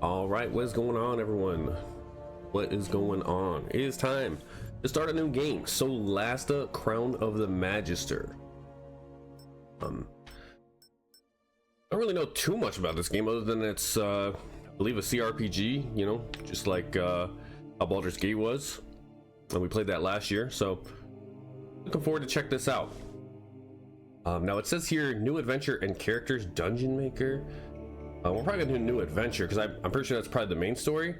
All right, what is going on, everyone? What is going on? It is time to start a new game, Solasta, Crown of the Magister. I don't really know too much about this game other than it's, I believe, a CRPG. You know, just like how Baldur's Gate was, and we played that last year. So, looking forward to check this out. Now it says here, new adventure and characters, dungeon maker. We're probably gonna do a new adventure because I'm pretty sure that's probably the main story.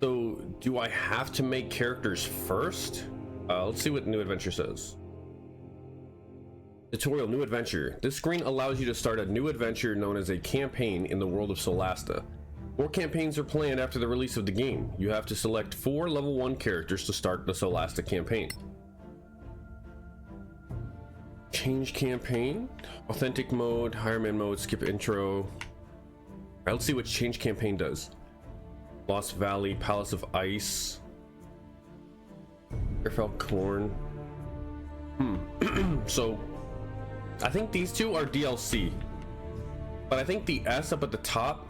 So do I have to make characters first? Let's see what new adventure says. Tutorial, new adventure. This screen allows you to start a new adventure known as a campaign in the world of Solasta. 4 campaigns are planned after the release of the game. You have to select 4 level 1 characters to start the Solasta campaign. Change campaign, authentic mode, Hireman mode, skip intro. Right, let's see what change campaign does. Lost Valley, Palace of Ice, Airfell Corn. So I think these two are DLC, but I think the S up at the top,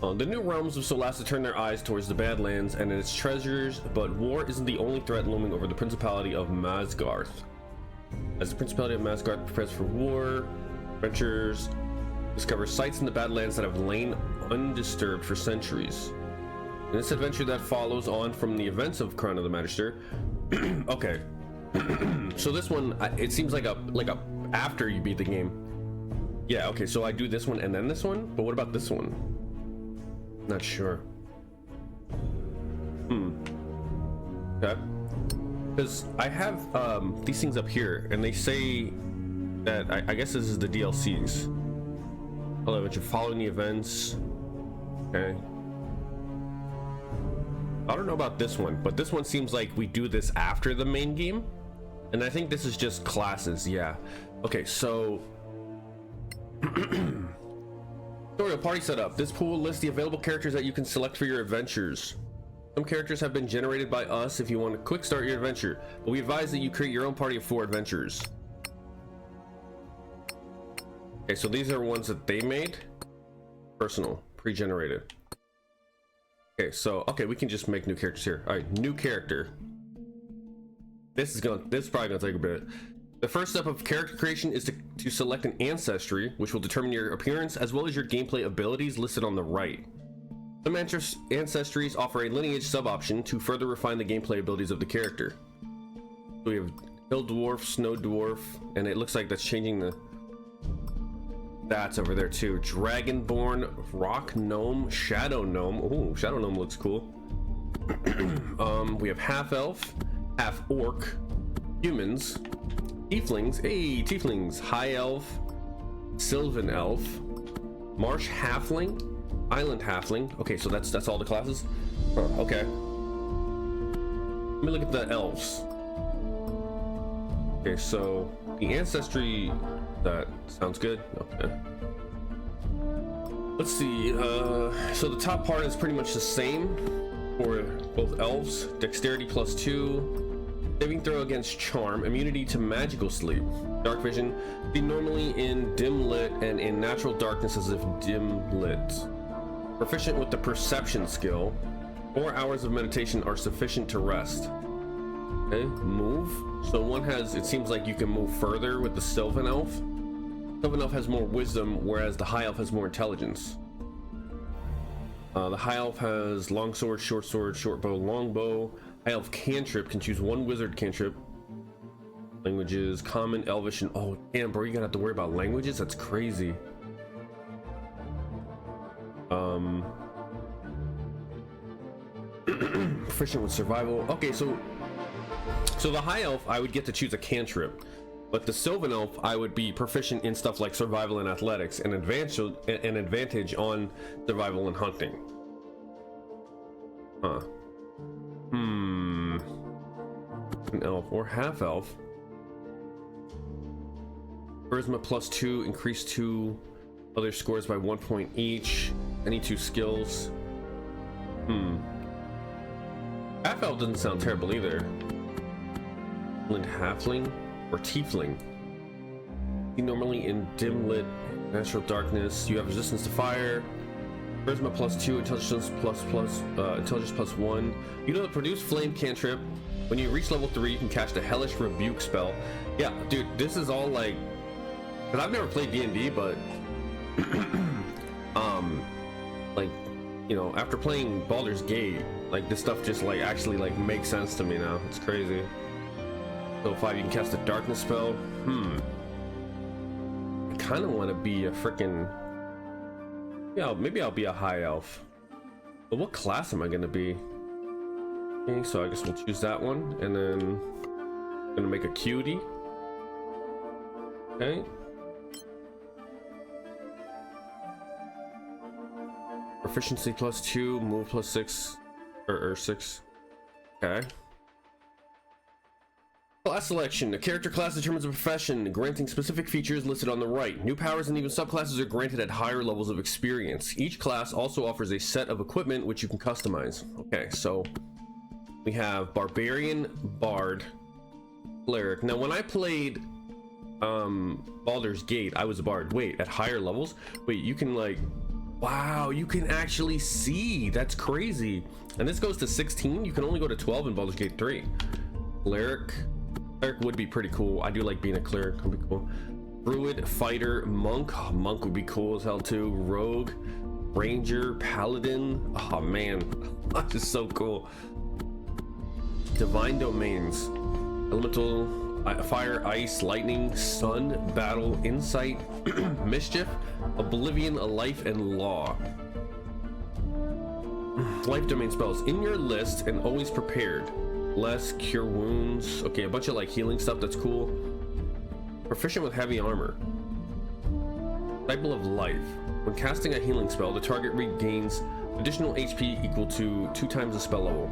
the new realms of Solasta turn their eyes towards the Badlands and its treasures, but war isn't the only threat looming over the Principality of Masgarth. As the Principality of Masgarth prepares for war, adventurers discover sites in the Badlands that have lain undisturbed for centuries. In this adventure that follows on from the events of Crown of the Magister. Okay. So this one, it seems like a after you beat the game. Yeah, okay, so I do this one and then this one, but what about this one? Not sure. Okay. Because I have these things up here, and they say that I guess this is the DLCs. Hello, but you're following the events. Okay. I don't know about this one, but this one seems like we do this after the main game, and I think this is just classes. Yeah. Okay, so tutorial, party setup. This pool lists the available characters that you can select for your adventures. Some characters have been generated by us if you want to quick start your adventure, but we advise that you create your own party of 4 adventurers. Okay, so these are ones that they made. Personal, pre-generated. Okay, so we can just make new characters here. All right, new character. This is probably gonna take a bit. The first step of character creation is to select an ancestry, which will determine your appearance as well as your gameplay abilities listed on the right. Some ancestries offer a lineage sub-option to further refine the gameplay abilities of the character. So we have Hill Dwarf, Snow Dwarf, and it looks like that's changing the stats over there too. Dragonborn, Rock Gnome, Shadow Gnome. Ooh, Shadow Gnome looks cool. We have Half Elf, Half Orc, Humans, Tieflings. Hey, Tieflings. High Elf, Sylvan Elf, Marsh Halfling, Island Halfling. Okay, so that's all the classes. Okay. Let me look at the elves. Okay, so the ancestry, that sounds good. Okay. Let's see. So the top part is pretty much the same for both elves. Dexterity +2, saving throw against charm, immunity to magical sleep, dark vision, be normally in dim lit and in natural darkness as if dim lit. Proficient with the perception skill. 4 hours of meditation are sufficient to rest. Okay, move. So one has, it seems like you can move further with the Sylvan Elf. Sylvan Elf has more wisdom, whereas the High Elf has more intelligence. The High Elf has long sword, short bow, long bow. High Elf cantrip, can choose 1 wizard cantrip. Languages, common, elvish, and oh damn bro, you gotta have to worry about languages? That's crazy. Proficient with survival. Okay, so the High Elf, I would get to choose a cantrip, but the Sylvan Elf, I would be proficient in stuff like survival and athletics, and an advantage on survival and hunting. An elf or half elf. Charisma +2, increase 2 other scores by 1 point each. Any 2 skills. Half elf doesn't sound terrible either. Halfling or tiefling. Normally in dim lit natural darkness. You have resistance to fire, Charisma +2, intelligence intelligence +1. You know the produce flame cantrip. When you reach level 3, you can cast a hellish rebuke spell. Yeah, dude, this is all like, because I've never played D&D, but like, you know, after playing Baldur's Gate, like this stuff just like actually like makes sense to me now. It's crazy. Level 5, you can cast a darkness spell. I kind of want to be a freaking, yeah, maybe I'll be a high elf. But what class am I gonna be? Okay, so I guess we'll choose that one, and then I'm gonna make a cutie. Okay. Proficiency +2, move +6, or 6. Okay. Class selection. A character class determines a profession, granting specific features listed on the right. New powers and even subclasses are granted at higher levels of experience. Each class also offers a set of equipment which you can customize. Okay, so we have Barbarian, Bard, Cleric. Now, when I played Baldur's Gate, I was a Bard. Wait, at higher levels? Wait, you can like, wow, you can actually see. That's crazy. And this goes to 16. You can only go to 12 in Baldur's Gate 3. Cleric would be pretty cool. I do like being a cleric. Would be cool. Druid, fighter, monk. Oh, monk would be cool as hell too. Rogue, ranger, paladin. Oh man, that's just so cool. Divine domains. Elemental, fire, ice, lightning, sun, battle, insight, mischief, oblivion, life, and law. Life domain spells in your list and always prepared. Less, cure wounds. Okay, a bunch of like healing stuff. That's cool. Proficient with heavy armor. Disciple of life. When casting a healing spell, the target regains additional HP equal to 2 times the spell level.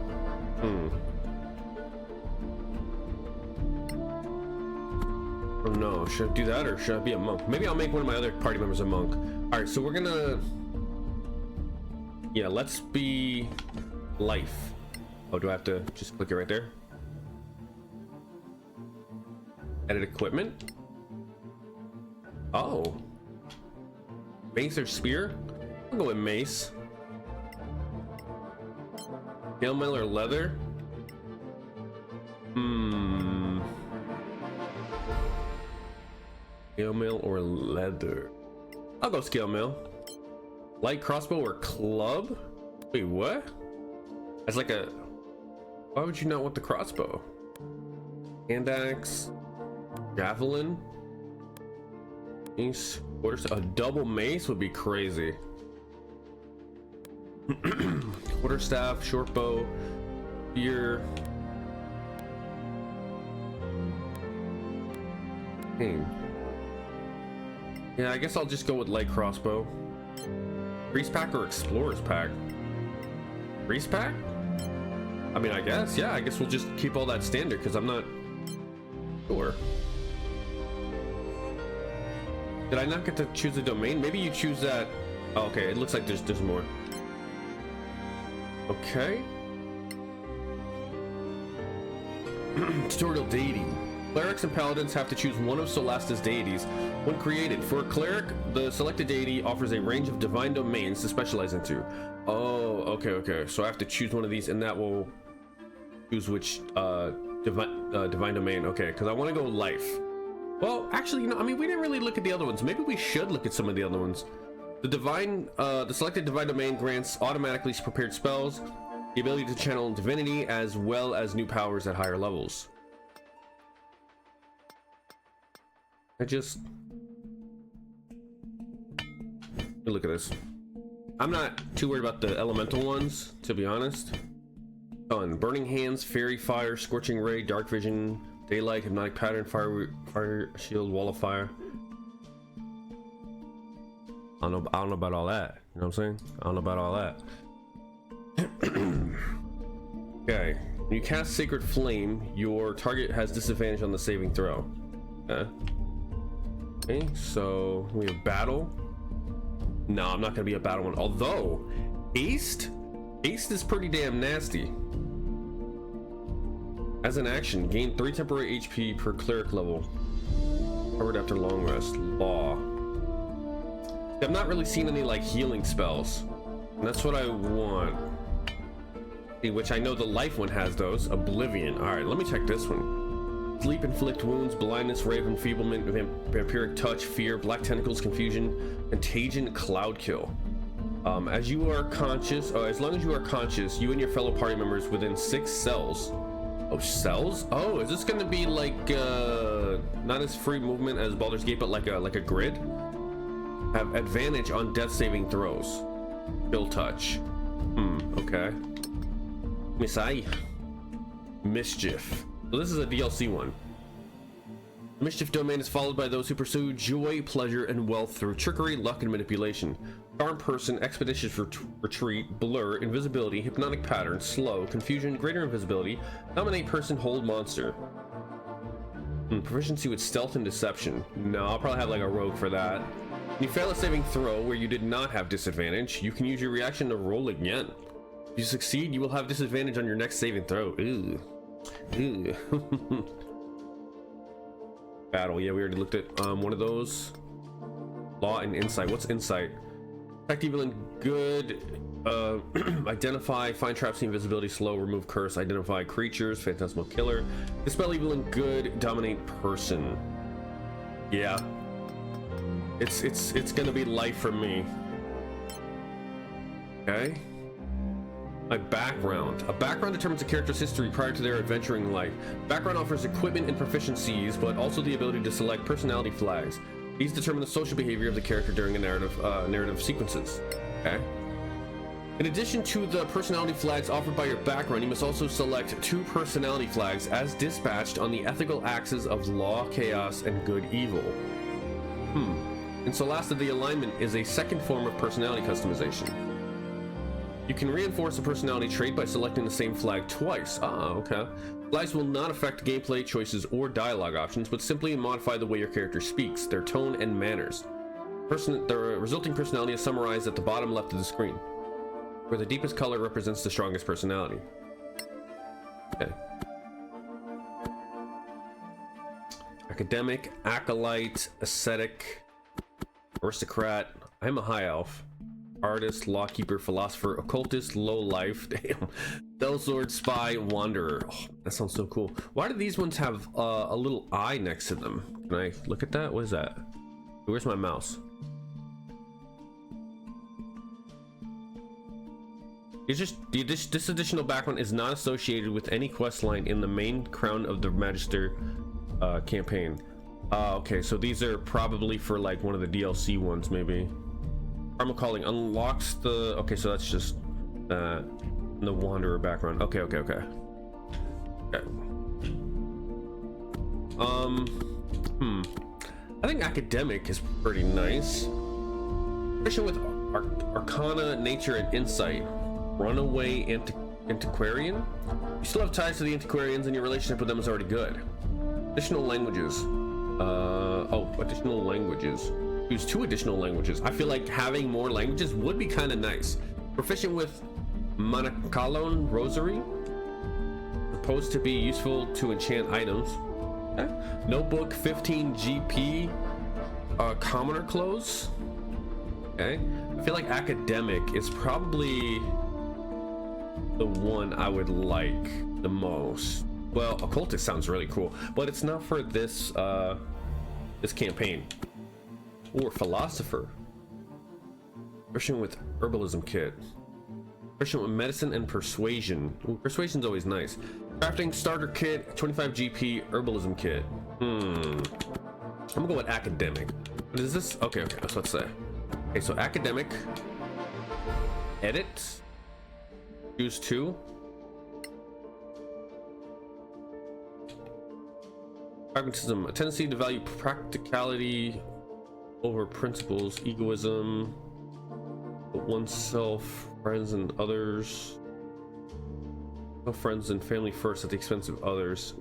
Oh no, should I do that or should I be a monk? Maybe I'll make one of my other party members a monk. All right, so we're gonna, yeah, let's be life. Oh, do I have to just click it right there? Edit equipment. Oh, mace or spear? I'll go with mace. Scale mail or leather? Scale mail or leather? I'll go scale mail. Light crossbow or club? Wait, what? It's like a, why would you not want the crossbow? Hand axe, javelin, mace, a double mace would be crazy. Quarterstaff, short bow, spear. Yeah, I guess I'll just go with light crossbow. Priest pack or explorer's pack? Priest pack? I mean, I guess, yeah, I guess we'll just keep all that standard because I'm not sure. Did I not get to choose a domain? Maybe you choose that. Oh, okay, it looks like there's more. Okay. Tutorial deity. Clerics and paladins have to choose one of Solasta's deities. When created, for a cleric, the selected deity offers a range of divine domains to specialize into. Oh, okay. So I have to choose one of these, and that will choose which divine domain. Okay, because I want to go life. Well, actually, you know, I mean, we didn't really look at the other ones. Maybe we should look at some of the other ones. The selected divine domain grants automatically prepared spells, the ability to channel divinity, as well as new powers at higher levels. Look at this. I'm not too worried about the elemental ones, to be honest. Sun, burning hands, fairy fire, scorching ray, dark vision, daylight, hypnotic pattern, fire shield, wall of fire. I don't know about all that. You know what I'm saying? I don't know about all that. Okay. When you cast Sacred Flame, your target has disadvantage on the saving throw. Okay, so we have battle. No, I'm not gonna be a battle one. Although, haste is pretty damn nasty. As an action, gain 3 temporary HP per cleric level. Covered after long rest. Law. I've not really seen any like healing spells. And that's what I want. See, which I know the life one has those. Oblivion. All right, let me check this one. Sleep, inflict wounds, blindness, rave, enfeeblement, vampiric touch, fear, black tentacles, confusion, contagion, cloud kill. As you are conscious, as long as you are conscious, you and your fellow party members within 6 cells. Oh, cells? Oh, is this gonna be like not as free movement as Baldur's Gate, but like a grid? Have advantage on death saving throws. Chill touch. Okay. Missai. Mischief. So this is a DLC one. The mischief domain is followed by those who pursue joy, pleasure, and wealth through trickery, luck, and manipulation. Charm person, expeditious retreat, blur, invisibility, hypnotic pattern, slow, confusion, greater invisibility, dominate person, hold monster. Proficiency with stealth and deception. No, I'll probably have like a rogue for that. When you fail a saving throw where you did not have disadvantage, you can use your reaction to roll again. If you succeed, you will have disadvantage on your next saving throw. Ew. Ew. Battle. Yeah, we already looked at one of those. Law and insight. What's insight? Detect evil and good. Identify, find traps, see invisibility, slow, remove curse, identify creatures, phantasmal killer, dispel evil and good, dominate person. Yeah. It's gonna be life for me. Okay. My background. A background determines a character's history prior to their adventuring life. Background offers equipment and proficiencies, but also the ability to select personality flags. These determine the social behavior of the character during a narrative sequences. Okay. In addition to the personality flags offered by your background, you must also select 2 personality flags as dispatched on the ethical axis of law, chaos, and good, evil. In Solasta, the alignment is a second form of personality customization. You can reinforce a personality trait by selecting the same flag twice. Okay. Flags will not affect gameplay choices or dialogue options, but simply modify the way your character speaks, their tone, and manners. The resulting personality is summarized at the bottom left of the screen, where the deepest color represents the strongest personality. Okay. Academic, acolyte, ascetic, aristocrat. I'm a high elf. Artist, lawkeeper, philosopher, occultist, low life, damn, sellsword, spy, wanderer. Oh, that sounds so cool. Why do these ones have a little eye next to them? Can I look at that? What is that? Where's my mouse? It's just this additional background is not associated with any quest line in the main Crown of the Magister campaign. Okay, so these are probably for like one of the DLC ones, maybe. Primal Calling unlocks the... Okay, so that's just the Wanderer background. Okay. I think Academic is pretty nice. Especially with Arcana, Nature, and Insight. Runaway Antiquarian. You still have ties to the Antiquarians, and your relationship with them is already good. Additional languages. Additional languages. Use 2 additional languages. I feel like having more languages would be kind of nice. Proficient with Manakalon Rosary. Supposed to be useful to enchant items. Okay. Notebook 15 GP. Commoner clothes. Okay. I feel like Academic is probably the one I would like the most. Well, Occultist sounds really cool, but it's not for this this campaign. Or Philosopher. Proficient with Herbalism Kit. Proficient with Medicine and Persuasion. Ooh, Persuasion's always nice. Crafting Starter Kit, 25 GP, Herbalism Kit. I'm gonna go with Academic. What is this? Okay, that's what to say. Okay, so Academic. Edit. Choose 2. Pragmatism, a tendency to value practicality over principles, egoism, oneself, friends and others, friends and family first at the expense of others.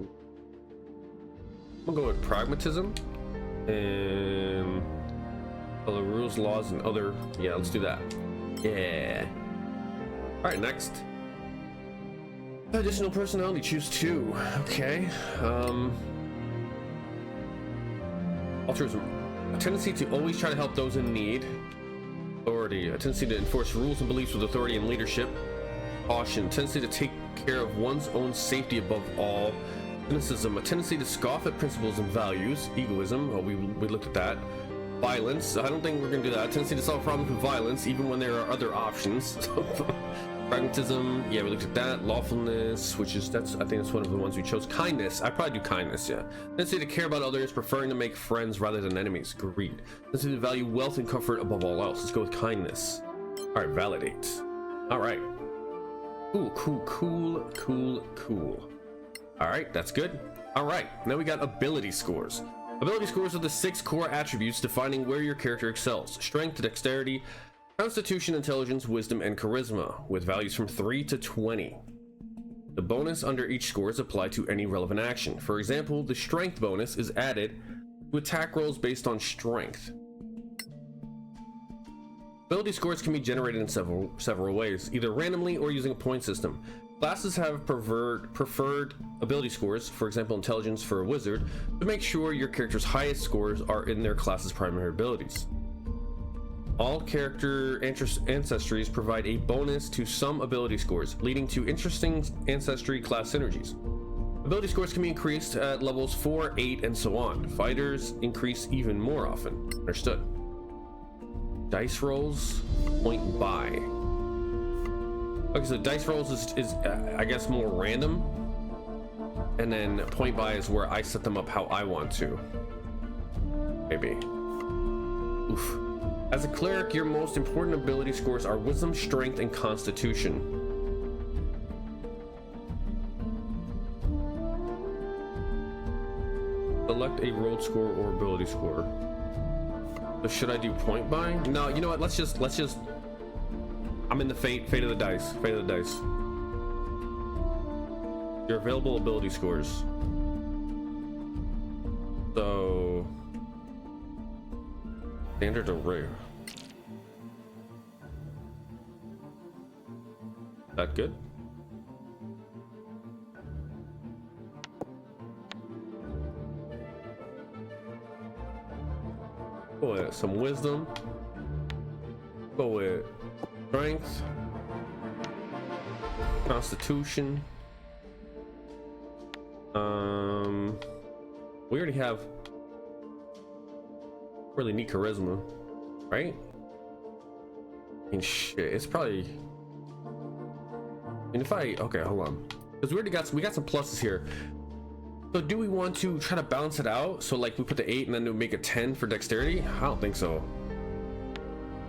I'm gonna go with pragmatism and the rules, laws, and other. Yeah, let's do that. Yeah. All right, next. Additional personality, choose 2. Okay. Altruism. A tendency to always try to help those in need, Authority, a tendency to enforce rules and beliefs with authority and leadership. Caution, tendency to take care of one's own safety above all. Cynicism, a tendency to scoff at principles and values. Egoism, oh, we looked at that. Violence, I don't think we're gonna do that. Tendency to solve problems with violence, even when there are other options. Pragmatism, yeah, we looked at that. Lawfulness, which is, I think that's one of the ones we chose. Kindness, I'd probably do kindness, yeah. Tendency to care about others, preferring to make friends rather than enemies. Greed. Tendency to value wealth and comfort above all else. Let's go with kindness. All right, validate. All right. Cool. All right, that's good. All right, now we got ability scores. Ability scores are the 6 core attributes defining where your character excels: strength, dexterity, constitution, intelligence, wisdom, and charisma, with values from 3 to 20. The bonus under each score is applied to any relevant action. For example, the strength bonus is added to attack rolls based on strength. Ability scores can be generated in several ways, either randomly or using a point system. Classes have preferred ability scores, for example intelligence for a wizard, to make sure your character's highest scores are in their class's primary abilities. All character ancestries provide a bonus to some ability scores, leading to interesting ancestry class synergies. Ability scores can be increased at levels 4, 8, and so on. Fighters increase even more often. Understood. Dice rolls, point buy. Okay, so dice rolls is I guess more random, and then point buy is where I set them up how I want to. Maybe. Oof. As a cleric, your most important ability scores are wisdom, strength, and constitution. Select a rolled score or ability score. So should I do point buy? No, you know what? Let's just. I'm in the fate of the dice. Your available ability scores. So standard or rare. That good? Go with some wisdom. Go with strength, constitution. We already have really neat charisma, right? I mean, shit, it's probably. And if okay, hold on, because we got some pluses here. So do we want to try to balance it out? So like we put the 8 and then we make a 10 for dexterity? I don't think so.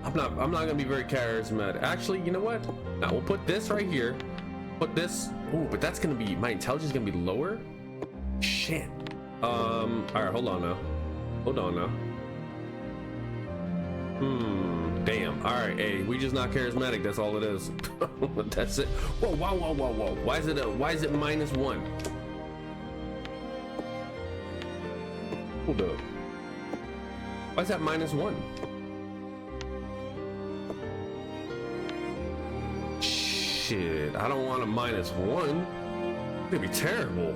I'm not gonna be very charismatic. Actually, you know what? Now we'll put this right here. Put this. Oh, but that's gonna be, my intelligence is gonna be lower. Shit. All right, hold on now. Damn. All right, hey, we just not charismatic. That's all it is. That's it. Whoa, wow. Why is it -1? Hold up. Why is that -1? Shit, I don't want a -1. It's gonna be terrible.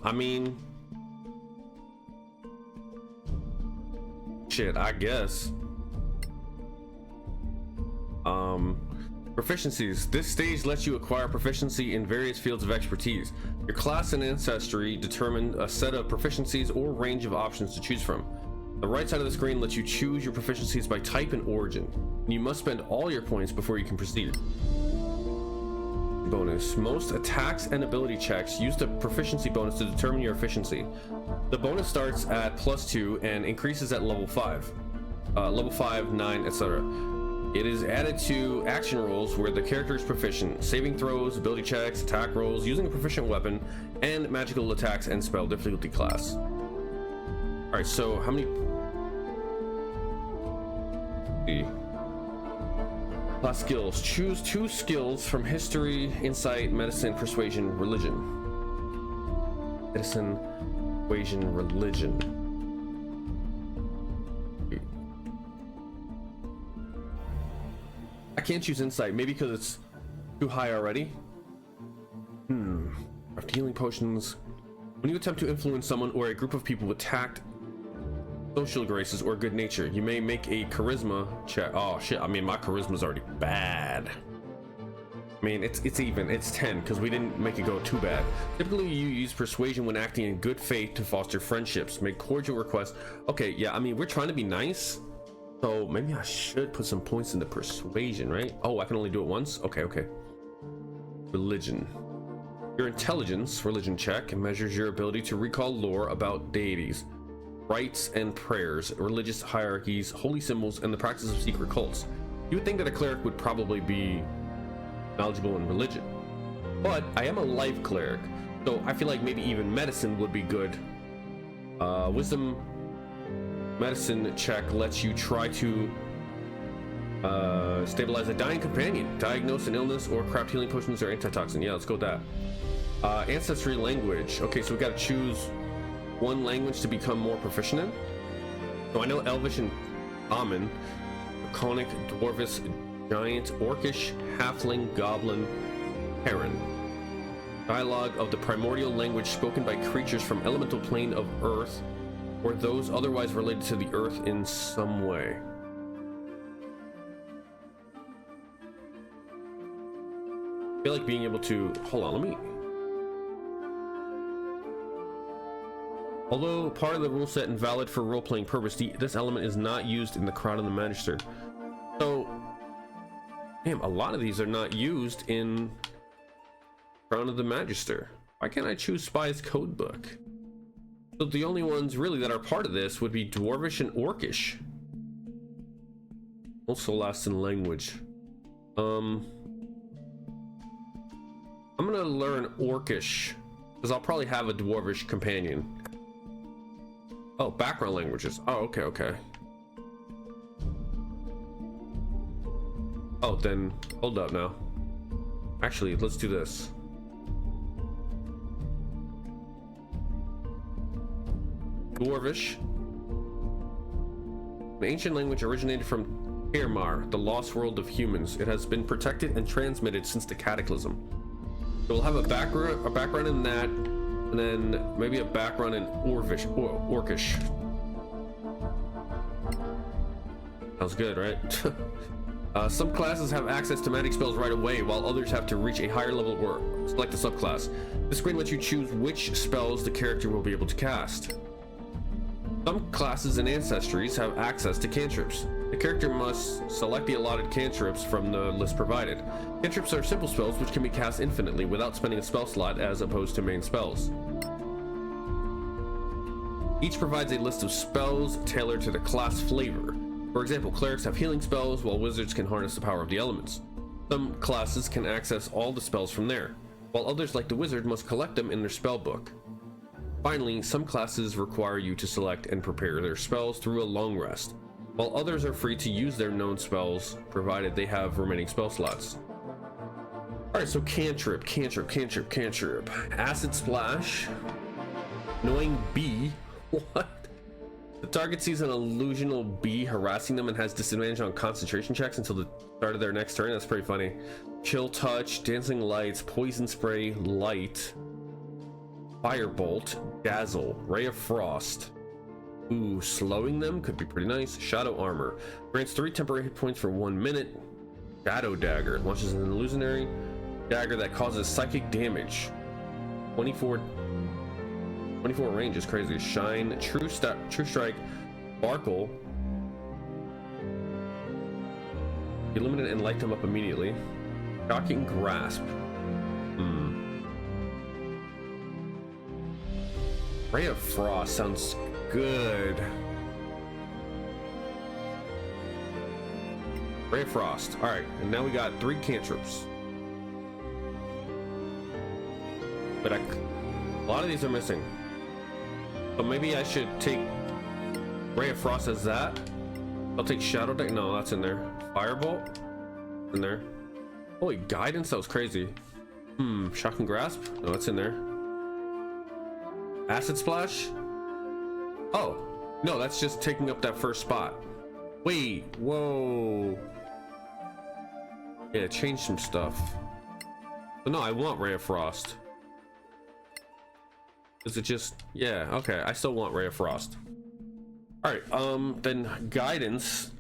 I mean, shit, I guess. Proficiencies. This stage lets you acquire proficiency in various fields of expertise. Your class and ancestry determine a set of proficiencies or range of options to choose from. The right side of the screen lets you choose your proficiencies by type and origin. You must spend all your points before you can proceed. Bonus. Most attacks and ability checks use the proficiency bonus to determine your efficiency. The bonus starts at +2 and increases at level 5. level 5, 9, etc. It is added to action rolls where the character is proficient, saving throws, ability checks, attack rolls, using a proficient weapon, and magical attacks and spell difficulty class. All right, so how many? Class skills. Choose 2 skills from history, insight, medicine, persuasion, religion. Medicine, persuasion, religion. I can't choose insight, maybe because it's too high already. Healing potions. When you attempt to influence someone or a group of people with tact, social graces, or good nature, you may make a charisma check. Oh shit, I mean my charisma's already bad. I mean it's even, it's 10 because we didn't make it go too bad. Typically you use persuasion when acting in good faith to foster friendships, make cordial requests. Okay, yeah, I mean we're trying to be nice, so maybe I should put some points into persuasion, right? Oh, I can only do it once. Okay. Religion. Your intelligence religion check measures your ability to recall lore about deities, rites and prayers, religious hierarchies, holy symbols, and the practice of secret cults. You would think that a cleric would probably be knowledgeable in religion, but I am a life cleric, so I feel like maybe even medicine would be good. Wisdom medicine check lets you try to stabilize a dying companion, diagnose an illness, or craft healing potions or antitoxin. Yeah, let's go with that. Ancestry language. Okay, so we got to choose one language to become more proficient in. So I know Elvish and Common, Draconic, Dwarvish, Giant, Orcish, Halfling, Goblin, Heron. Dialogue of the primordial language spoken by creatures from elemental plane of Earth, or those otherwise related to the Earth in some way. I feel like being able to, hold on, let me. Although part of the rule set and valid for role-playing purpose, this element is not used in the Crown of the Magister. So, damn, a lot of these are not used in Crown of the Magister. Why can't I choose Spy's Codebook? So the only ones really that are part of this would be Dwarvish and Orcish. Also Solastan language. I'm gonna learn Orcish because I'll probably have a Dwarvish companion. Oh, background languages. Oh, okay. Oh, then hold up now. Actually, let's do this. Dwarvish. An ancient language originated from Irmar, the lost world of humans. It has been protected and transmitted since the cataclysm. So we'll have a background in that, and then maybe a background in Orcish. Sounds good, right? Some classes have access to magic spells right away, while others have to reach a higher level or select a subclass. This screen lets you choose which spells the character will be able to cast. Some classes and ancestries have access to cantrips. The character must select the allotted cantrips from the list provided. Cantrips are simple spells which can be cast infinitely without spending a spell slot, as opposed to main spells. Each provides a list of spells tailored to the class flavor. For example, clerics have healing spells, while wizards can harness the power of the elements. Some classes can access all the spells from there, while others, like the wizard, must collect them in their spell book. Finally, some classes require you to select and prepare their spells through a long rest, while others are free to use their known spells, provided they have remaining spell slots. Alright, so cantrip. Acid Splash. Annoying Bee. What? The target sees an illusional bee harassing them and has disadvantage on concentration checks until the start of their next turn. That's pretty funny. Chill Touch, Dancing Lights, Poison Spray, Light, Firebolt, Dazzle, Ray of Frost. Ooh, slowing them could be pretty nice. Shadow Armor grants 3 temporary hit points for 1 minute. Shadow Dagger launches an illusionary dagger that causes psychic damage. 24 range is crazy. Shine, True Strike, Sparkle. Illuminate and light them up immediately. Shocking Grasp. Ray of Frost sounds good. Ray of Frost. All right, and now we got 3 cantrips. But a lot of these are missing. So maybe I should take Ray of Frost as that. I'll take Shadow Deck. No, that's in there. Firebolt in there. Holy Guidance, that was crazy. Shocking Grasp. No, that's in there. Acid Splash. Oh no, that's just taking up that first spot. Wait, whoa. Yeah, change some stuff. But no, I want Ray of Frost. Is it just, yeah, okay, I still want Ray of Frost. All right, then Guidance.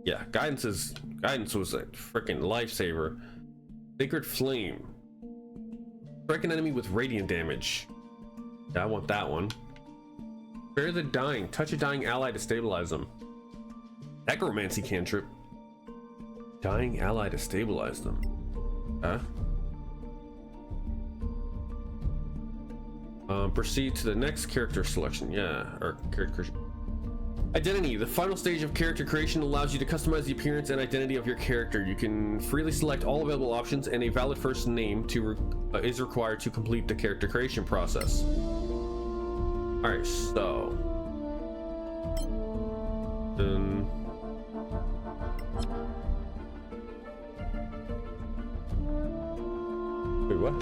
Yeah, Guidance was a freaking lifesaver. Sacred Flame. Strike an enemy with radiant damage. Yeah, I want that one. Spare the dying. Touch a dying ally to stabilize them. Necromancy cantrip. Dying ally to stabilize them. Huh? Proceed to the next character selection. Yeah, or character. Identity. The final stage of character creation allows you to customize the appearance and identity of your character. You can freely select all available options, and a valid first name is required to complete the character creation process. All right, so then wait, what?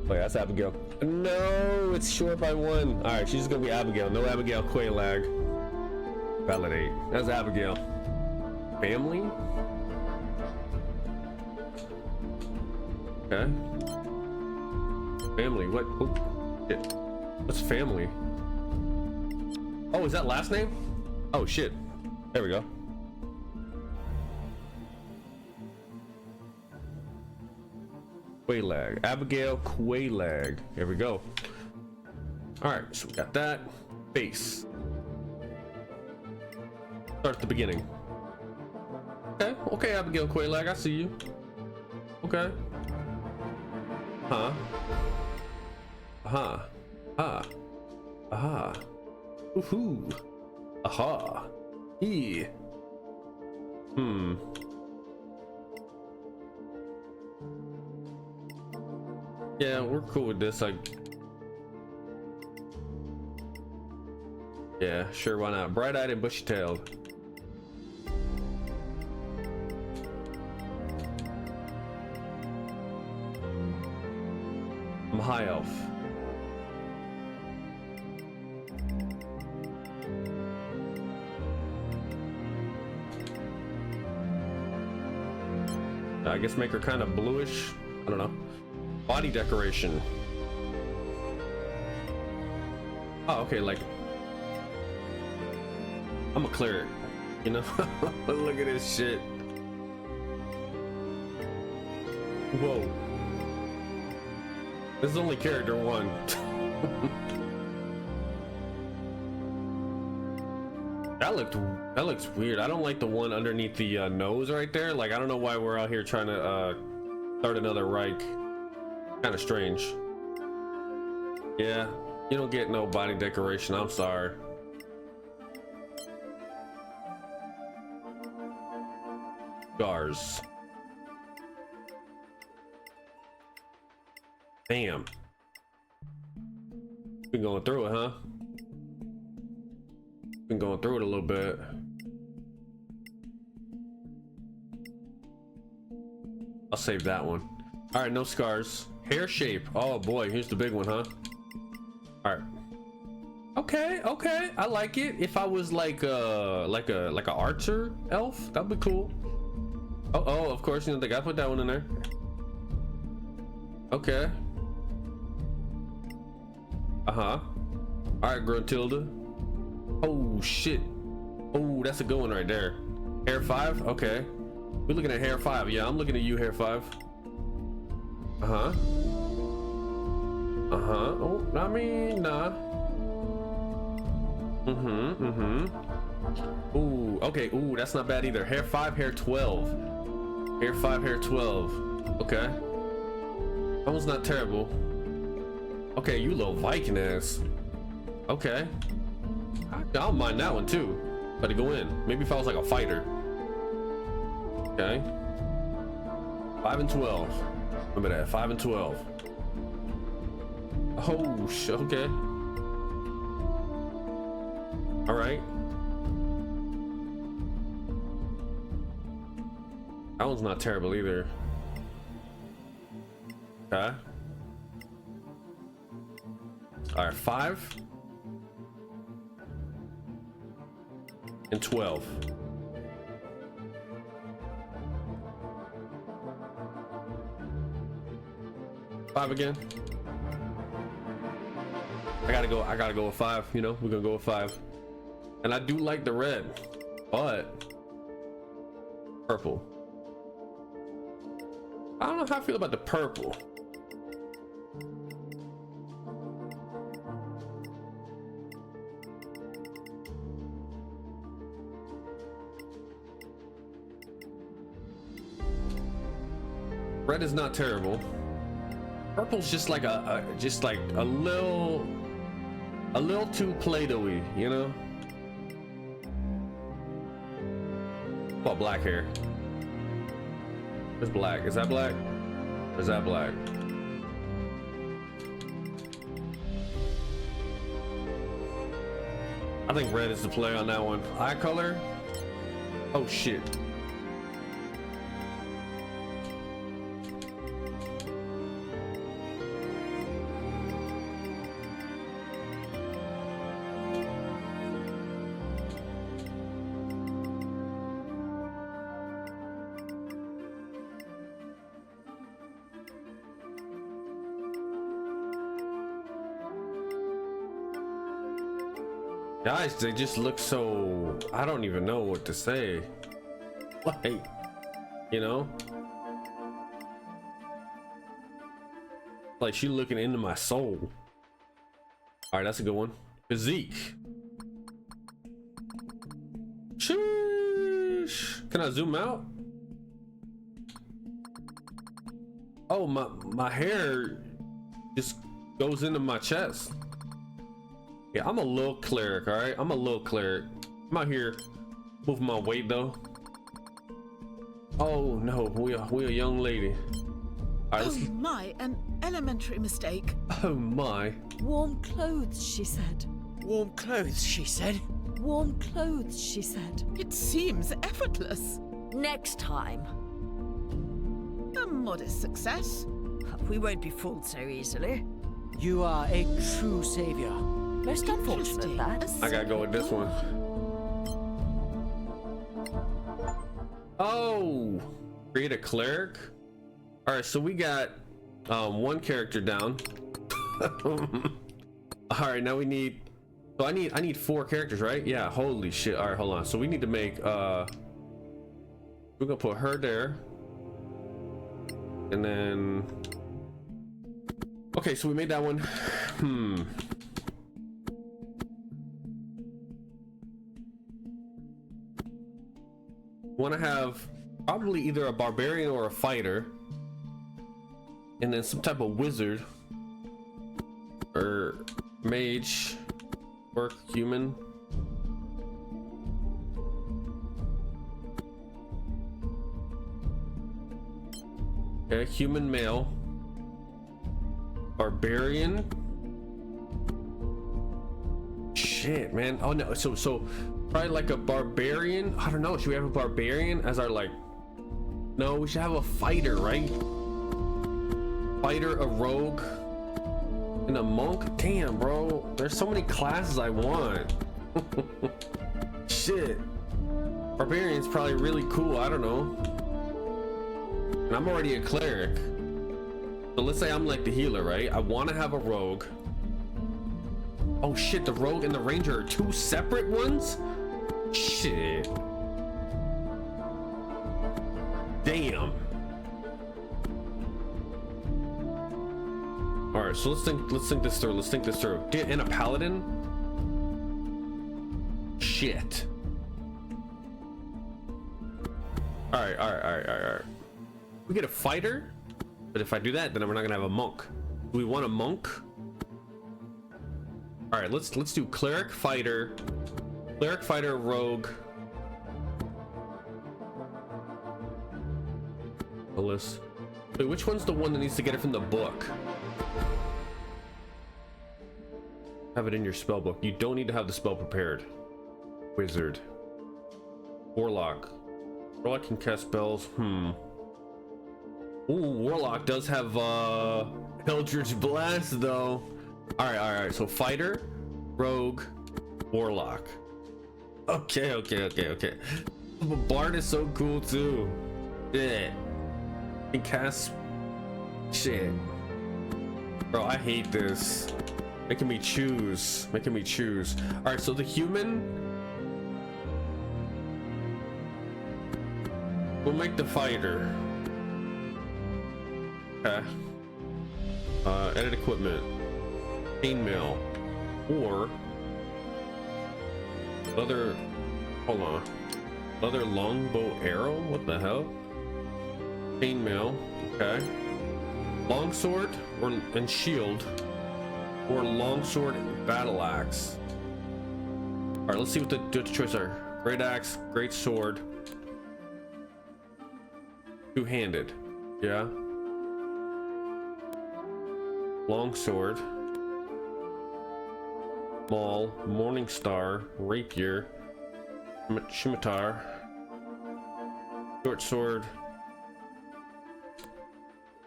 Oh yeah, that's Abigail. No, it's short by 1. All right, she's gonna be Abigail. No Abigail Quaylag. Validate. That's Abigail. Family. Okay. Family. What? Oh, shit. What's family? Oh, is that last name? Oh shit. There we go. Quaylag. Abigail Quaylag. Here we go. All right, so we got that. Face. Start at the beginning. Okay, okay, Abigail Quaylag, I see you. Okay. Huh? Aha. Ah. Aha. Woohoo. Aha. E. Yeah, we're cool with this. Yeah, sure, why not? Bright-eyed and bushy-tailed. I'm high elf. I guess make her kind of bluish. I don't know. Body decoration. Oh, okay, like I'm a cleric, you know? Look at this shit. Whoa. This is only character 1. That looks weird. I don't like the one underneath the nose right there. Like, I don't know why we're out here trying to start another Reich. Kind of strange. Yeah, you don't get no body decoration. I'm sorry. Scars. Damn. Been going through it, huh? Been going through it a little bit. I'll save that one. All right, no scars. Hair shape. Oh boy, here's the big one, huh? All right. Okay, okay, I like it. If I was like a archer elf, that'd be cool. Oh, of course, you know they gotta put that one in there. Okay. All right, Gruntilda. Oh shit. Oh, that's a good one right there. Hair 5. Okay. We're looking at hair 5. Yeah, I'm looking at you, hair 5. Oh, I mean, nah. Ooh, okay. Ooh, that's not bad either. Hair 5, hair 12. Hair 5, hair 12. Okay. That one's not terrible. Okay, you little Viking ass. Okay. Yeah, I don't mind that one too. But to go in, maybe if I was like a fighter. Okay. 5 and 12. Remember that, 5 and 12. Oh shit. Okay. All right. That one's not terrible either. Okay. All right, 5 and 12. Five again. I gotta go with 5. You know, we're gonna go with 5. And I do like the red, but purple. I don't know how I feel about the purple. Red is not terrible. Purple's just like a little too Play-Doh-y, you know? What about black hair? It's black. Is that black? Or is that black? I think red is the play on that one. Eye color? Oh shit. Guys, they just look so, I don't even know what to say. Like, you know? Like she looking into my soul. All right, that's a good one. Physique. Sheesh. Can I zoom out? Oh, my hair just goes into my chest. Yeah, I'm a little cleric, all right? I'm a little cleric. I'm out here moving my weight though. Oh no, we a young lady. All right, oh my, an elementary mistake. Oh my. Warm clothes, she said. Warm clothes, she said. Warm clothes, she said. It seems effortless. Next time. A modest success. We won't be fooled so easily. You are a true savior. Most unfortunate, that. I gotta go with this one. Oh, create a cleric. All right, so we got one character down. All right, now we need. So I need 4 characters, right? Yeah. Holy shit. All right, hold on. So we need to make. We're gonna put her there, and then. Okay, so we made that one. Want to have probably either a barbarian or a fighter, and then some type of wizard or mage, orc, human. Okay, human male, barbarian. Shit, man. Oh no, so probably like a barbarian. I don't know, should we have a barbarian as our like, no, we should have a fighter, right? Fighter, a rogue, and a monk. Damn, bro, there's so many classes I want. Shit, barbarian's probably really cool. I don't know, and I'm already a cleric, so let's say I'm like the healer, right? I want to have a rogue. Oh shit, the rogue and the ranger are 2 separate ones? Shit. Damn. All right, so let's think this through. Let's think this through. And a paladin? Shit. All right. We get a fighter, but if I do that, then we're not gonna have a monk. Do we want a monk? All right, let's do cleric, fighter, Cleric, fighter, rogue. Willis. Wait, which one's the one that needs to get it from the book? Have it in your spell book. You don't need to have the spell prepared. Wizard. Warlock. Warlock can cast spells. Ooh, Warlock does have Eldritch Blast though. Alright. So fighter, rogue, warlock. Okay. But Bard is so cool too. Yeah. He casts shit. Bro, I hate this. Making me choose. Alright, so the human. We'll make the fighter. Okay. Edit equipment. Chainmail. Or leather. Hold on. Leather longbow arrow? What the hell? Chainmail. Okay. Longsword and shield. Or longsword and battle axe. Alright, let's see what the choices are. Great axe, great sword. Two-handed. Yeah. Longsword. Maul, Morning Star, rapier, scimitar, short sword.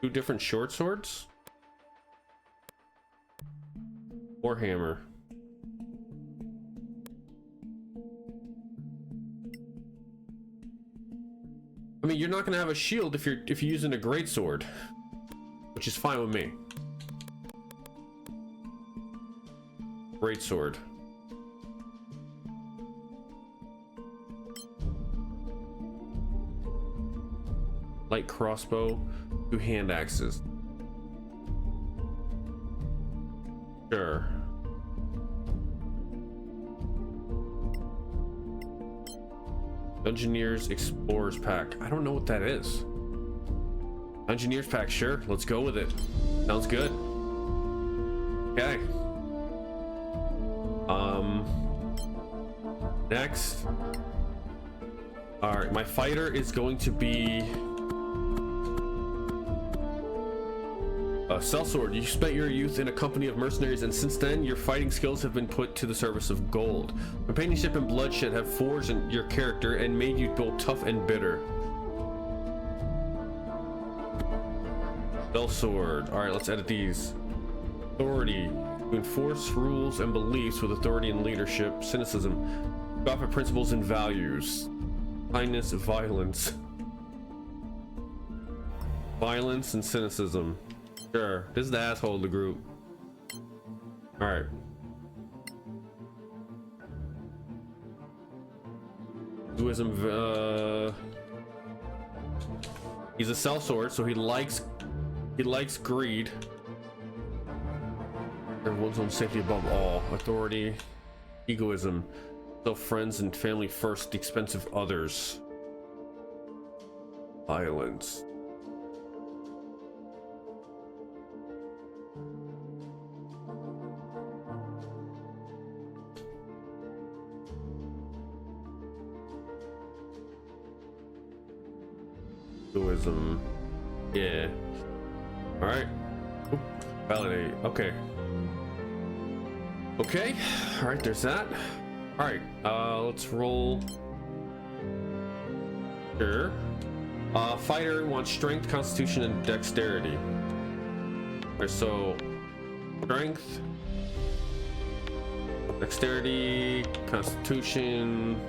Two different short swords? Warhammer. I mean, you're not gonna have a shield if you're using a great sword, which is fine with me. Great sword. Light crossbow, two hand axes. Sure. Dungeoneers Explorers Pack. I don't know what that is. Dungeoneers Pack, sure. Let's go with it. Sounds good. Okay. Next. Alright, my fighter is going to be sellsword. You spent your youth in a company of mercenaries, and since then your fighting skills have been put to the service of gold. Companionship and bloodshed have forged your character and made you both tough and bitter. Sellsword. Alright, let's edit these. Authority. To enforce rules and beliefs with authority and leadership. Cynicism. To offer principles and values. Kindness, violence. Violence and cynicism. Sure, this is the asshole of the group. Alright. Duism, he's a sellsword, so he likes greed. Everyone's own safety above all. Authority, egoism, self, friends and family first at the expense of others. Violence. Egoism. Yeah. All right. Oop. Validate. Okay. Okay. All right. There's that. All right. Let's roll. Sure. Fighter wants strength, constitution, and dexterity. All right, so strength, dexterity, constitution,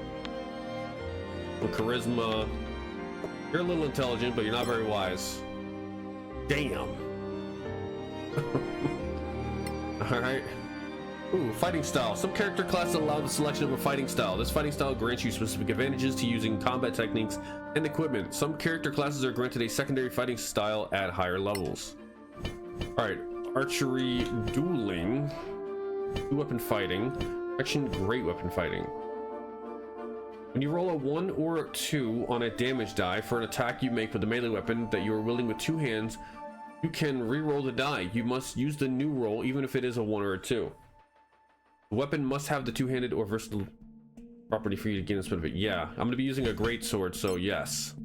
and charisma. You're a little intelligent, but you're not very wise. Damn. Alright. Ooh, fighting style. Some character classes allow the selection of a fighting style. This fighting style grants you specific advantages to using combat techniques and equipment. Some character classes are granted a secondary fighting style at higher levels. Alright. Archery, dueling, two-weapon fighting, action, great weapon fighting. When you roll a 1 or a 2 on a damage die for an attack you make with a melee weapon that you are wielding with two hands, you can re-roll the die. You must use the new roll even if it is a 1 or a 2. The weapon must have the two-handed or versatile property for you to gain a benefit. Yeah, I'm gonna be using a great sword, so yes.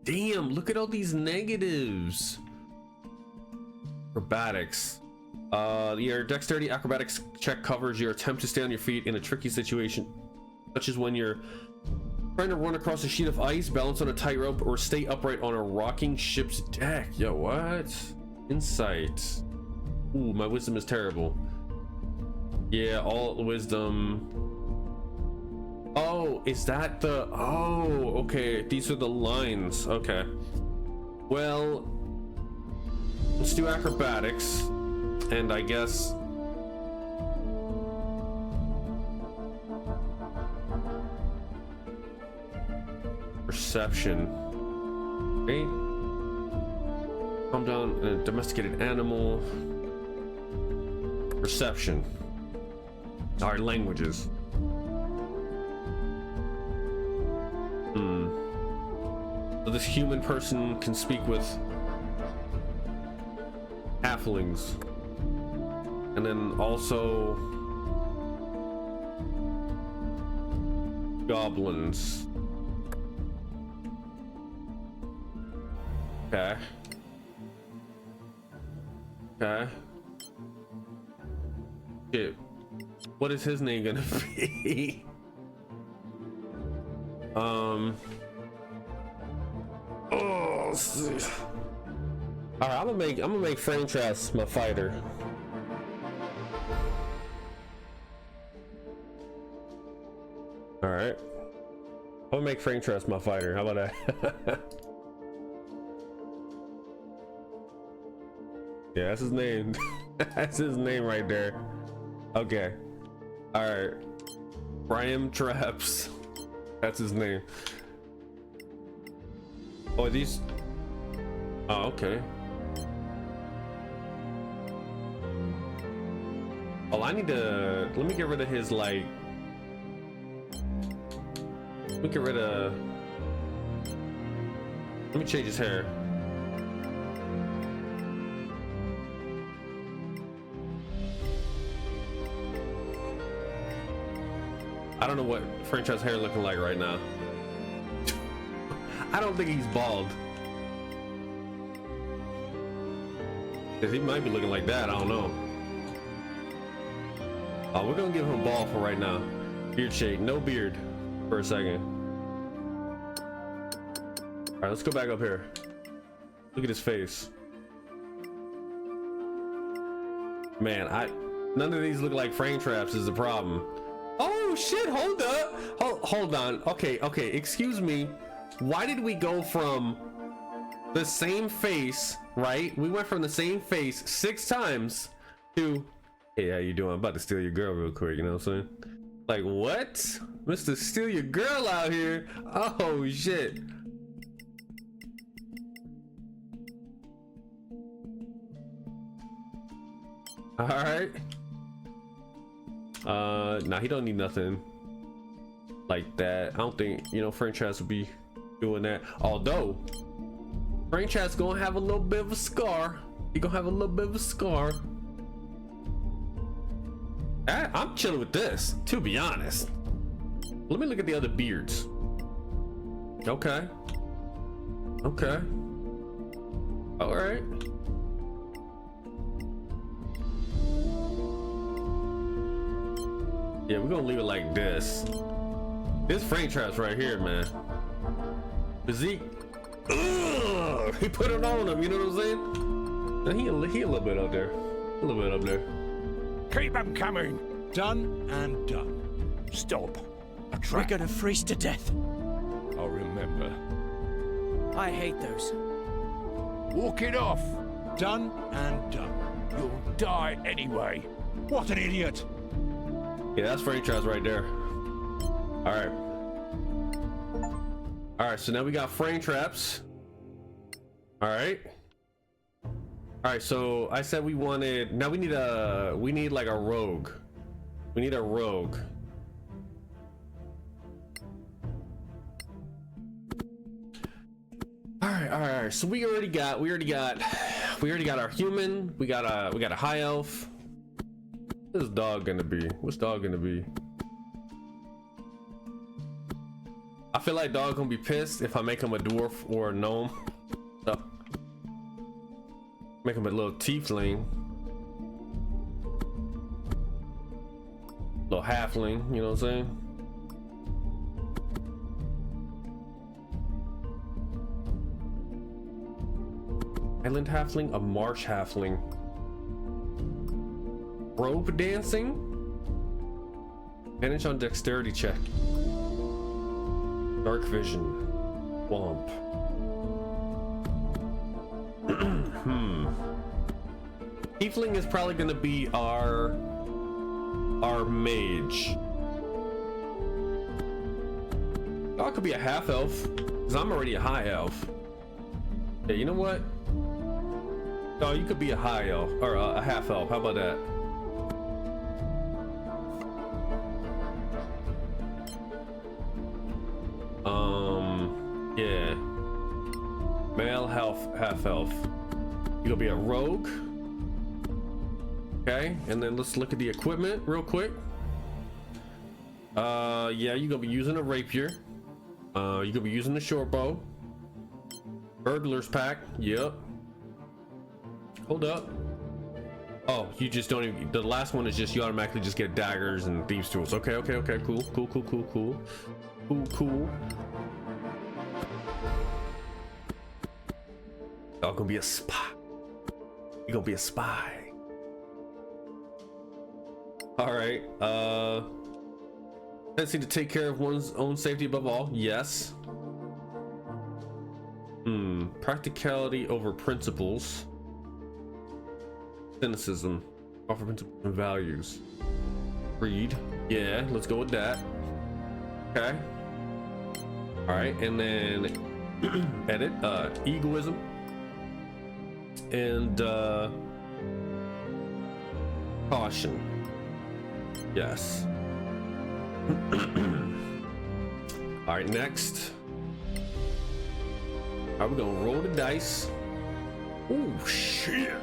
Damn, look at all these negatives. Acrobatics. Your dexterity acrobatics check covers your attempt to stay on your feet in a tricky situation, such as when you're trying to run across a sheet of ice, balance on a tightrope, or stay upright on a rocking ship's deck. Yo, what? Insight. Ooh, my wisdom is terrible. Yeah, all wisdom. Oh, is that the... Oh, okay. These are the lines. Okay. Well, let's do acrobatics. And I guess... Perception. Okay. Calm down. A domesticated animal. Perception. Our languages. So this human person can speak with halflings, and then also goblins. Okay. Okay. Shit. What is his name gonna be? Oh, all right, I'm gonna make Frame Traps my fighter. All right, I'm gonna make Frame Traps my fighter. How about that? Yeah, that's his name. That's his name right there. Okay. All right. Frame Traps. That's his name. Oh, these. Oh, okay. Oh, I need to. Let me get rid of his, like. Let me get rid of. Let me change his hair. I don't know what Franchise hair looking like right now. I don't think he's bald. He might be looking like that, I don't know. We're gonna give him a ball for right now. Beard shade, no beard for a second. All right, let's go back up here. Look at his face. Man, none of these look like Frame Traps is the problem. Oh shit, hold up. Hold on. Okay, excuse me. Why did we go from the same face, right? We went from the same face 6 times to, hey, how you doing? I'm about to steal your girl real quick, you know what I'm saying? Like, what? Mr. Steal Your Girl out here? Oh shit. All right. Nah, he don't need nothing like that. I don't think, you know, franchise would be doing that. Although franchise gonna have a little bit of a scar. He gonna have a little bit of a scar. I'm chilling with this, to be honest. Let me look at the other beards. Okay. Okay. All right. Yeah, we're gonna leave it like this. This Frame Traps right here, man. Physique. Ugh, he put it on him, you know what I'm saying? Now he a little bit up there. A little bit up there. Keep them coming. Done and done. Stop. A We're trap. gonna freeze to death. I'll remember. I hate those. Walk it off. Done and done. You'll die anyway. What an idiot. Yeah, that's Frame Traps right there. All right. All right, so now we got Frame Traps. All right. All right, so I said we wanted, now we need like a rogue. We need a rogue. All right. So we already got our human. We got a high elf. What's dog gonna be? What's dog gonna be? I feel like dog gonna be pissed if I make him a dwarf or a gnome. So, make him a little tiefling. Little halfling, you know what I'm saying? Island halfling, a marsh halfling. Rope dancing? Manage on dexterity check. Dark vision. Womp. Tiefling is probably gonna be our mage. Oh, it could be a half elf, because I'm already a high elf. Yeah, you know what? Oh, you could be a high elf or a half elf. How about that? Yeah. Male half elf. You gonna be a rogue. Okay, and then let's look at the equipment real quick. Yeah, you're gonna be using a rapier. You're gonna be using the short bow. Burglar's pack. Yep. Hold up. Oh, you just don't even, the last one is just you automatically just get daggers and thieves tools. Okay, cool. Y'all gonna be a spy. You gonna be a spy. All right. Tendency to take care of one's own safety above all. Yes. Practicality over principles. Cynicism. Offer principles and values. Greed. Yeah, let's go with that. Okay. All right, and then edit. Egoism. And caution. Yes. All right, next. All right, we're gonna roll the dice. Oh shit.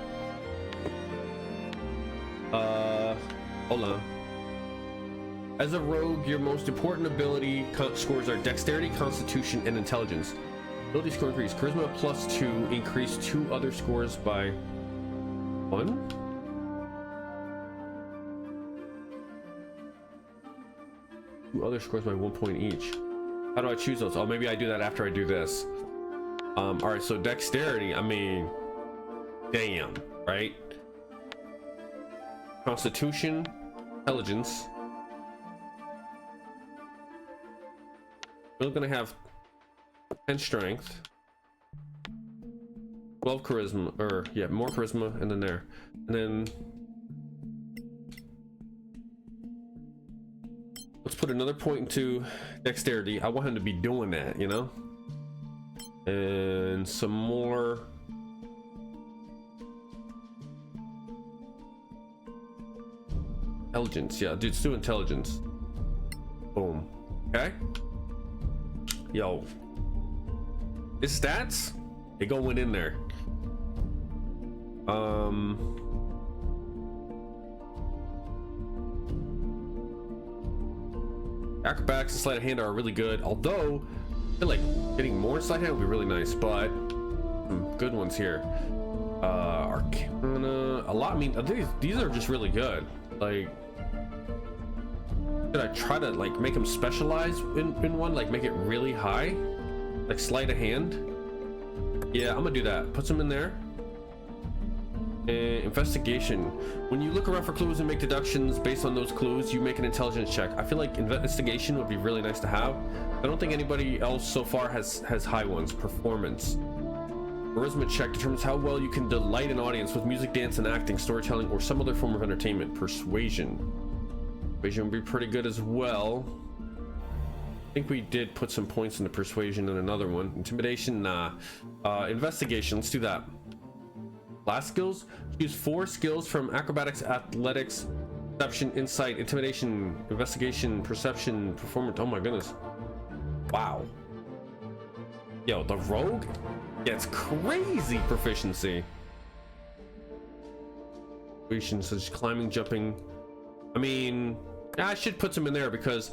Hold on. As a rogue, your most important ability scores are dexterity, constitution, and intelligence. Ability score increase. Charisma +2. Increase 2 other scores by 1. Two other scores by 1 point each. How do I choose those? Oh, maybe I do that after I do this. All right, so dexterity, I mean, damn, right? Constitution, intelligence. We're gonna have 10 strength, 12 charisma, or yeah, more charisma, and then there, and then let's put another point into dexterity. I want him to be doing that, you know, and some more intelligence. Yeah, dude, let's do intelligence. Boom. Okay. Yo, his stats, they going in there. Acrobatics and sleight of hand are really good, although I feel like getting more sleight of hand would be really nice, but some good ones here. Arcana, a lot. I mean, these are just really good. Like, should I try to like make him specialize in one, like make it really high, like sleight of hand? Yeah, I'm gonna do that. Put some in there. And investigation. When you look around for clues and make deductions based on those clues, you make an intelligence check. I feel like investigation would be really nice to have. I don't think anybody else so far has high ones. Performance. Charisma check determines how well you can delight an audience with music, dance, and acting, storytelling, or some other form of entertainment. Persuasion. Persuasion would be pretty good as well. I think we did put some points into persuasion in another one. Intimidation, nah. Investigation, let's do that. Last skills, choose 4 skills from acrobatics, athletics, perception, insight, intimidation, investigation, perception, performance. Oh my goodness. Wow. Yo, the rogue gets crazy proficiency. Such as climbing, jumping, I mean, I should put some in there because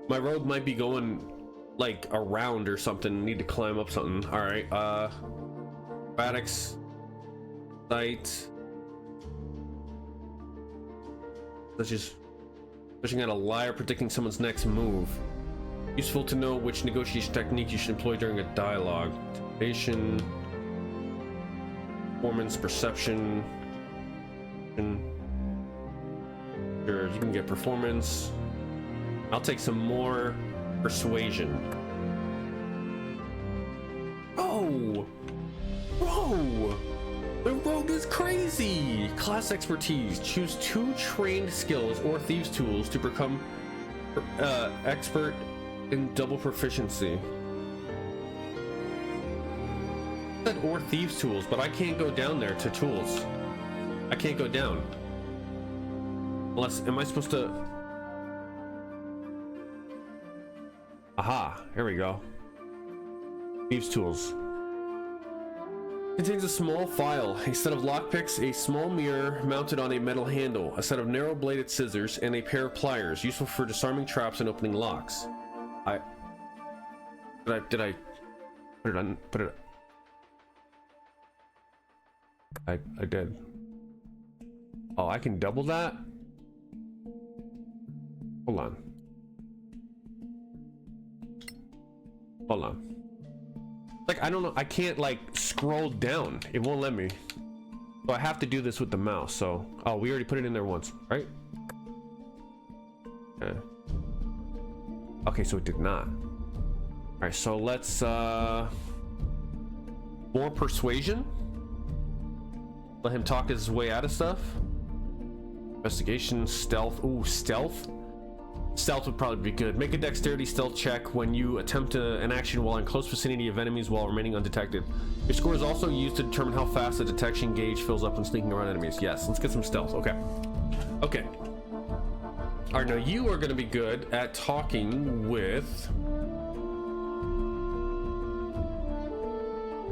my road might be going like around or something. Need to climb up something. All right. Acrobatics, sight. That's just pushing out a lie or predicting someone's next move. Useful to know which negotiation technique you should employ during a dialogue. Intimidation, performance, perception. Sure, you can get performance. I'll take some more persuasion. Oh, whoa! The rogue is crazy! Class expertise. Choose 2 trained skills or thieves' tools to become expert in double proficiency. I said or thieves' tools, but I can't go down there to tools. I can't go down. Unless, am I supposed to? Aha, here we go. Thieves' tools. Contains a small file, a set of lockpicks, a small mirror mounted on a metal handle, a set of narrow bladed scissors, and a pair of pliers, useful for disarming traps and opening locks. Did I put it I did. Oh, I can double that? Hold on. Hold on. Like, I don't know, I can't like scroll down. It won't let me. So I have to do this with the mouse. So, oh, we already put it in there once, right? Yeah. Okay, so it did not. All right, so let's more persuasion. Let him talk his way out of stuff. Investigation, stealth. Ooh, stealth. Stealth would probably be good. Make a dexterity stealth check when you attempt an action while in close vicinity of enemies while remaining undetected. Your score is also used to determine how fast the detection gauge fills up when sneaking around enemies. Yes, let's get some stealth. Okay. Okay. All right, now you are going to be good at talking with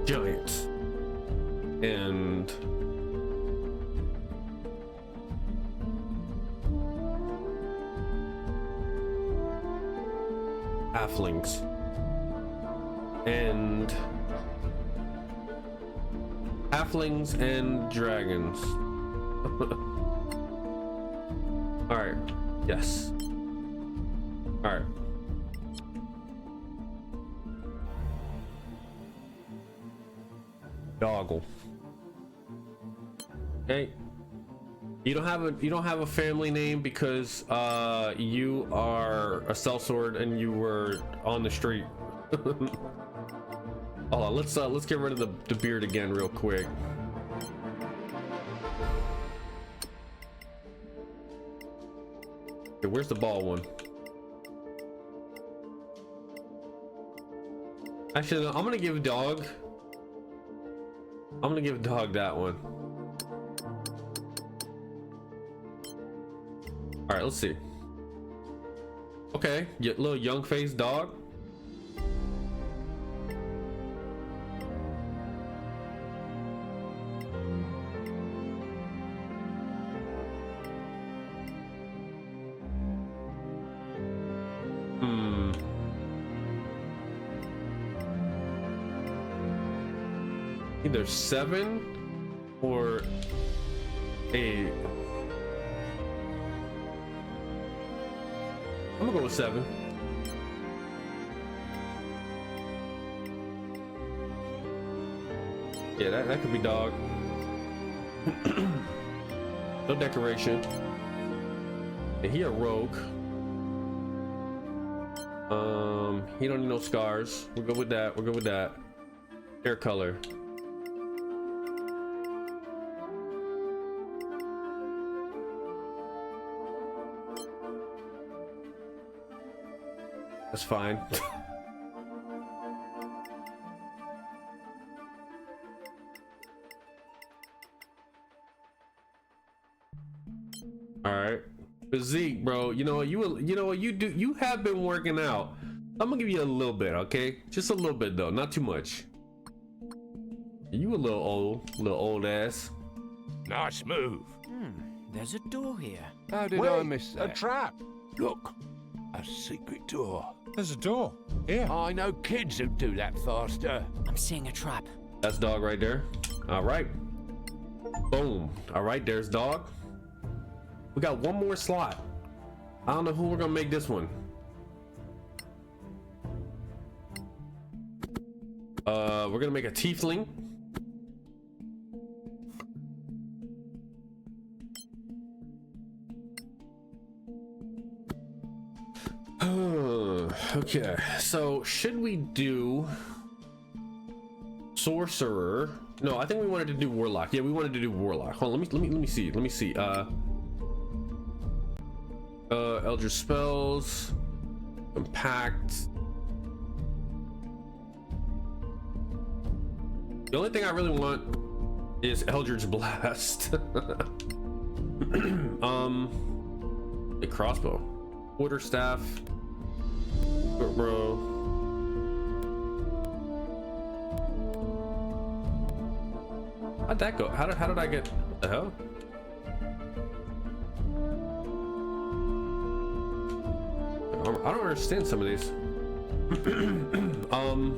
giants and halflings and dragons. All right. Yes. All right. Doggle. Okay. You don't have a family name because you are a sellsword and you were on the street. Hold on, let's get rid of the beard again real quick. Okay, where's the ball one? Actually, no, I'm gonna give dog that one. All right, let's see. Okay, little young faced dog. Either 7 or 8. I'm gonna go with 7. Yeah, that could be dog. No decoration. And he a rogue. He don't need no scars. We'll go with that. We'll go with that. Hair color. That's fine. All right, physique, bro. You know what you have been working out. I'm gonna give you a little bit, okay? Just a little bit though, not too much. You a little old ass. Nice move. There's a door here. How did Wait, I miss a that? trap. Look, a secret door. There's a door. Here. I know kids who do that faster. I'm seeing a trap. That's dog right there. All right. Boom. All right, there's dog. We got one more slot. I don't know who we're gonna make this one. We're gonna make a tiefling. Okay, so should we do sorcerer? No, I think we wanted to do warlock. Yeah, we wanted to do warlock. Hold on, let me see. Eldritch spells, compact. The only thing I really want is Eldritch Blast. A crossbow, quarterstaff, bro. How'd that go? How did I get? What the hell? I don't understand some of these. I'm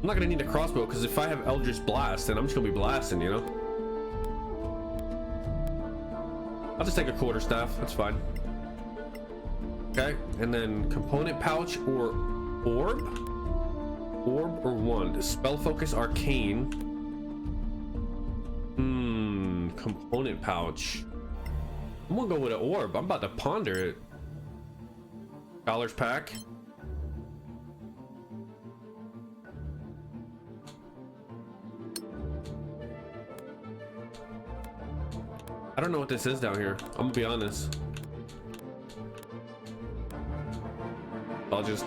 not gonna need a crossbow because if I have Eldritch Blast, then I'm just gonna be blasting, you know. I'll just take a quarterstaff. That's fine. Okay, and then component pouch or orb or wand. Spell focus, arcane. Component pouch. I'm gonna go with an orb. I'm about to ponder it. Scholar's pack. I don't know what this is down here. I'm gonna be honest. I'll just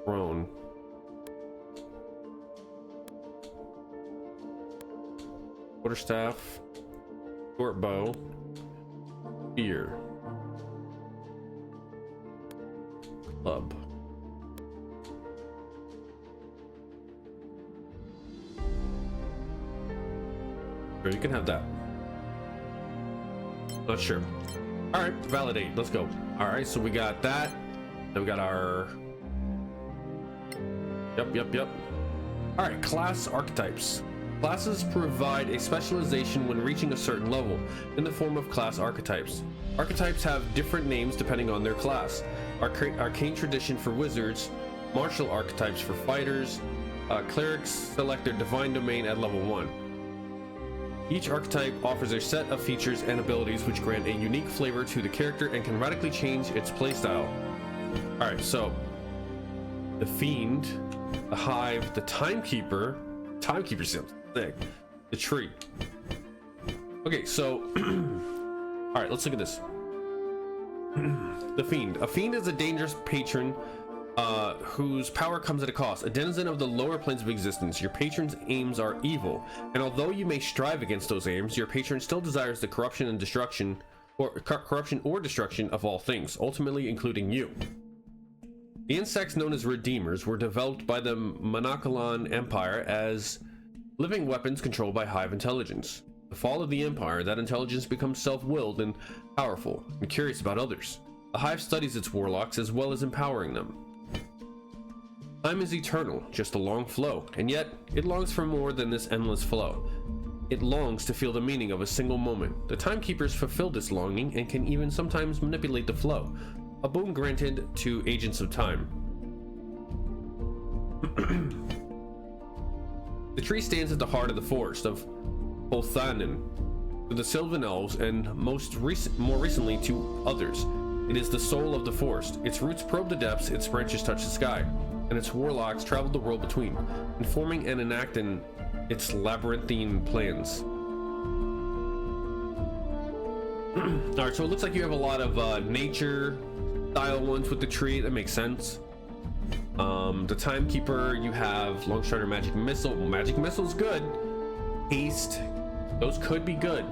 prone. Quarterstaff, short bow, spear, club. Sure, you can have that. Not sure. All right, validate. Let's go. All right, so we got that. Then we got our. Yep. All right, class archetypes. Classes provide a specialization when reaching a certain level in the form of class archetypes. Archetypes have different names depending on their class. Arcane tradition for wizards, martial archetypes for fighters, clerics select their divine domain at level 1. Each archetype offers a set of features and abilities which grant a unique flavor to the character and can radically change its playstyle. Alright, so the Fiend, the Hive, the Timekeeper. Timekeeper sounds thick. The Tree. Okay, so alright, let's look at this. The Fiend. A Fiend is a dangerous patron whose power comes at a cost. A denizen of the lower planes of existence. Your patron's aims are evil, and although you may strive against those aims, your patron still desires the corruption and destruction, or corruption or destruction of all things, ultimately including you. The insects known as Redeemers were developed by the Monacalan Empire as living weapons controlled by Hive intelligence. The fall of the Empire, that intelligence becomes self-willed and powerful, and curious about others. The Hive studies its warlocks as well as empowering them. Time is eternal, just a long flow, and yet it longs for more than this endless flow. It longs to feel the meaning of a single moment. The Timekeepers fulfill this longing and can even sometimes manipulate the flow, a boon granted to agents of time. The tree stands at the heart of the forest of Bolthanen, to the Sylvan Elves and more recently to others. It is the soul of the forest. Its roots probe the depths, its branches touch the sky, and its warlocks travel the world between, informing and enacting its labyrinthine plans. Alright, so it looks like you have a lot of nature style ones with the tree. That makes sense. The Timekeeper, you have Longstrider, Magic Missile. Magic Missile's good. Haste, those could be good.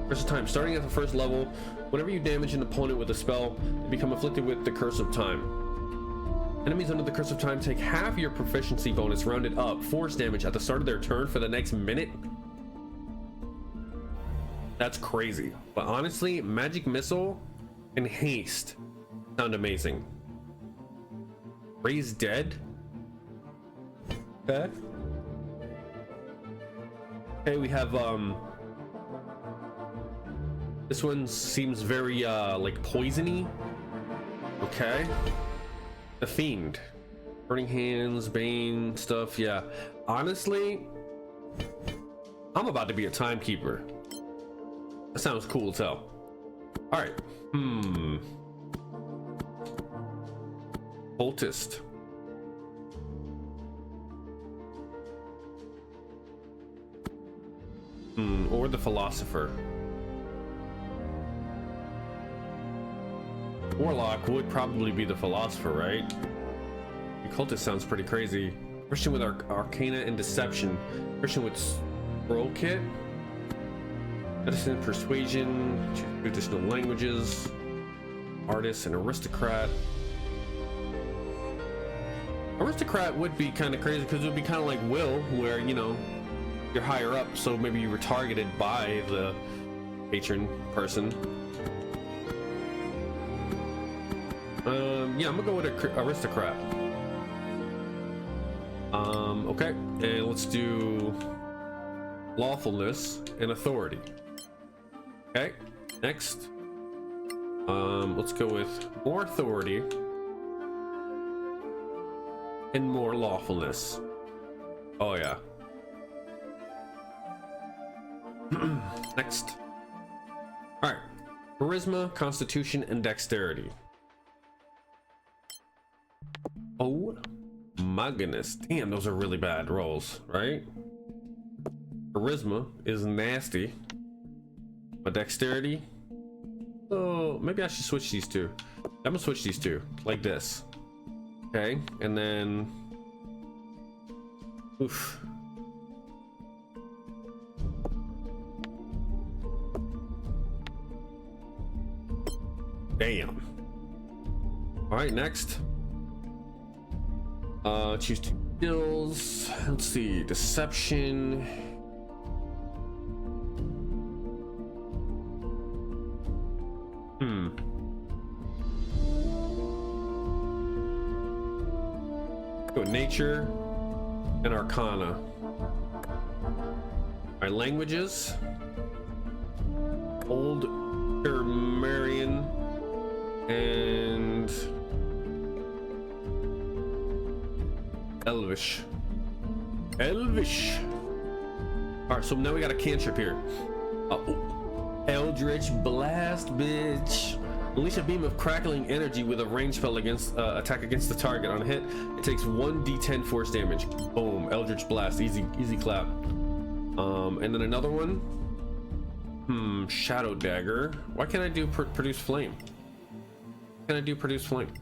Curse of Time, starting at the first level, whenever you damage an opponent with a spell, they become afflicted with the Curse of Time. Enemies under the curse of time take half your proficiency bonus rounded up force damage at the start of their turn for the next minute. That's crazy. But honestly, magic missile and haste sound amazing. Raise dead. Okay. Okay, we have this one seems very like poisony. Okay. The Fiend. Burning Hands, Bane stuff, yeah. Honestly, I'm about to be a timekeeper. That sounds cool as hell. Alright. Cultist. Or the Philosopher. Warlock would probably be the Philosopher, right? The Cultist sounds pretty crazy. Christian with Arcana and Deception. Christian with Scroll Kit. Medicine, Persuasion, 2 additional languages. Artist and Aristocrat. Aristocrat would be kind of crazy because it would be kind of like Will, where, you know, you're higher up, so maybe you were targeted by the patron person. Yeah, I'm gonna go with Aristocrat. Okay, and let's do Lawfulness and Authority. Okay, next. Let's go with more Authority and more Lawfulness. Oh yeah. Next. All right, Charisma, Constitution, and Dexterity. Oh my goodness. Damn, those are really bad rolls, right? Charisma is nasty. My Dexterity. Oh, maybe I should switch these two. I'm gonna switch these two like this. Okay, and then oof. Damn. All right, next. Choose 2 skills. Let's see, Deception. Go Nature and Arcana. All right, languages. Old Termarian and Elvish. Alright, so now we got a cantrip here. Eldritch Blast, bitch. Unleash a beam of crackling energy with a range spell against attack against the target. On a hit, it takes 1d10 force damage. Boom. Eldritch Blast. Easy clap. And then another one. Shadow Dagger. Why can't I do Produce Flame? Can I do Produce Flame?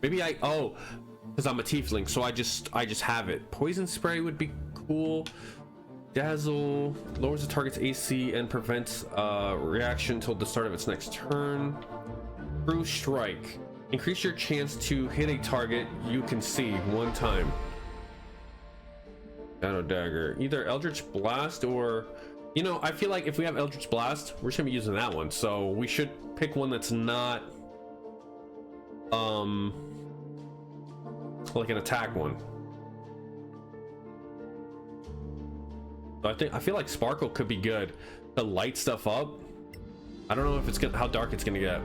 Maybe because I'm a tiefling, so I just have it. Poison Spray would be cool. Dazzle lowers the target's AC and prevents reaction until the start of its next turn. True Strike. Increase your chance to hit a target you can see 1 time. Shadow Dagger. Either Eldritch Blast or, you know, I feel like if we have Eldritch Blast, we're just gonna be using that one. So we should pick one that's not like an attack one. So I feel like Sparkle could be good to light stuff up. I don't know if it's gonna, how dark it's gonna get.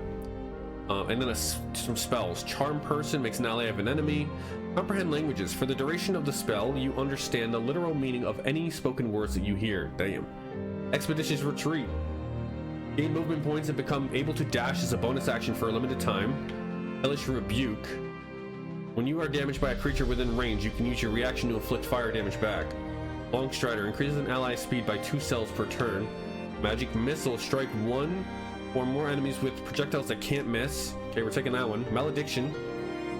And then some spells. Charm Person makes an ally of an enemy. Comprehend languages. For the duration of the spell, you understand the literal meaning of any spoken words that you hear. Damn. Expeditious Retreat. Gain movement points and become able to dash as a bonus action for a limited time. Hellish Rebuke. When you are damaged by a creature within range, you can use your reaction to inflict fire damage back. Long Strider increases an ally's speed by 2 cells per turn. Magic Missile, strike 1 or more enemies with projectiles that can't miss. Okay, we're taking that one. Malediction.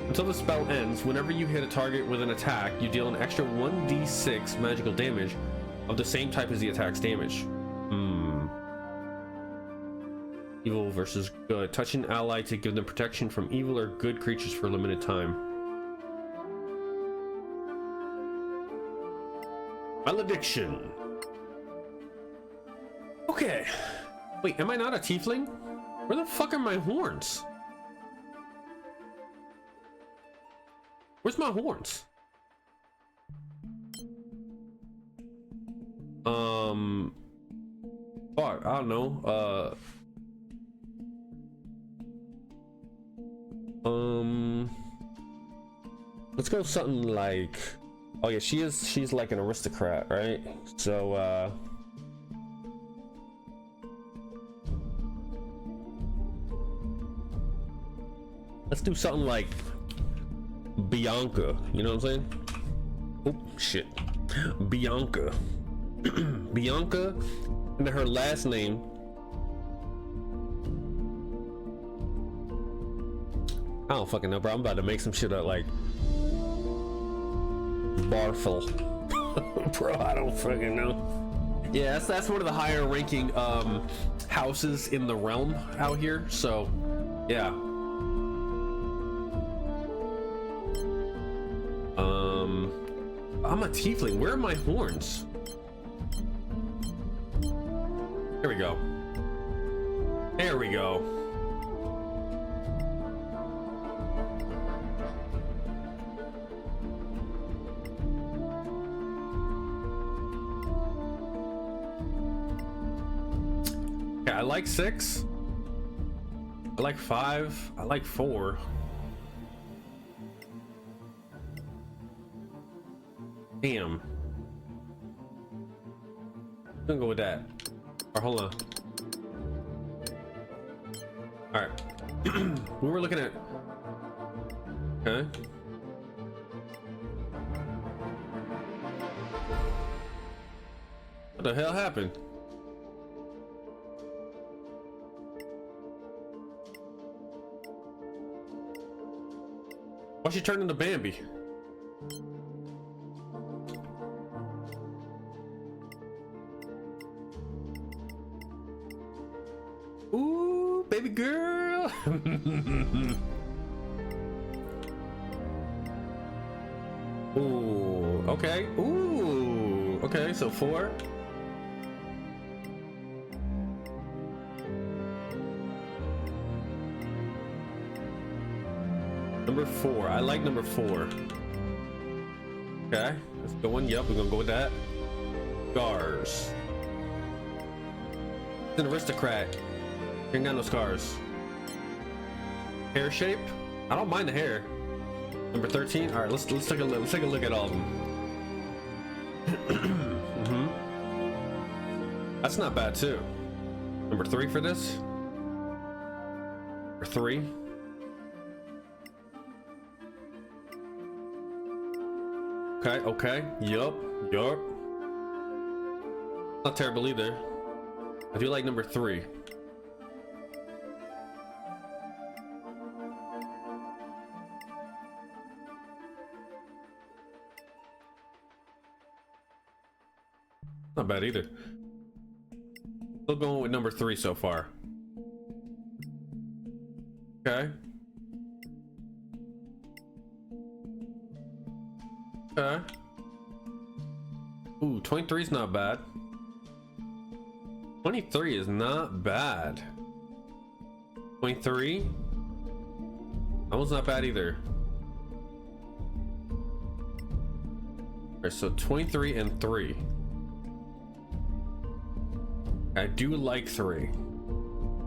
Until the spell ends, whenever you hit a target with an attack, you deal an extra 1d6 magical damage of the same type as the attack's damage. Evil versus good. Touch an ally to give them protection from evil or good creatures for a limited time. Malediction. Okay. Wait, am I not a tiefling? Where the fuck are my horns? Where's my horns? Fuck, I don't know. Let's go something like, oh yeah, she's like an aristocrat, right? So let's do something like Bianca, you know what I'm saying? Oh shit. Bianca. Bianca, and her last name, I don't fucking know, bro. I'm about to make some shit up like Barfel. Bro, I don't fucking know. Yeah, that's one of the higher ranking houses in the realm out here, so yeah. I'm a tiefling. Where are my horns? Here we go. There we go. Okay, I like 6. I like 5. I like 4. Damn. I'm gonna go with that. Or hold on. All right. We were looking at. Okay. What the hell happened? Why she turned into Bambi? Ooh, baby girl. Ooh, okay. Ooh, okay. So 4. Number 4. I like number 4. Okay, let's go on. Yep, we're gonna go with that. Scars. It's an aristocrat. Ain't got no scars. Hair shape? I don't mind the hair. Number 13. All right, let's take a look. Let's take a look at all of them. That's not bad too. Number 3 for this. Number 3. Okay. Okay. Yup. Yup. Not terrible either. I do like number 3. Not bad either. Still going with number 3 so far. Okay. Okay. Ooh, 23 is not bad. 23 is not bad. 23. That one's not bad either. Alright, so 23 and 3. I do like 3,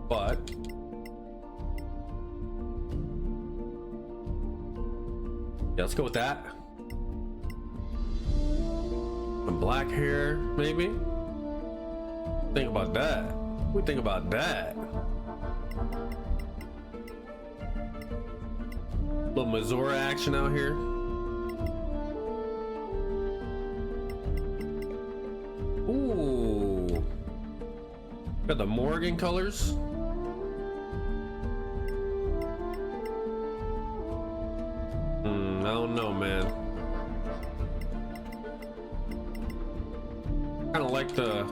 but yeah, let's go with that. Some black hair, maybe. Think about that. What do you think about that? Little Missouri action out here. Ooh. Got the Morgan colors. I don't know, man. Kind of like the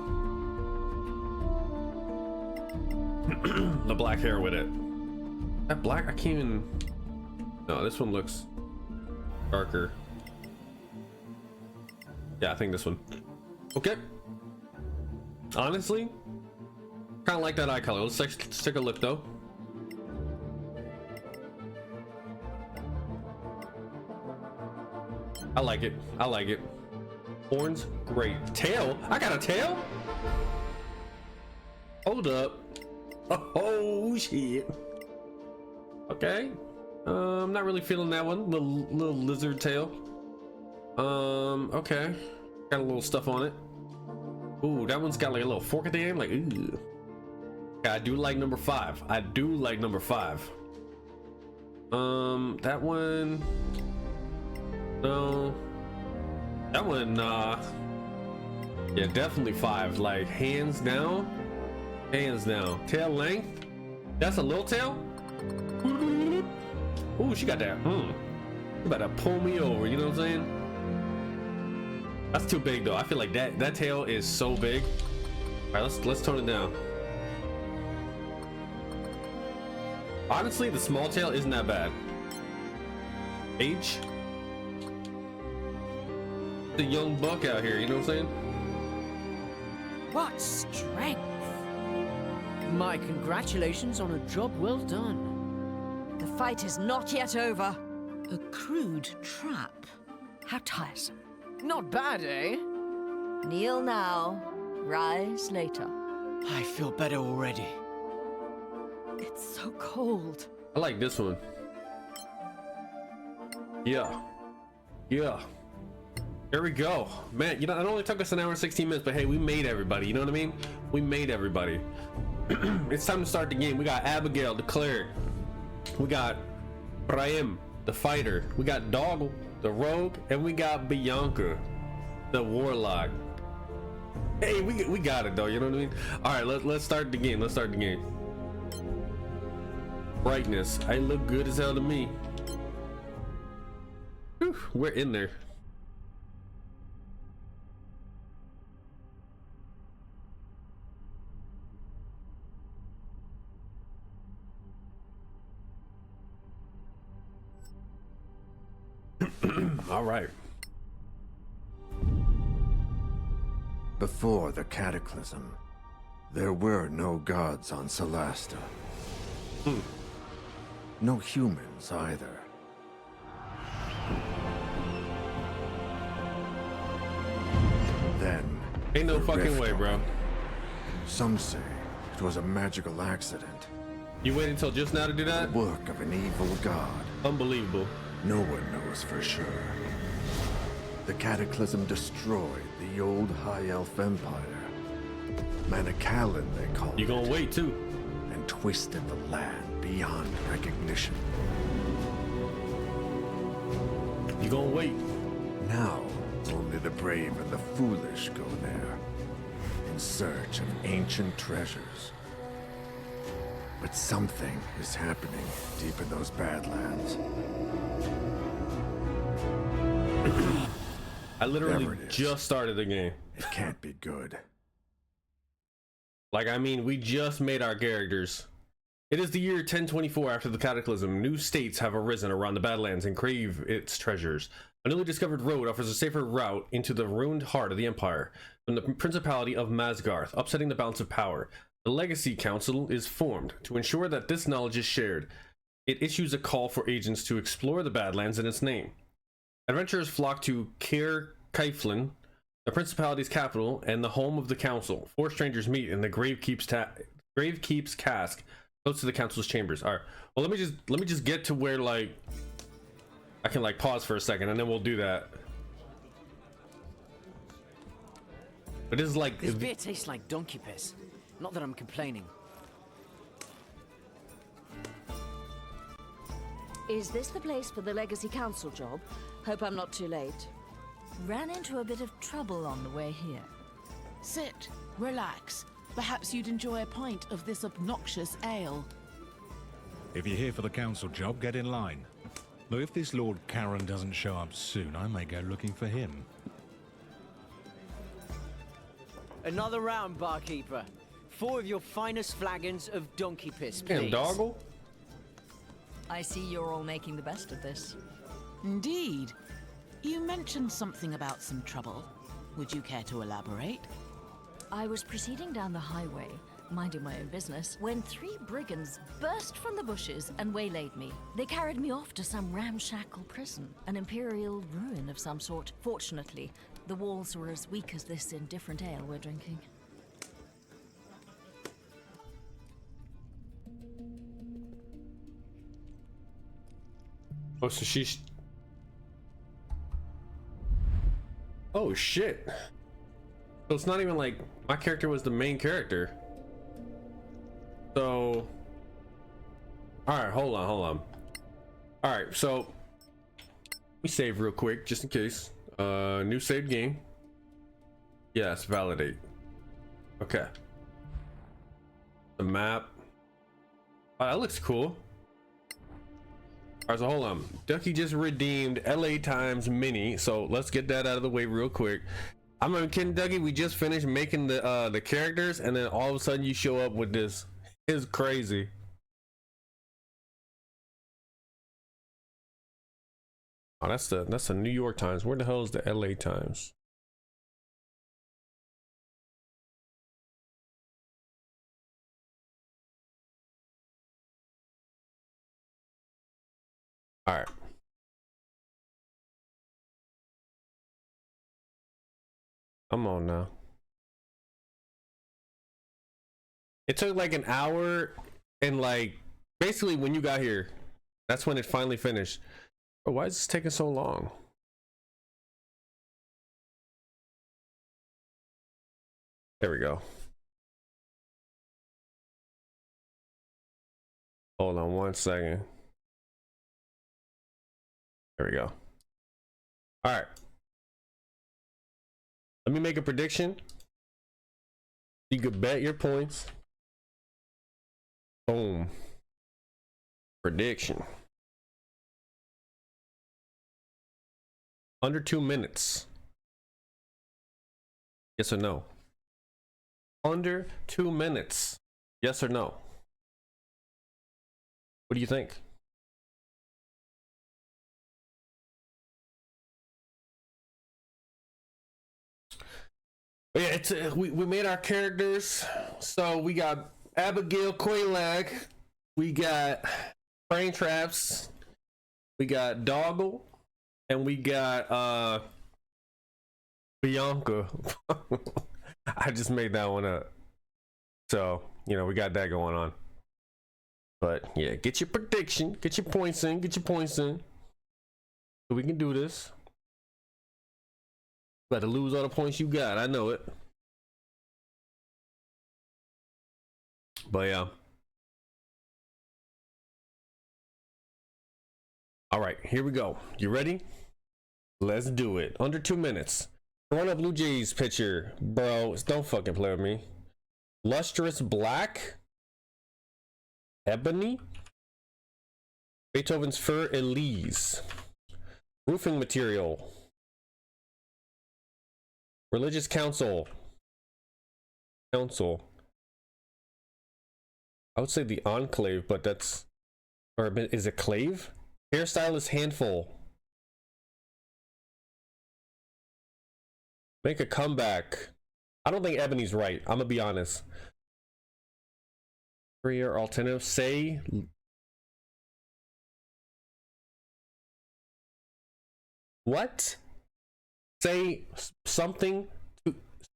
the black hair with it. That black, I can't even. No, this one looks darker. Yeah, I think this one. Okay. Honestly, kind of like that eye color. Let's take a look though. I like it. I like it. Horns, great. Tail? I got a tail? Hold up. Oh shit. Okay. I'm not really feeling that one. Little lizard tail. Okay. Got a little stuff on it. Ooh, that one's got like a little fork at the end. Like, ooh. Yeah, I do like number 5. I do like number 5. That one. No. That one, yeah, definitely 5. Like, hands down. Hands down. Tail length. That's a little tail. Ooh, she got that. You about to pull me over, you know what I'm saying? That's too big though. I feel like that tail is so big. All right, let's tone it down. Honestly, the small tail isn't that bad. Age. The young buck out here, you know what I'm saying? What strength! My congratulations on a job well done. The fight is not yet over. A crude trap. How tiresome. Not bad, eh? Kneel now, rise later. I feel better already. It's so cold. I like this one. Yeah. Yeah. There we go. Man, you know, it only took us an hour and 16 minutes, but hey, we made everybody. You know what I mean? We made everybody. It's time to start the game. We got Abigail, the cleric. We got Brahim, the fighter. We got Doggle, the rogue, and we got Bianca, the warlock. Hey, we got it though, you know what I mean? All right, let's start the game. Let's start the game. Brightness. I look good as hell to me. Whew, we're in there. All right. Before the cataclysm, there were no gods on Solasta. No humans either. Then, Ain't no the fucking rift way, bro. opened. Some say it was a magical accident, You waited until just now to do that? work of an evil god. Unbelievable. No one knows for sure. The cataclysm destroyed the old High Elf Empire. Manacalon, they call You it. gonna wait too? And twisted the land beyond recognition. You gonna wait? Now, only the brave and the foolish go there, in search of ancient treasures. But something is happening deep in those Badlands. I literally Whatever it is. just started the game. It can't be good. Like, I mean, we just made our characters. It is the year 1024 after the cataclysm. New states have arisen around the Badlands and crave its treasures. A newly discovered road offers a safer route into the ruined heart of the Empire, from the Principality of Masgarth, upsetting the balance of power. The Legacy Council is formed to ensure that this knowledge is shared. It issues a call for agents to explore the Badlands in its name. Adventurers flock to Caer-Caeflin, the Principality's capital and the home of the Council. 4 strangers meet in the Gravekeep's cask, close to the Council's chambers. All right. Well, let me just get to where like I can like pause for a second, and then we'll do that. But this is like This beer tastes like donkey piss. Not that I'm complaining. Is this the place for the Legacy Council job? Hope I'm not too late. Ran into a bit of trouble on the way here. Sit, relax. Perhaps you'd enjoy a pint of this obnoxious ale. If you're here for the council job, get in line. Though if this Lord Karen doesn't show up soon, I may go looking for him. Another round, barkeeper. 4 of your finest flagons of donkey piss, damn please. doggle. I see you're all making the best of this. Indeed. You mentioned something about some trouble. Would you care to elaborate? I was proceeding down the highway, minding my own business, when 3 brigands burst from the bushes and waylaid me. They carried me off to some ramshackle prison, an imperial ruin of some sort. Fortunately, the walls were as weak as this indifferent ale we're drinking. Oh, so she's... Oh, shit. So it's not even like my character was the main character. So... Alright, hold on. Alright, so... We save real quick, just in case. New save game. Yes, validate. Okay. The map. Oh, that looks cool. Alright, so hold on. Ducky just redeemed LA Times Mini, so let's get that out of the way real quick. I'm not kidding, Ducky. We just finished making the characters, and then all of a sudden you show up with this. It's crazy. Oh, that's the New York Times. Where the hell is the LA Times? All right. Come on now. It took like an hour, and like basically when you got here, that's when it finally finished. Oh, why is this taking so long? There we go. Hold on 1 second. There we go. All right. Let me make a prediction. You could bet your points. Boom. Prediction. Under 2 minutes. Yes or no? Under 2 minutes. Yes or no? What do you think? Yeah, it's we made our characters. So we got Abigail Quaylag, we got Brain Traps, we got Doggle, and we got Bianca. I just made that one up. So, you know, we got that going on. But yeah, get your prediction, get your points in, So we can do this. Better lose all the points you got, I know it. But yeah. All right, here we go. You ready? Let's do it. Under 2 minutes. Toronto Blue Jays pitcher, bro. Don't fucking play with me. Lustrous black. Ebony. Beethoven's Fur Elise. Roofing material. Religious council. I would say the enclave, but that's, or is it clave? Hairstylist handful. Make a comeback. I don't think Ebony's right. I'm gonna be honest. Career alternative. Say. What? Say something.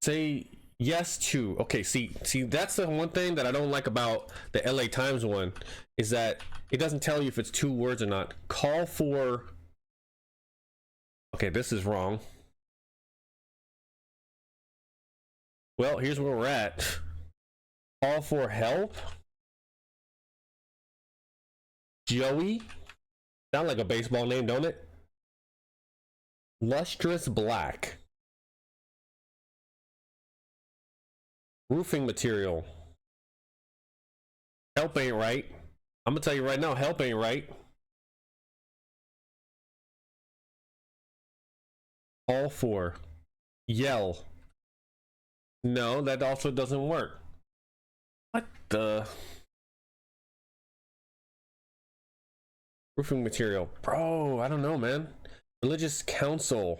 Say yes to. Okay, see, that's the one thing that I don't like about the LA Times one, is that it doesn't tell you if it's 2 words or not. Call for. Okay, this is wrong. Well, here's where we're at. Call for help. Joey. Sound like a baseball name, don't it? Lustrous black. Roofing material. Help ain't right. I'm gonna tell you right now, help ain't right. All for. Yell. No, that also doesn't work. What the? Roofing material. Bro, I don't know, man. Religious council.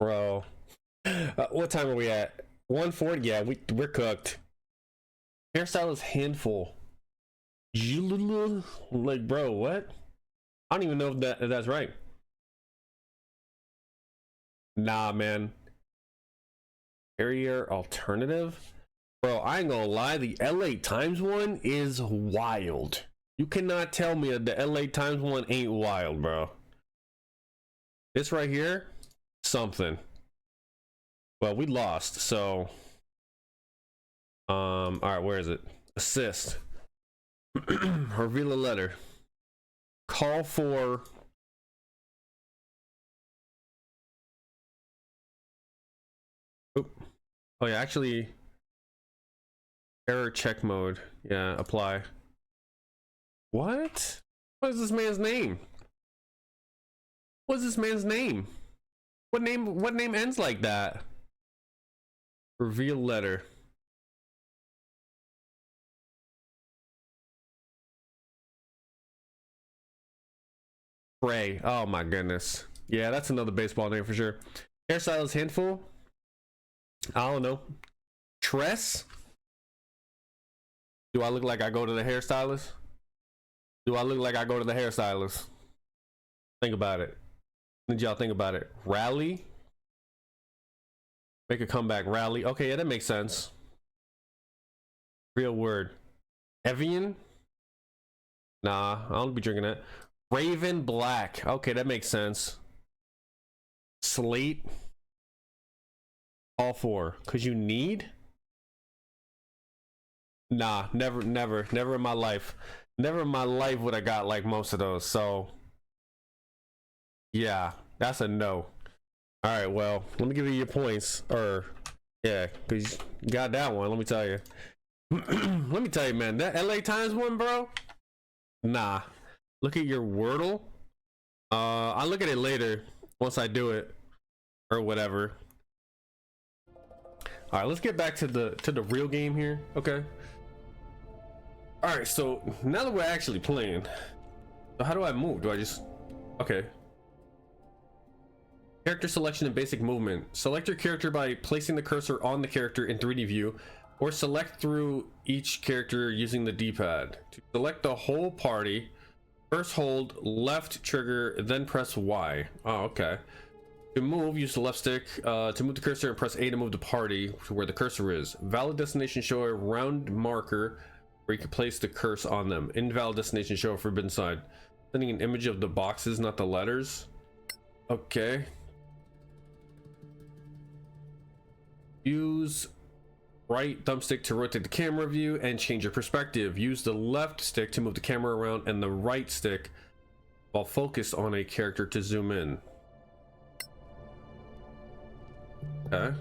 Bro. What time are we at? 1:40. Yeah, we're cooked. Hairstyle is handful. Like, bro, what? I don't even know if that's right. Nah, man. Area alternative, bro. I ain't gonna lie. The LA Times one is wild. You cannot tell me that the LA Times one ain't wild, bro. This right here, something. Well, we lost, so all right, where is it? Assist. Reveal a letter. Call for oh yeah, actually error check mode. Yeah, apply. What is this man's name? What's this man's name? What name ends like that? Reveal letter. Trey. Oh my goodness. Yeah, that's another baseball name for sure. Hairstyle is handful. I don't know. Tress? Do I look like I go to the hairstylist? Do I look like I go to the hairstylist? Think about it. Did y'all think about it? Rally? Make a comeback. Rally. Okay, yeah, that makes sense. Real word. Evian? Nah, I don't be drinking that. Raven Black. Okay, that makes sense. Slate. All four. Cause you need? Nah, never in my life. Never in my life would I got like most of those. So yeah, that's a no. All right, well, let me give you your points. Or yeah, cause you got that one. Let me tell you. Let me tell you, man, that LA Times one, bro. Nah. Look at your Wordle. I'll look at it later once I do it or whatever. All right, let's get back to the real game here. Okay. All right, so now that we're actually playing, so how do I move? Do I just okay? Character selection and basic movement. Select your character by placing the cursor on the character in 3D view, or select through each character using the D-pad. To select the whole party, first hold left trigger, then press Y. Oh, okay. To move, use the left stick to move the cursor, and press A to move the party to where the cursor is. Valid destination, show a round marker where you can place the cursor on them. Invalid destination, show a forbidden side. Sending an image of the boxes, not the letters. Okay. Use right thumbstick to rotate the camera view and change your perspective. Use the left stick to move the camera around and the right stick while focused on a character to zoom in. Okay.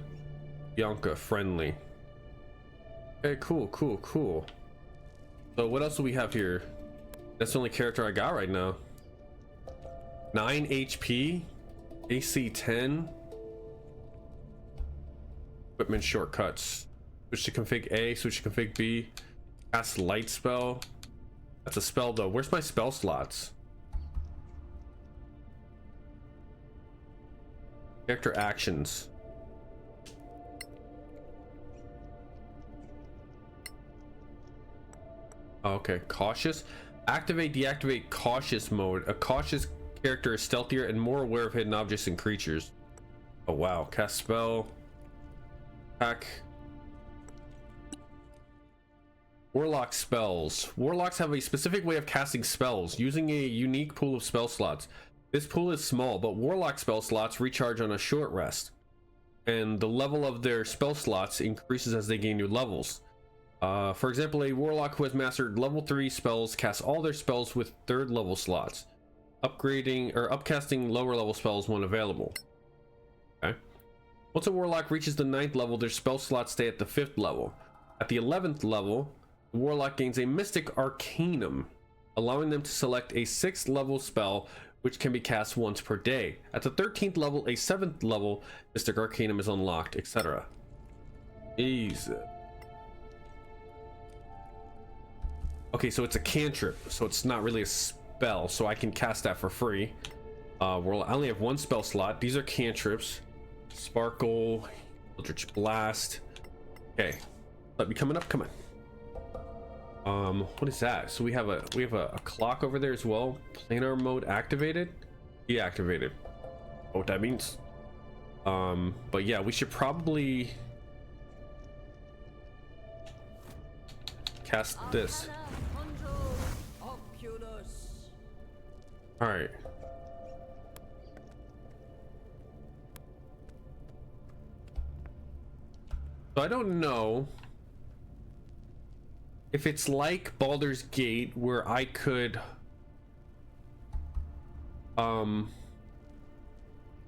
Bianca, friendly. Okay, cool. So what else do we have here? That's the only character I got right now. 9 HP, AC 10. Equipment shortcuts. Switch to config A, switch to config B. Cast light spell. That's a spell though. Where's my spell slots? Character actions. Okay, cautious. Activate, deactivate cautious mode. A cautious character is stealthier and more aware of hidden objects and creatures. Oh wow, cast spell. Attack. Warlock spells. Warlocks have a specific way of casting spells using a unique pool of spell slots. This pool is small, but warlock spell slots recharge on a short rest, and the level of their spell slots increases as they gain new levels. For example, a warlock who has mastered level 3 spells casts all their spells with 3rd level slots, upgrading or upcasting lower level spells when available. Okay. Once a warlock reaches the 9th level, their spell slots stay at the 5th level. At the 11th level, the warlock gains a mystic arcanum, allowing them to select a 6th level spell which can be cast once per day. At the 13th level, a 7th level mystic arcanum is unlocked, etc. Easy. Okay, so it's a cantrip, so it's not really a spell, so I can cast that for free. I only have 1 spell slot. These are cantrips. Sparkle, Eldritch Blast. Okay, let me coming up. Come on. What is that? So we have a clock over there as well. Planar mode activated, deactivated. Oh, what that means. But yeah, we should probably cast this. All right. So I don't know if it's like Baldur's Gate where I could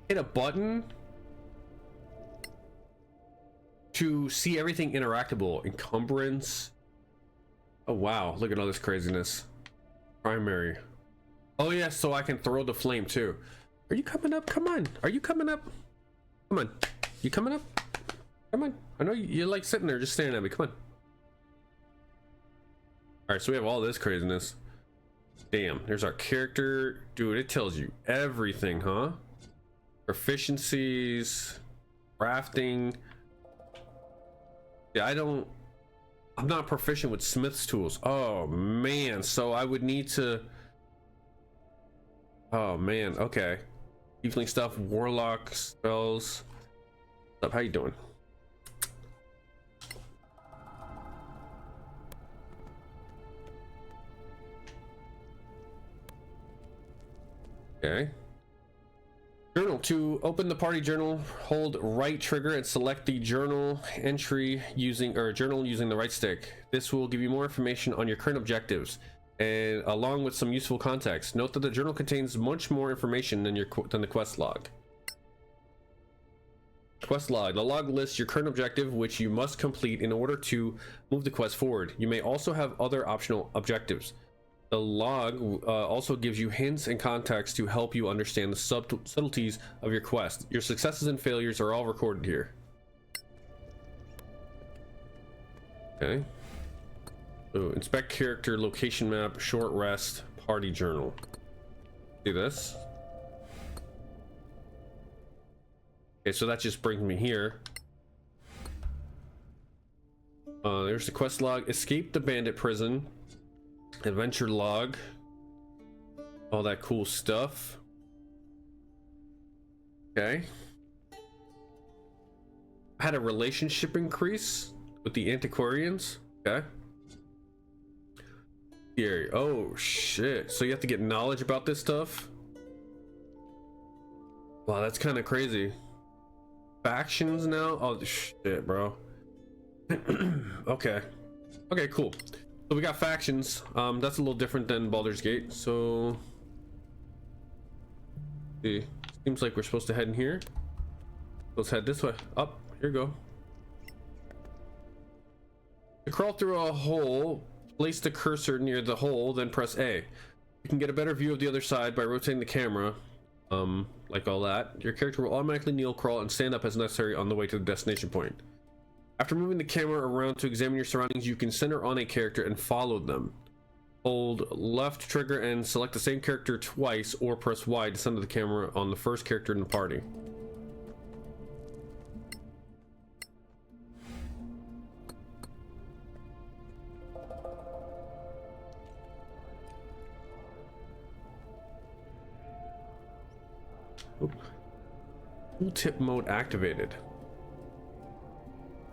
hit a button to see everything interactable. Encumbrance. Oh wow, look at all this craziness. Primary. Oh yeah, so I can throw the flame too. Are you coming up? Come on. Are you coming up? Come on. You coming up? Come on. I know you're like sitting there just staring at me. Come on. All right, so we have all this craziness. Damn, there's our character. Dude, it tells you everything, huh? Proficiencies, crafting. Yeah, I'm not proficient with smith's tools. Oh man, so I would need to. Oh man, okay. Tiefling stuff, warlock spells. What's up? How you doing? Okay. Journal. To open the party journal, hold right trigger and select the journal entry using the right stick. This will give you more information on your current objectives and along with some useful context. Note that the journal contains much more information than the quest log. Quest log. The log lists your current objective, which you must complete in order to move the quest forward. You may also have other optional objectives. The log also gives you hints and context to help you understand the subtleties of your quest. Your successes and failures are all recorded here. Okay. So inspect character, location map, short rest, party journal. See this? Okay, so that just brings me here. There's the quest log. Escape the bandit prison. Adventure log. All that cool stuff. Okay. I had a relationship increase with the antiquarians. Okay. Here. Oh shit. So you have to get knowledge about this stuff? Wow, that's kind of crazy. Factions now? Oh shit, bro. Okay. Okay, cool. So we got factions. That's a little different than Baldur's Gate. So see, seems like we're supposed to head in here. Let's head this way. Up. Here we go. To crawl through a hole, place the cursor near the hole, then press A. You can get a better view of the other side by rotating the camera. Like all that. Your character will automatically kneel, crawl, and stand up as necessary on the way to the destination point. After moving the camera around to examine your surroundings, you can center on a character and follow them. Hold left trigger and select the same character twice, or press Y to center the camera on the first character in the party. Tooltip mode activated.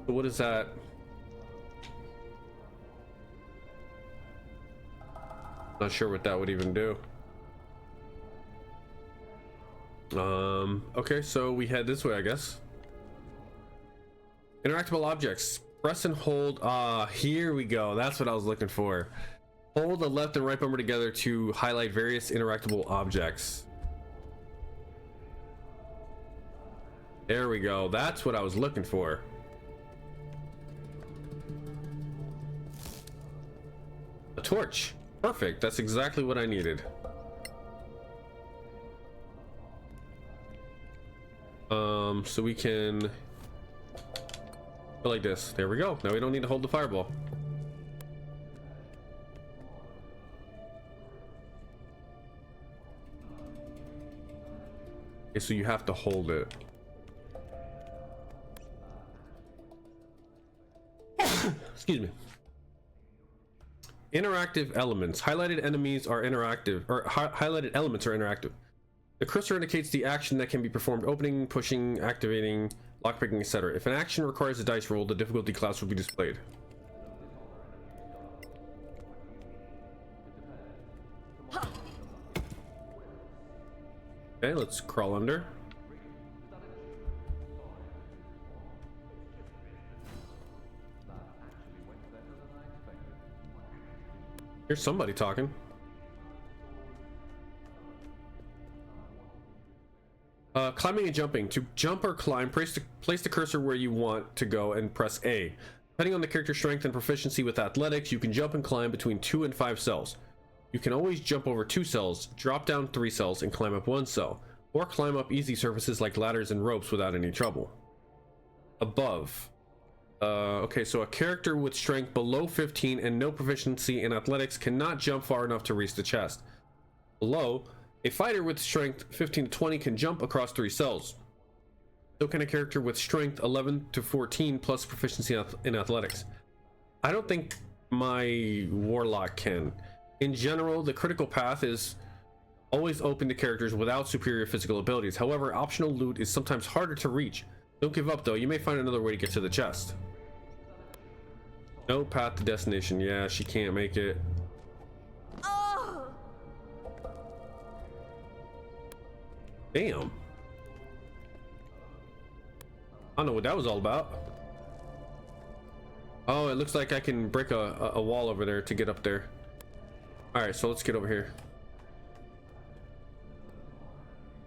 So what is that? Not sure what that would even do. Okay, so we head this way, I guess. Interactable objects. Press and hold. Here we go. That's what I was looking for. Hold the left and right bumper together to highlight various interactable objects. There we go. That's what I was looking for. A torch. Perfect. That's exactly what I needed. So we can go like this. There we go. Now we don't need to hold the fireball. Okay, so you have to hold it. Excuse me. Interactive elements. Highlighted enemies are interactive, or highlighted elements are interactive. The cursor indicates the action that can be performed: opening, pushing, activating, lockpicking, etc. If an action requires a dice roll, the difficulty class will be displayed. Okay, let's crawl under. Here's somebody talking. Climbing and jumping. To jump or climb, place the cursor where you want to go and press A. Depending on the character's strength and proficiency with athletics, you can jump and climb between 2 and 5 cells. You can always jump over 2 cells, drop down 3 cells, and climb up 1 cell, or climb up easy surfaces like ladders and ropes without any trouble. Above. Okay, so a character with strength below 15 and no proficiency in athletics cannot jump far enough to reach the chest. Below, a fighter with strength 15 to 20 can jump across 3 cells. So can a character with strength 11 to 14 plus proficiency in athletics. I don't think my warlock can. In general, the critical path is always open to characters without superior physical abilities. However, optional loot is sometimes harder to reach. Don't give up though, you may find another way to get to the chest. No path to destination. Yeah, she can't make it. Oh. Damn. I don't know what that was all about. Oh, it looks like I can break a wall over there to get up there. Alright, so let's get over here.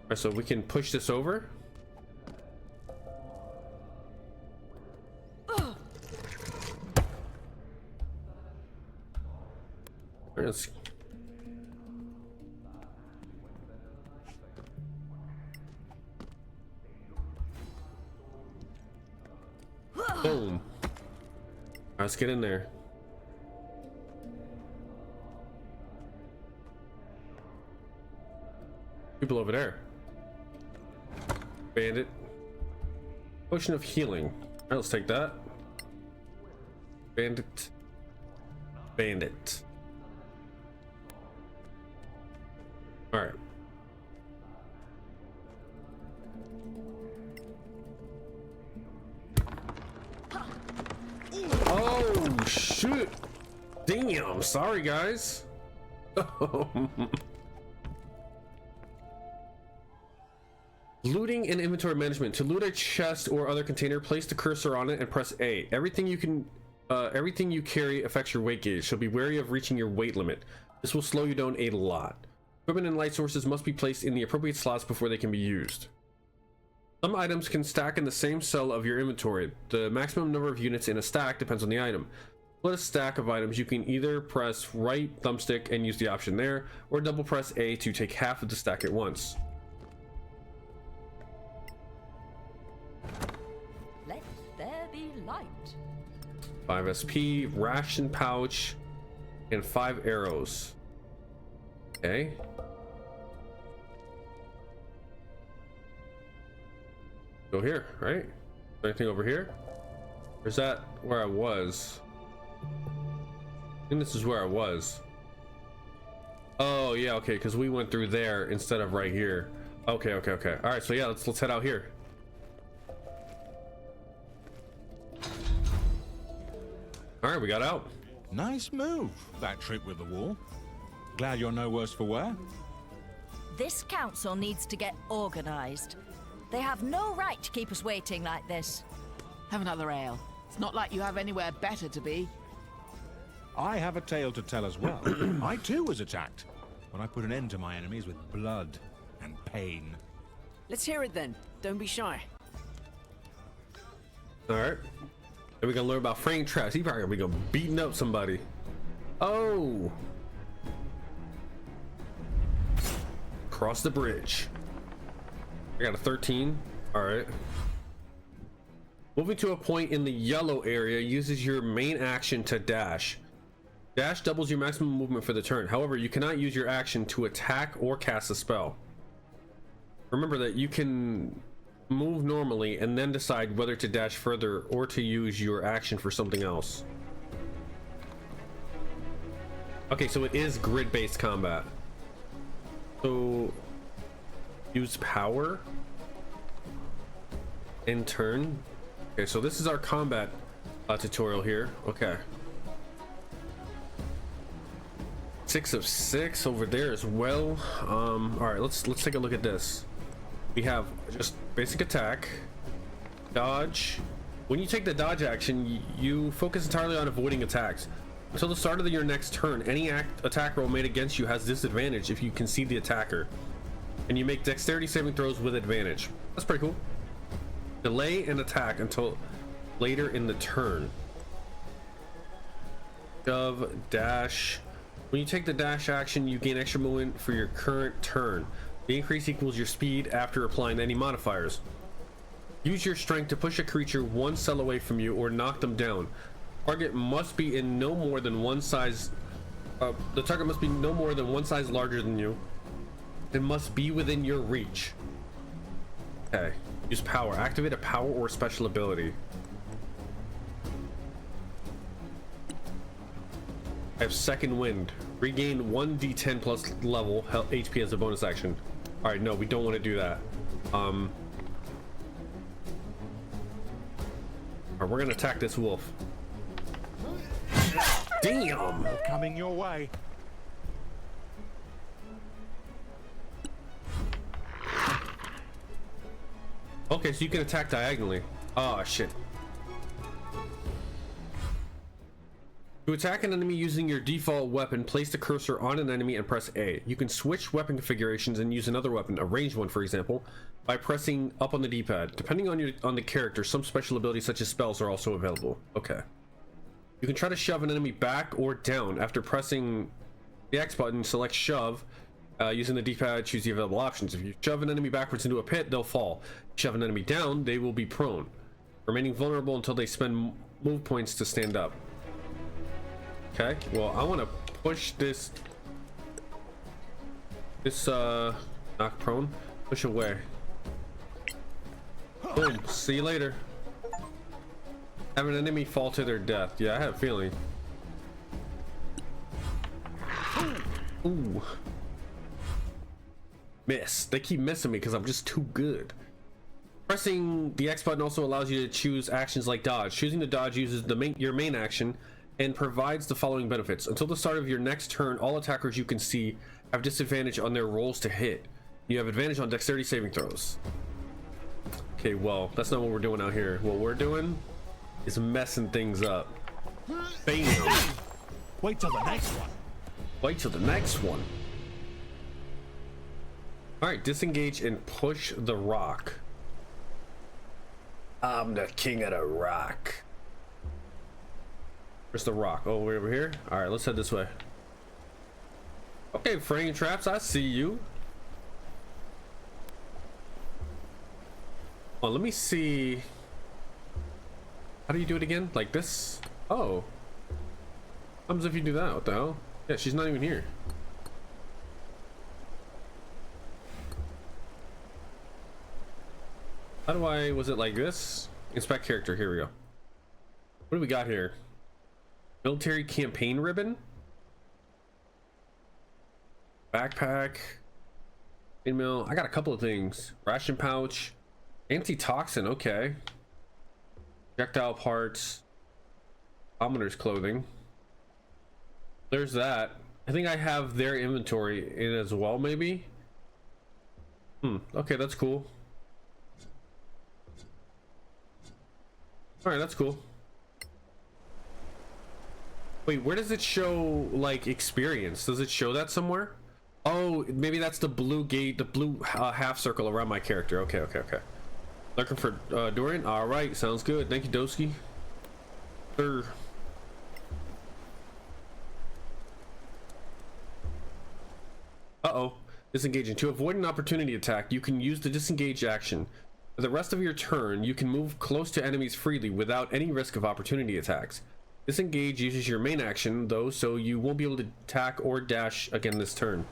Alright, so we can push this over. Let's... Boom. Let's get in there. People over there. Bandit. Potion of healing. Alright, let's take that. Bandit. Bandit. All right. Oh shit! Damn. Sorry, guys. Looting and inventory management. To loot a chest or other container, place the cursor on it and press A. Everything you carry affects your weight gauge, so be wary of reaching your weight limit. This will slow you down a lot. Equipment and light sources must be placed in the appropriate slots before they can be used. Some items can stack in the same cell of your inventory. The maximum number of units in a stack depends on the item. Split a stack of items. You can either press right thumbstick and use the option there, or double press A to take half of the stack at once. Let there be light. 5 SP, ration pouch, and 5 arrows. Okay. Go here, right? Anything over here? Or is that where I was? I think this is where I was. Oh yeah, okay, because we went through there instead of right here. Okay. All right, so yeah, let's head out here. All right, we got out. Nice move, that trick with the wall. Glad you're no worse for wear. This council needs to get organized. They have no right to keep us waiting like this. Have another ale. It's not like you have anywhere better to be. I have a tale to tell as well. I too was attacked, but I put an end to my enemies with blood and pain. Let's hear it then. Don't be shy. All right. Then we're gonna learn about frame traps. He probably gonna be beating up somebody. Oh. Cross the bridge. I got a 13. All right. Moving to a point in the yellow area uses your main action to dash. Dash doubles your maximum movement for the turn. However, you cannot use your action to attack or cast a spell. Remember that you can move normally and then decide whether to dash further or to use your action for something else. Okay, so it is grid-based combat. So use power in turn. Okay, so this is our combat tutorial here. Okay. 6 of 6 over there as well. All right, let's take a look at this. We have just basic attack, dodge. When you take the dodge action, you focus entirely on avoiding attacks. Until the start of your next turn, any attack roll made against you has disadvantage if you concede the attacker, and you make dexterity saving throws with advantage. That's pretty cool. Delay an attack until later in the turn. Shove, dash. When you take the dash action, you gain extra movement for your current turn. The increase equals your speed after applying any modifiers. Use your strength to push a creature one cell away from you or knock them down. Target must be in no more than one size. The target must be no more than one size larger than you. It must be within your reach. Okay. Use power. Activate a power or special ability. I have second wind. Regain 1d10 plus level HP as a bonus action. All right, no, we don't want to do that. All right, we're gonna attack this wolf. Damn! Coming your way. Okay, so you can attack diagonally. Oh shit. To attack an enemy using your default weapon, place the cursor on an enemy and press A. You can switch weapon configurations and use another weapon, a ranged one for example, by pressing up on the D-pad. Depending on the character, some special abilities such as spells are also available. Okay. You can try to shove an enemy back or down. After pressing the X button, select shove. Using the D-pad, choose the available options. If you shove an enemy backwards into a pit, they'll fall. Shove an enemy down, they will be prone, remaining vulnerable until they spend move points to stand up. Okay, well, I want to push this knock prone, push away. Boom, see you later. Have an enemy fall to their death. Yeah, I have a feeling. Ooh. Miss. They keep missing me because I'm just too good. Pressing the X button also allows you to choose actions like dodge. Choosing the dodge uses your main action and provides the following benefits. Until the start of your next turn, all attackers you can see have disadvantage on their rolls to hit. You have advantage on dexterity saving throws. Okay, well, that's not what we're doing out here. What we're doing is messing things up. Bam! Wait till the next one. Wait till the next one. Alright, disengage and push the rock. I'm the king of the rock. Where's the rock? Oh, we're over here? Alright, let's head this way. Okay, fraying traps, I see you. Oh, let me see. How do you do it again? Like this? Oh. What happens if you do that? What the hell? Yeah, she's not even here. How do I, was it like this? Inspect character, here we go. What do we got here? Military campaign ribbon? Backpack. Windmill. I got a couple of things. Ration pouch. Antitoxin, okay. Projectile parts. Commoner's clothing. There's that. I think I have their inventory in as well, maybe? Okay, that's cool. Alright, that's cool. Wait, where does it show, like, experience? Does it show that somewhere? Oh, maybe that's the blue gate, the blue half circle around my character. Okay. Looking for Dorian? Alright, sounds good. Thank you, Doski. Sure. Uh-oh. Disengaging. To avoid an opportunity attack, you can use the disengage action. For the rest of your turn, you can move close to enemies freely without any risk of opportunity attacks. Disengage uses your main action, though, so you won't be able to attack or dash again this turn.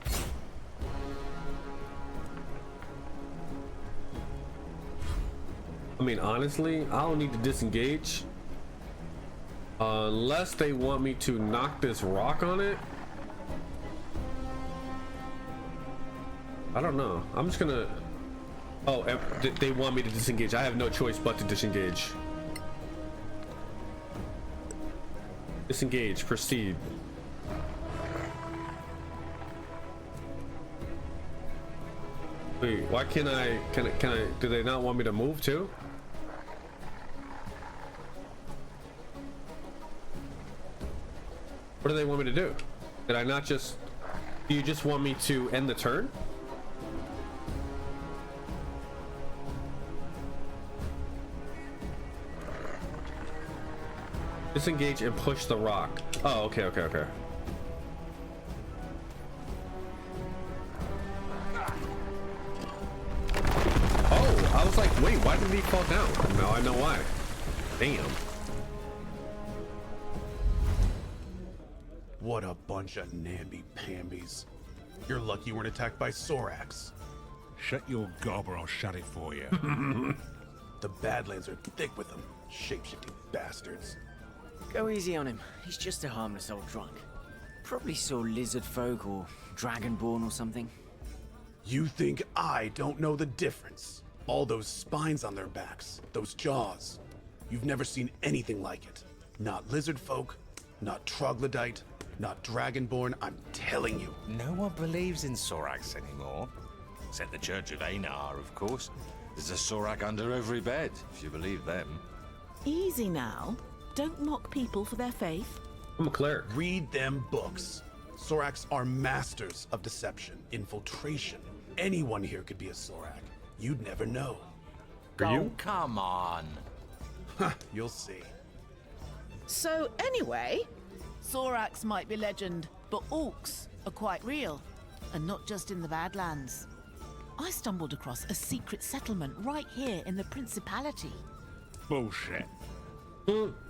I mean, honestly, I don't need to disengage. Unless they want me to knock this rock on it. I don't know. I'm just gonna... Oh, they want me to disengage. I have no choice but to disengage. Disengage, proceed. Wait, why can't I, can I, do they not want me to move too? What do they want me to do? Did I not just, do you just want me to end the turn? Disengage and push the rock. Oh, okay, okay, okay. Oh, I was like, wait, why did he fall down? Now I know why. Damn. What a bunch of namby-pambies. You're lucky you weren't attacked by Soraks. Shut your gob or I'll shut it for you. The Badlands are thick with them, shape-shifting bastards. Go easy on him. He's just a harmless old drunk. Probably saw lizard folk or dragonborn or something. You think I don't know the difference? All those spines on their backs, those jaws. You've never seen anything like it. Not lizard folk, not troglodyte, not dragonborn, I'm telling you. No one believes in Soraks anymore. Except the Church of Einar, of course. There's a Sorak under every bed, if you believe them. Easy now. Don't mock people for their faith. I'm a cleric. Read them books. Soraks are masters of deception, infiltration. Anyone here could be a Sorak. You'd never know. Oh, come on. Huh, you'll see. So anyway, Soraks might be legend, but orcs are quite real. And not just in the Badlands. I stumbled across a secret settlement right here in the Principality. Bullshit.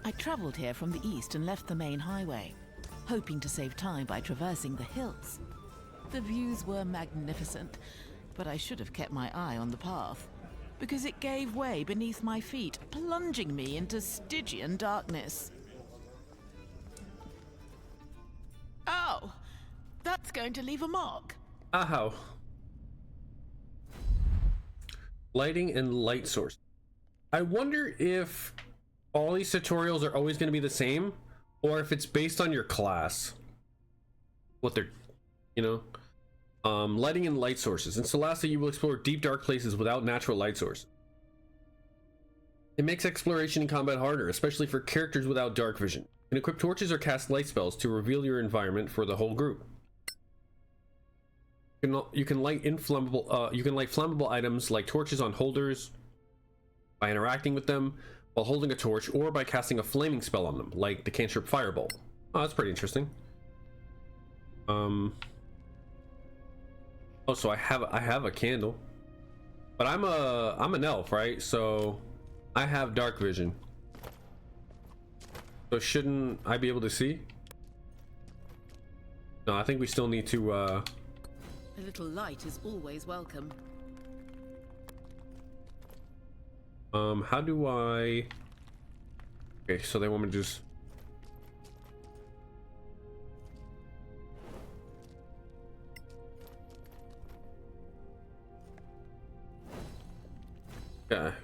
I traveled here from the east and left the main highway, hoping to save time by traversing the hills. The views were magnificent, but I should have kept my eye on the path, because it gave way beneath my feet, plunging me into Stygian darkness. Oh, that's going to leave a mark. Ow. Lighting and light source. I wonder if all these tutorials are always going to be the same, or if it's based on your class. What they're, you know. Lighting and light sources. In Solasta, you will explore deep, dark places without natural light source. It makes exploration and combat harder, especially for characters without dark vision. You can equip torches or cast light spells to reveal your environment for the whole group. You can light flammable items like torches on holders by interacting with them while holding a torch, or by casting a flaming spell on them, like the cantrip Firebolt. Oh, that's pretty interesting. Oh, so I have a candle, but I'm an elf, right? So I have dark vision. So shouldn't I be able to see? No, I think we still need to. A little light is always welcome. How do I? Okay, so they want me to just. Okay.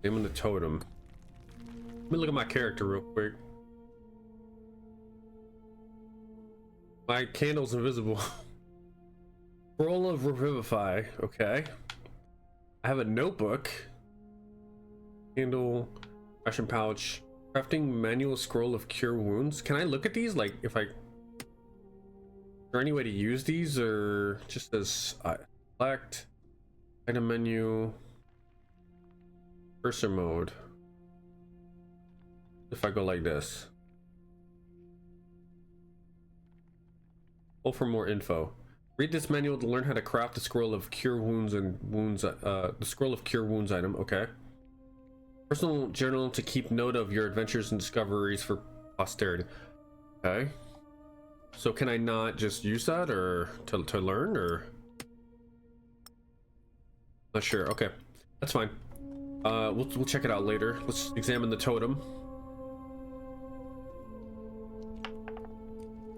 Name on the totem. Let me look at my character real quick. My candle's invisible. Roll of Revivify. Okay. I have a notebook. Candle. Ration pouch. Crafting manual scroll of cure wounds. Can I look at these? Like, if I. Is there any way to use these, or just as select item menu, cursor mode? If I go like this. Pull for more info. Read this manual to learn how to craft the scroll of cure wounds and wounds. The scroll of cure wounds item. Okay. Personal journal to keep note of your adventures and discoveries for posterity. Okay. So can I not just use that, or to learn, or? Not sure. Okay, that's fine. We'll check it out later. Let's examine the totem.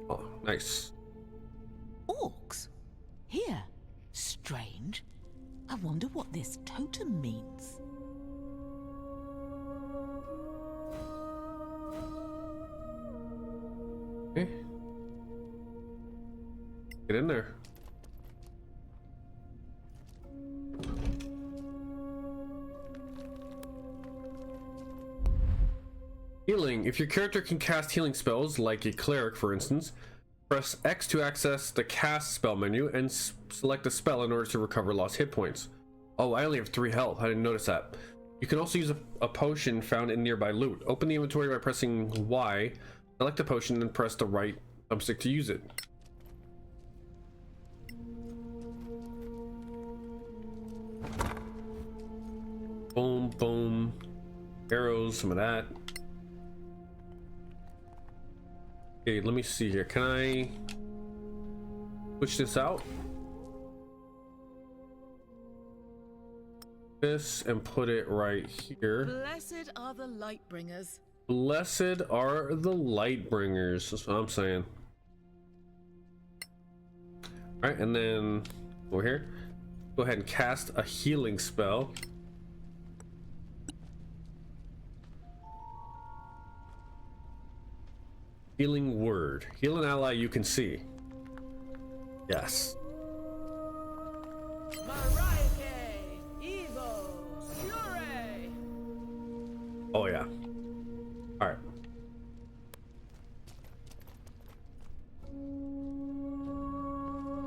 Oh, nice. Orcs? Here? Strange. I wonder what this totem means. Okay. Get in there. Healing. If your character can cast healing spells, like a cleric for instance, press X to access the cast spell menu and select a spell in order to recover lost hit points. Oh, I only have 3 health. I didn't notice that. You can also use a potion found in nearby loot. Open the inventory by pressing Y, select a potion, and press the right thumbstick to use it. Boom, boom. Arrows, some of that. Okay, let me see here. Can I switch this out? This and put it right here. Blessed are the Lightbringers. Blessed are the Lightbringers. That's what I'm saying. All right, and then over here, go ahead and cast a healing spell. Healing word. Heal an ally you can see. Yes. Oh yeah. All right.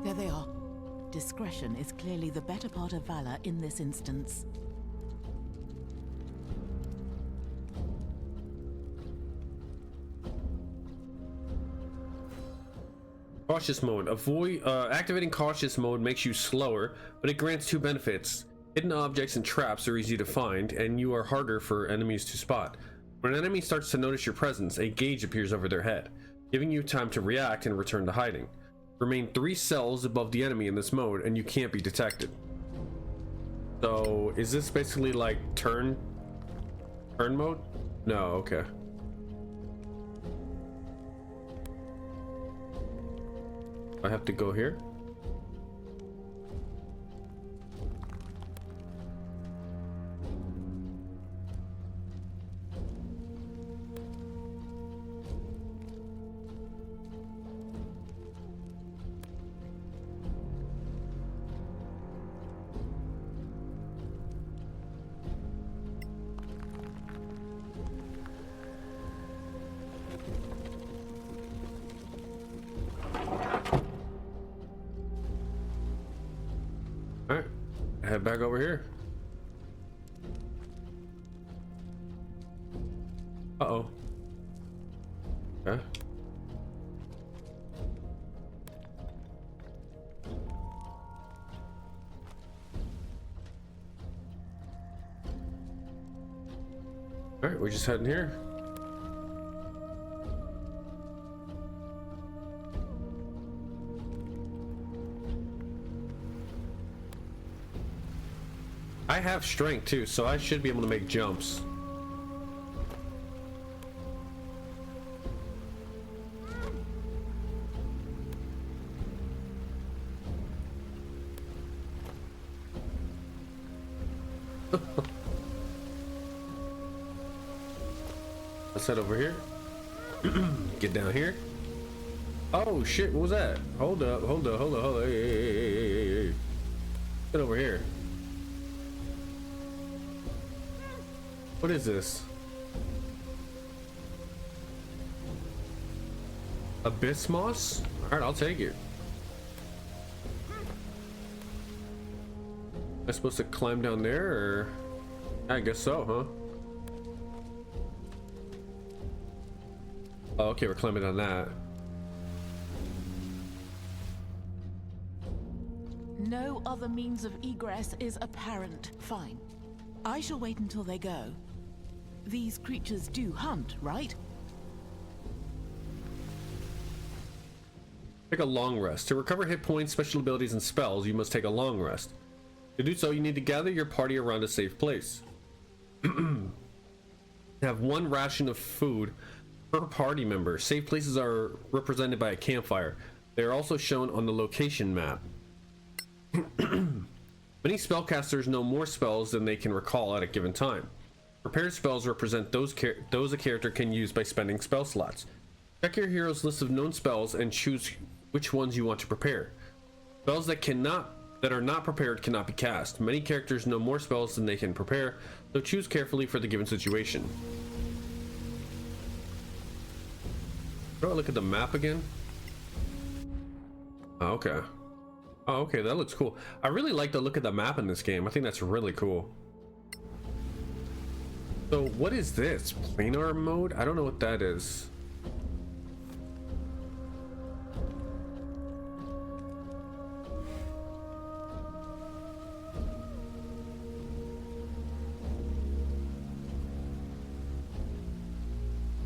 There they are. Discretion is clearly the better part of valor in this instance. Cautious mode. Activating cautious mode makes you slower, but it grants 2 benefits. Hidden objects and traps are easy to find, and you are harder for enemies to spot. When an enemy starts to notice your presence, a gauge appears over their head, giving you time to react and return to hiding. Remain 3 cells above the enemy in this mode, and you can't be detected. So, is this basically like turn mode? No, okay. I have to go here. Alright, head back over here. Uh-oh. Okay. Alright, we're just heading here. I have strength too, so I should be able to make jumps. Let's head over here. Get down here. Oh shit, what was that? Hold up. Hey. Get over here. What is this? Abyss moss? Alright, I'll take it. Am I supposed to climb down there, or? I guess so, huh? Oh, okay, we're climbing on that. No other means of egress is apparent. Fine. I shall wait until they go. These creatures do hunt, right? Take a long rest. To recover hit points, special abilities, and spells, you must take a long rest. To do so, you need to gather your party around a safe place. Have 1 ration of food per party member. Safe places are represented by a campfire. They are also shown on the location map. Many spellcasters know more spells than they can recall at a given time. Prepared spells represent those a character can use by spending spell slots. Check your hero's list of known spells and choose which ones you want to prepare. Spells that are not prepared cannot be cast. Many characters know more spells than they can prepare, so choose carefully for the given situation. Do I look at the map again? Oh, okay. Oh, okay, that looks cool. I really like the look of the map in this game. I think that's really cool. So what is this? Planar mode? I don't know what that is.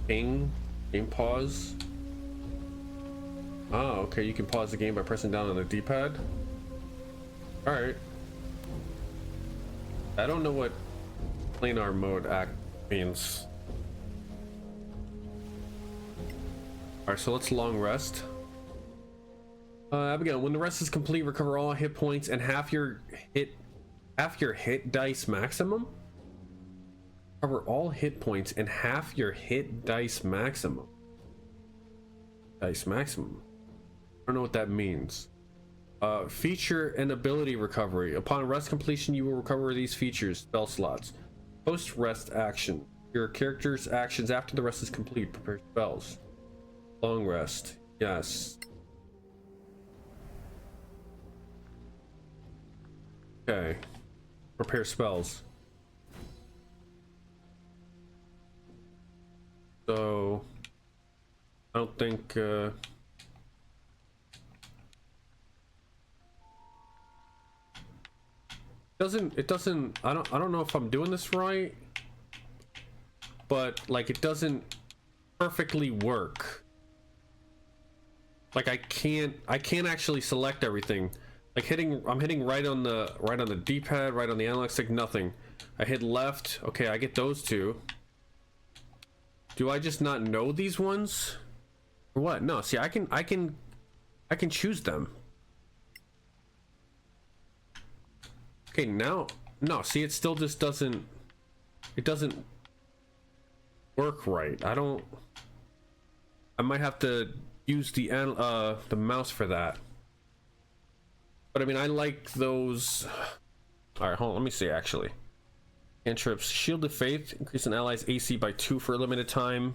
Game pause. Oh, okay, you can pause the game by pressing down on the D-pad. Alright. I don't know what planar mode act means. Alright, so let's long rest. Abigail, when the rest is complete, recover all hit points and half your hit dice maximum? Recover all hit points and half your hit dice maximum. Dice maximum. I don't know what that means. Feature and ability recovery. Upon rest completion, you will recover these features, spell slots. Post rest action. Your character's actions after the rest is complete. Prepare spells. Long rest. Yes. Okay. Prepare spells. So I don't think it doesn't I don't know if I'm doing this right, but like it doesn't perfectly work. Like I can't actually select everything. Like I'm hitting right on the D-pad, right on the analog stick, nothing. I hit left, okay, I get those two. Do I just not know these ones? Or what? No, see, I can choose them. Okay, now, no, see, it still just doesn't work right. I might have to use the mouse for that. But I mean, I like those. All right, hold on, let me see actually. Cantrips: Shield of Faith, increase an ally's AC by 2 for a limited time.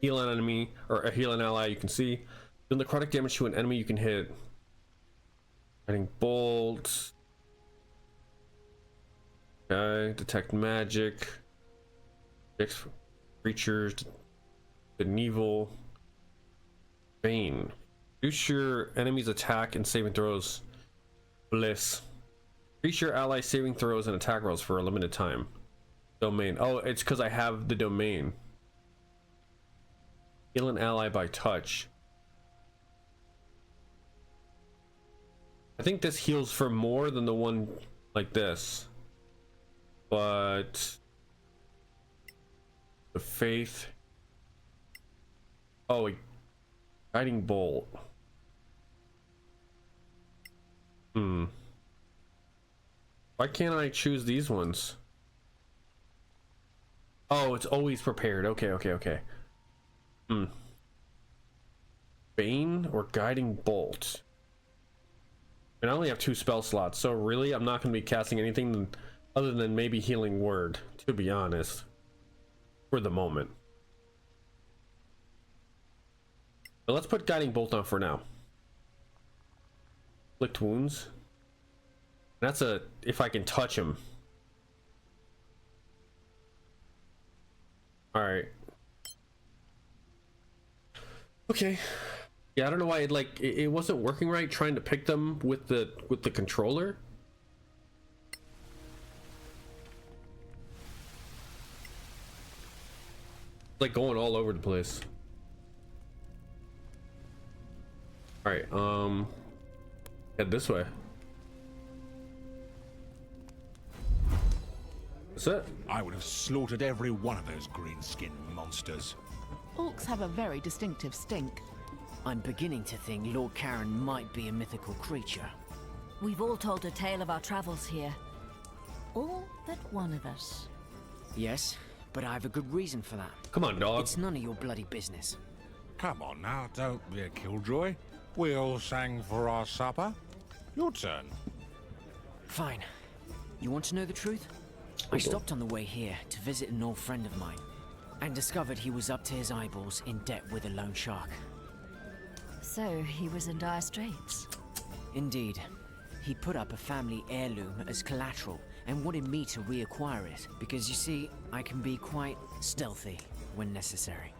Heal an enemy, or heal an ally you can see. Deal necrotic damage to an enemy you can hit. Lightning Bolt. Okay, detect magic. Fix creatures. Beneval. Bane. Reduce your enemy's attack and saving throws. Bliss. Increase your ally saving throws and attack rolls for a limited time. Domain. Oh, it's because I have the domain. Heal an ally by touch. I think this heals for more than the one like this. But the faith. Oh, guiding bolt. Why can't I choose these ones? Oh, it's always prepared. Okay. Bane or guiding bolt? And I only have 2 spell slots, so really I'm not going to be casting anything other than maybe healing word, to be honest, for the moment. But let's put guiding bolt on for now. Inflict wounds. That's if I can touch him. All right. Okay. Yeah, I don't know why it wasn't working right trying to pick them with the controller. Like going all over the place. All right, head this way. That's it. I would have slaughtered every one of those green-skinned monsters. Orcs have a very distinctive stink. I'm beginning to think Lord Karen might be a mythical creature. We've all told a tale of our travels here. All but one of us. Yes, but I have a good reason for that. Come on, dog. It's none of your bloody business. Come on now, don't be a killjoy. We all sang for our supper. Your turn. Fine. You want to know the truth? I stopped on the way here to visit an old friend of mine, and discovered he was up to his eyeballs in debt with a loan shark. So he was in dire straits. Indeed. He put up a family heirloom as collateral and wanted me to reacquire it, because you see, I can be quite stealthy when necessary.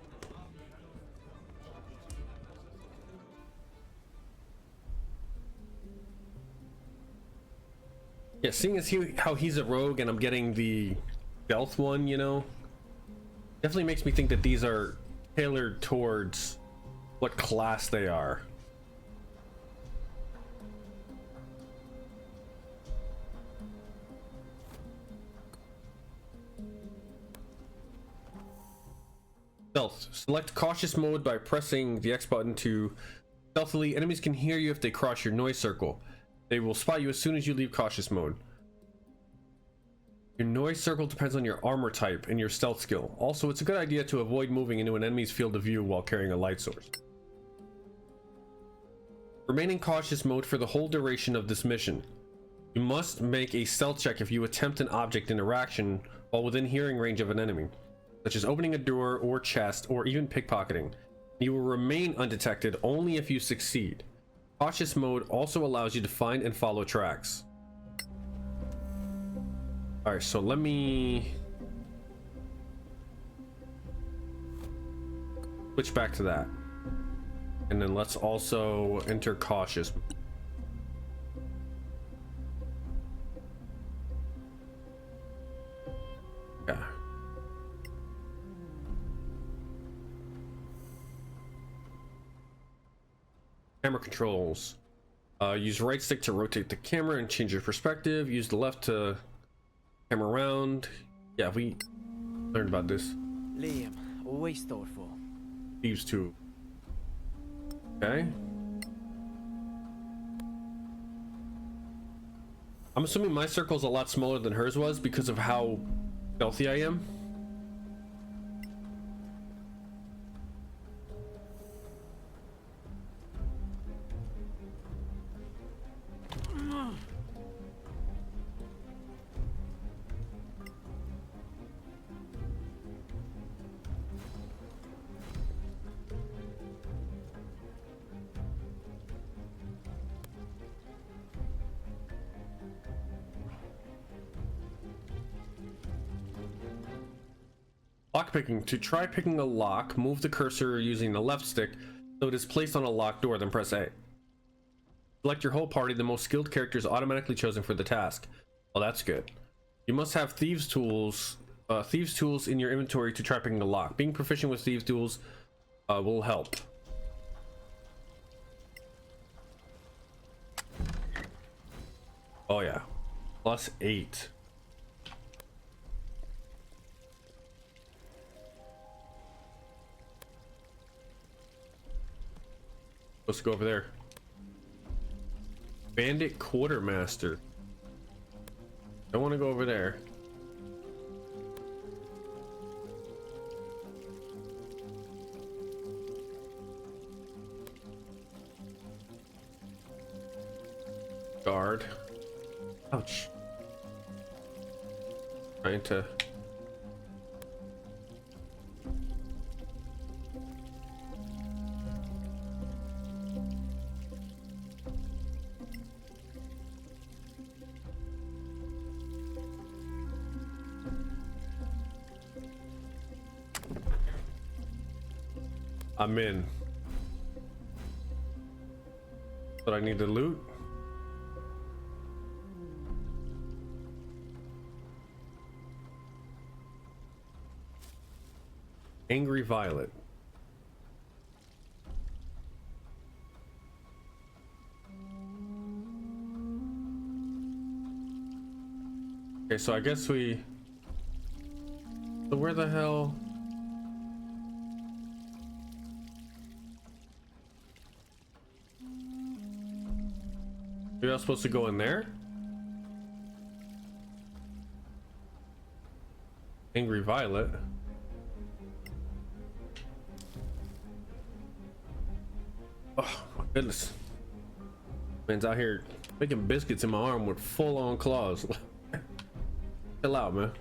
Yeah, seeing as how he's a rogue and I'm getting the stealth one, you know, definitely makes me think that these are tailored towards what class they are. Stealth. Select cautious mode by pressing the X button to stealthily. Enemies can hear you if they cross your noise circle. They will spot you as soon as you leave cautious mode. Your noise circle depends on your armor type and your stealth skill. Also, it's a good idea to avoid moving into an enemy's field of view while carrying a light source. Remain in cautious mode for the whole duration of this mission. You must make a stealth check if you attempt an object interaction while within hearing range of an enemy, such as opening a door or chest or even pickpocketing. You will remain undetected only if you succeed. Cautious mode also allows you to find and follow tracks. Alright, so let me switch back to that. And then let's also enter cautious. Yeah. Camera controls. Use right stick to rotate the camera and change your perspective. Use the left to camera around. Yeah, we learned about this. Liam, always thoughtful. Thieves too. Okay. I'm assuming my circle's a lot smaller than hers was because of how stealthy I am. Lockpicking. To try picking a lock, move the cursor using the left stick so it is placed on a locked door, then press A. Select your whole party. The most skilled character is automatically chosen for the task. Well, that's good. You must have thieves tools in your inventory to try picking the lock. Being proficient with thieves tools will help. Oh yeah, +8. Let's go over there. Bandit Quartermaster. I want to go over there. Guard. Ouch. Trying to. I'm in. But I need to loot. Angry Violet. Okay, so I guess we. So where the hell? Maybe I was supposed to go in there? Angry Violet. Oh my goodness. Man's out here making biscuits in my arm with full on claws. Chill out, man.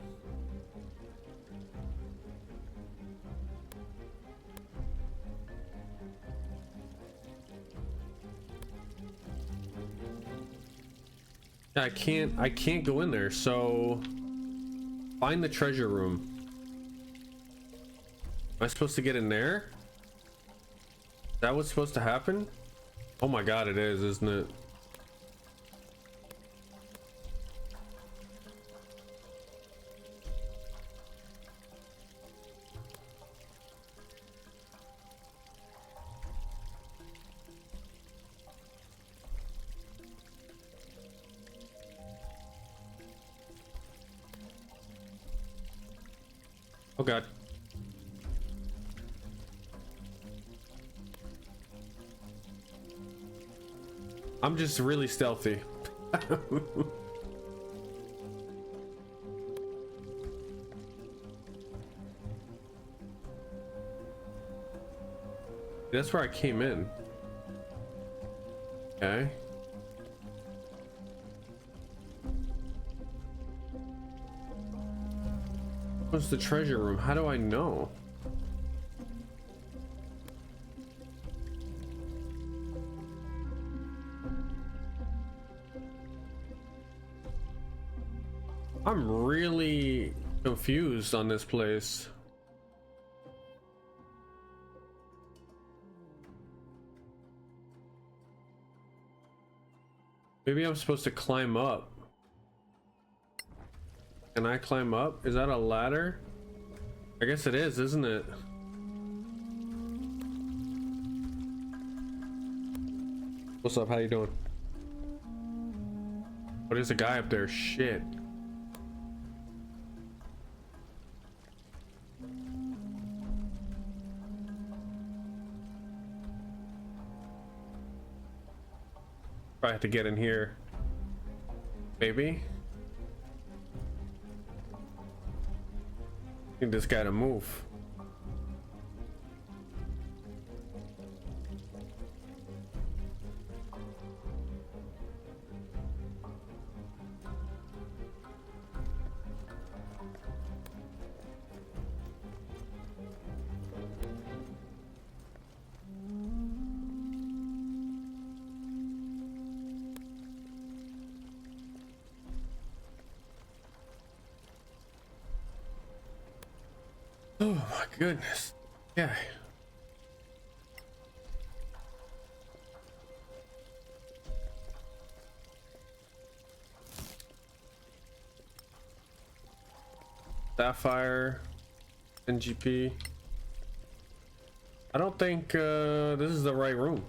I can't go in there, so find the treasure room. Am I supposed to get in there? Is that what's supposed to happen? Oh my god, it is, isn't it? Oh god. I'm just really stealthy. That's where I came in. Okay. What's the treasure room? How do I know? I'm really confused on this place. Maybe I'm supposed to climb up. Can I climb up? Is that a ladder? I guess it is, isn't it? What's up? How you doing? Oh, there's a guy up there. Shit. I have to get in here. Maybe. Need this guy to move. Oh my goodness. Yeah. Sapphire, NGP. I don't think this is the right room.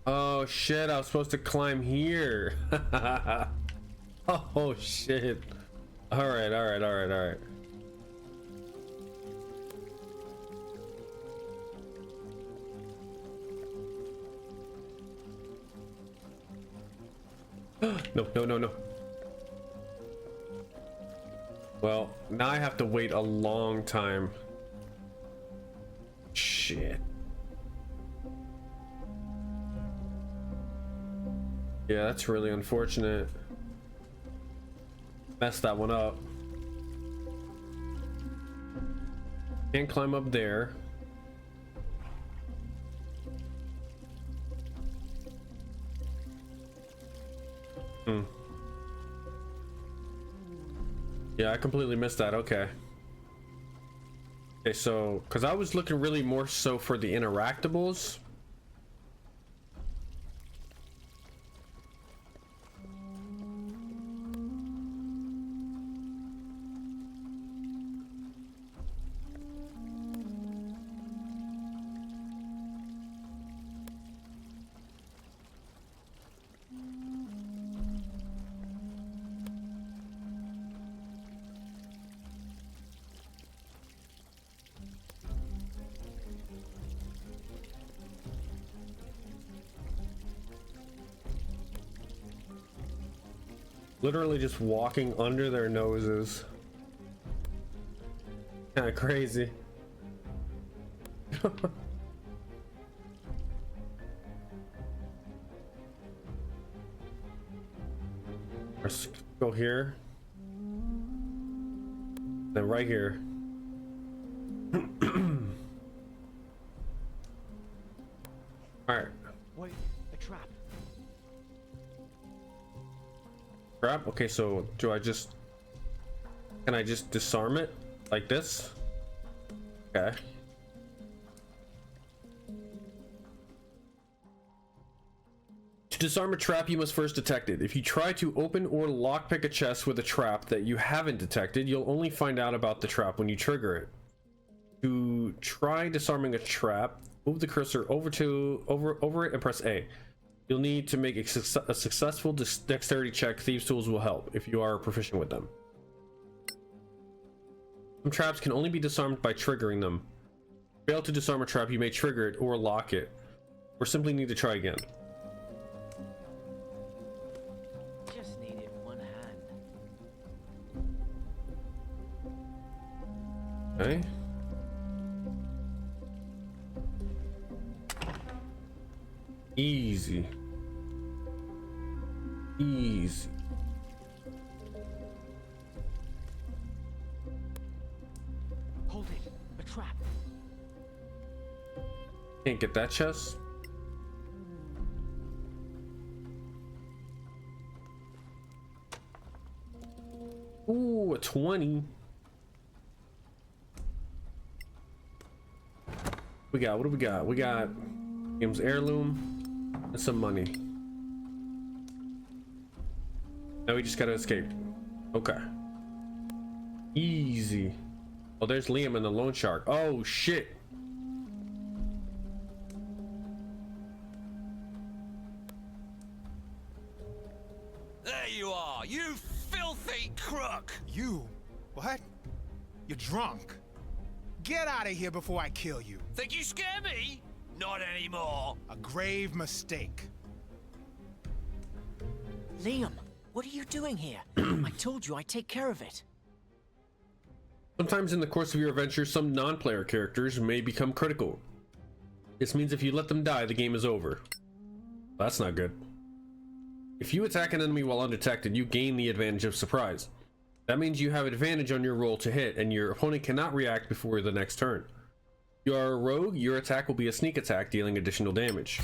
Oh shit, I was supposed to climb here. Oh shit. All right. No. Well, now I have to wait a long time. Shit. Yeah, that's really unfortunate. Messed that one up. Can't climb up there. Yeah, I completely missed that. Okay, so because I was looking really more so for the interactables. Literally just walking under their noses. Kind of crazy. Let's go here. Then right here. Alright. Wait, a trap. Trap? Okay, so do I just... Can I just disarm it? Like this? Okay. To disarm a trap, you must first detect it. If you try to open or lockpick a chest with a trap that you haven't detected, you'll only find out about the trap when you trigger it. To try disarming a trap, move the cursor over it and press A. You'll need to make a successful dexterity check. Thieves' tools will help if you are proficient with them. Some traps can only be disarmed by triggering them. Fail to disarm a trap, you may trigger it or lock it, or simply need to try again. Just needed one hand. Okay. Easy. Easy. Hold it. A trap. Can't get that chest. Ooh, a 20. We got, what do we got? We got game's heirloom and some money. Now we just gotta escape. Okay. Easy. Oh, there's Liam and the loan shark. Oh shit. There you are, you filthy crook! You? What? You're drunk. Get out of here before I kill you. Think you scare me? Not anymore. A grave mistake. Liam, what are you doing here? I told you I'd take care of it. Sometimes in the course of your adventure, some non-player characters may become critical. This means if you let them die, the game is over. That's not good. If you attack an enemy while undetected, you gain the advantage of surprise. That means you have advantage on your roll to hit, and your opponent cannot react before the next turn. If you are a rogue, your attack will be a sneak attack, dealing additional damage.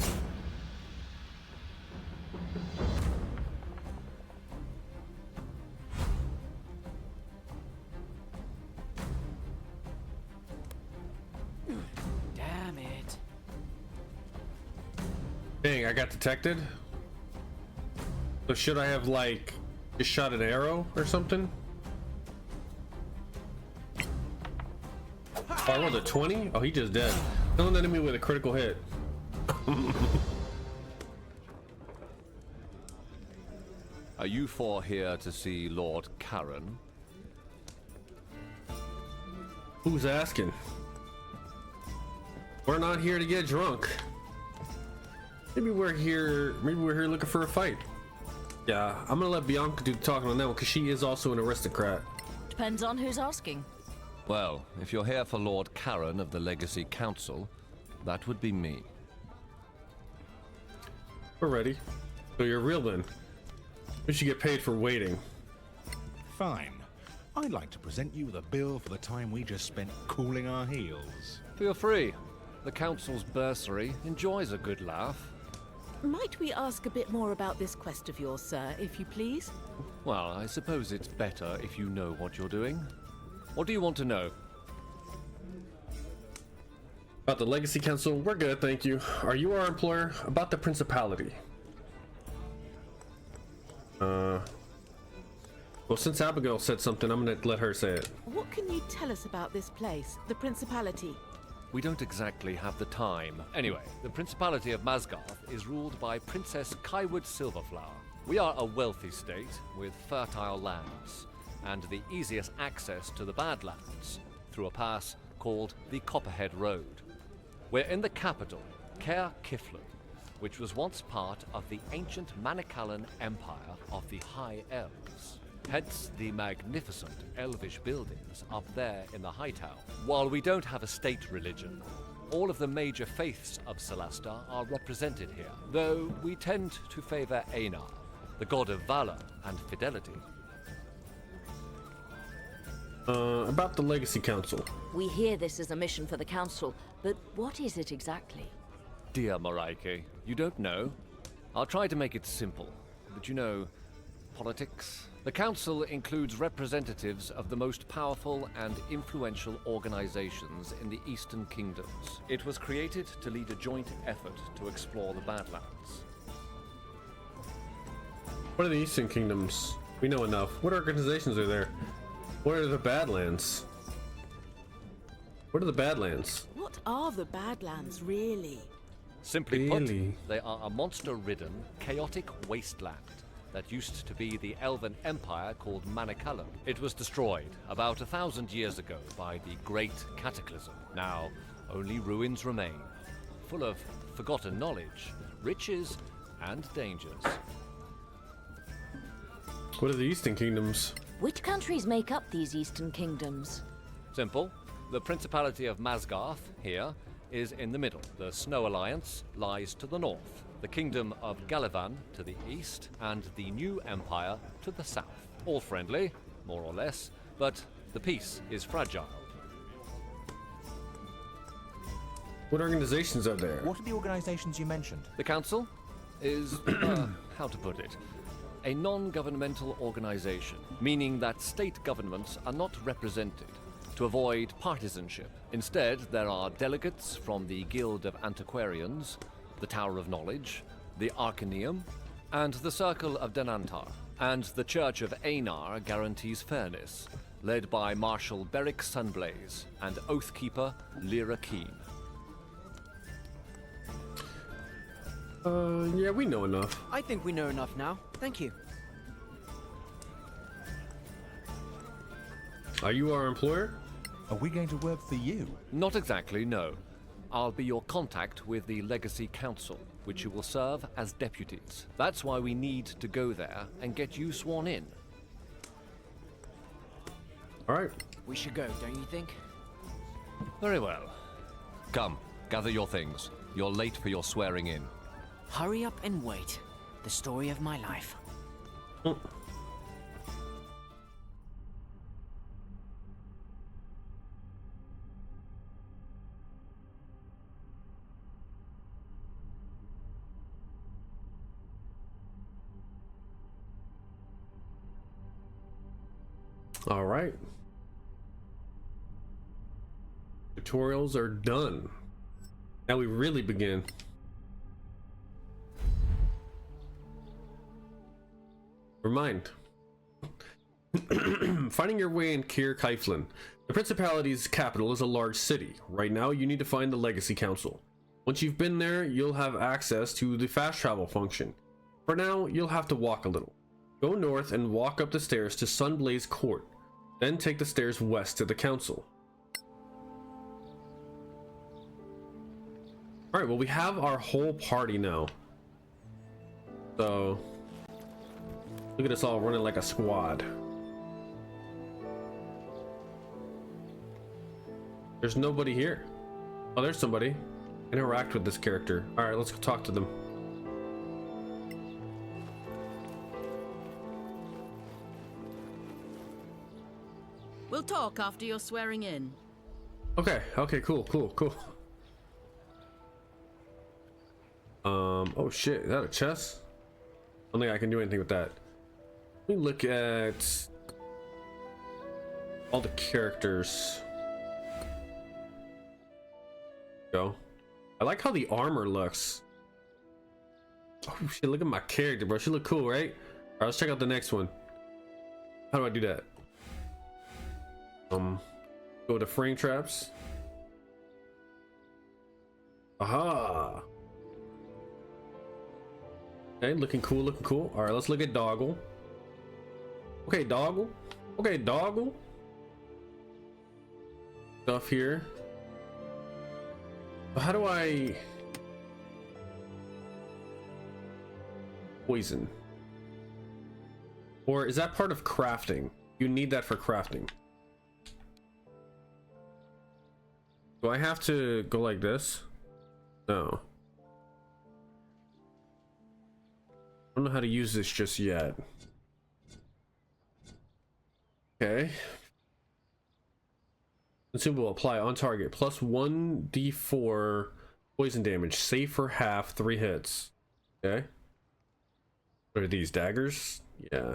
Damn it. Dang, I got detected? So should I have, like, just shot an arrow or something? Oh, I rolled a 20? Oh, he just dead. Kill an enemy with a critical hit. Are you four here to see Lord Karen? Who's asking? We're not here to get drunk. Maybe we're here looking for a fight. Yeah, I'm gonna let Bianca do the talking on that one because she is also an aristocrat. Depends on who's asking. Well, if you're here for Lord Karen of the Legacy Council, that would be me. We're ready. So you're real then. We should get paid for waiting. Fine. I'd like to present you with a bill for the time we just spent cooling our heels. Feel free. The Council's bursary enjoys a good laugh. Might we ask a bit more about this quest of yours, sir, if you please? Well, I suppose it's better if you know what you're doing. What do you want to know? About the Legacy Council, we're good, thank you. Are you our employer? About the Principality. Well, since Abigail said something, I'm gonna let her say it. What can you tell us about this place, the Principality? We don't exactly have the time. Anyway, the Principality of Masgarth is ruled by Princess Kaiwood Silverflower. We are a wealthy state with fertile lands, and the easiest access to the Badlands through a pass called the Copperhead Road. We're in the capital, Caer Kiflin, which was once part of the ancient Manicalan Empire of the High Elves. Hence the magnificent elvish buildings up there in the High Tower. While we don't have a state religion, all of the major faiths of Solasta are represented here, though we tend to favor Einar, the god of valor and fidelity. About the Legacy Council. We hear this is a mission for the Council, but what is it exactly? Dear Moraike, you don't know? I'll try to make it simple, but you know, politics? The Council includes representatives of the most powerful and influential organizations in the Eastern Kingdoms. It was created to lead a joint effort to explore the Badlands. What are the Eastern Kingdoms? We know enough. What organizations are there? What are the Badlands? What are the Badlands? What are the Badlands, really? Simply put, they are a monster-ridden, chaotic wasteland that used to be the elven empire called Manicalan. It was destroyed about 1,000 years ago by the Great Cataclysm. Now, only ruins remain, full of forgotten knowledge, riches, and dangers. What are the Eastern Kingdoms? Which countries make up these Eastern Kingdoms? Simple. The Principality of Masgarth, here, is in the middle. The Snow Alliance lies to the north, the Kingdom of Galavan to the east, and the New Empire to the south. All friendly, more or less, but the peace is fragile. What organizations are there? What are the organizations you mentioned? The Council is, how to put it, a non-governmental organization, meaning that state governments are not represented to avoid partisanship. Instead, there are delegates from the Guild of Antiquarians, the Tower of Knowledge, the Arcaneum, and the Circle of Denantar. And the Church of Einar guarantees fairness, led by Marshal Beric Sunblaze and Oathkeeper Lyra Keen. Yeah, we know enough. I think we know enough now. Thank you. Are you our employer? Are we going to work for you? Not exactly, no. I'll be your contact with the Legacy Council, which you will serve as deputies. That's why we need to go there and get you sworn in. All right. We should go, don't you think? Very well. Come, gather your things. You're late for your swearing in. Hurry up and wait. The story of my life. All right. Tutorials are done. Now we really begin. Remind. Finding your way in Kaiflin. The Principality's capital is a large city. Right now, you need to find the Legacy Council. Once you've been there, you'll have access to the fast travel function. For now, you'll have to walk a little. Go north and walk up the stairs to Sunblaze Court. Then take the stairs west to the council. Alright, well we have our whole party now. So, look at us all running like a squad. There's nobody here. Oh, there's somebody. Interact with this character. Alright, let's go talk to them. We'll talk after you're swearing in. Okay, cool. Oh shit, is that a chest? I don't think I can do anything with that. Let me look at all the characters. Go. I like how the armor looks. Oh shit, look at my character, bro. She look cool, right? Alright, let's check out the next one. How do I do that? Go to frame traps. Aha. Okay, looking cool. All right, let's look at Doggle. Okay, Doggle. Stuff here. So how do I poison. Or is that part of crafting? You need that for crafting. Do I have to go like this? No. I don't know how to use this just yet. Okay. Consumable apply on target. Plus 1d4 poison damage. Save for half, 3 hits. Okay. What are these, daggers? Yeah.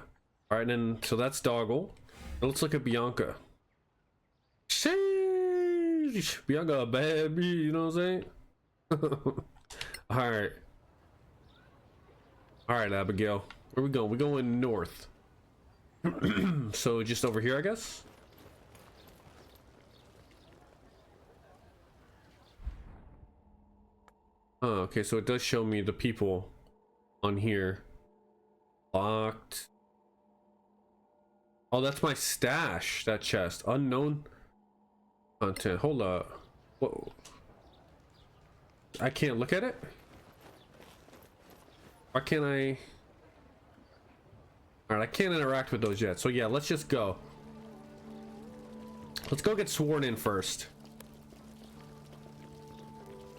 Alright, then, so that's Doggle. Now let's look at Bianca. Sheesh! Bianca, a bad bee, you know what I'm saying? Alright. Alright, Abigail. Where we going? We're going north. So just over here, I guess? Oh, okay, so it does show me the people on here. Locked. Oh, that's my stash, that chest. Unknown content. Hold up. Whoa. I can't look at it? Why can't I? Alright, I can't interact with those yet. So yeah, let's just go. Let's go get sworn in first.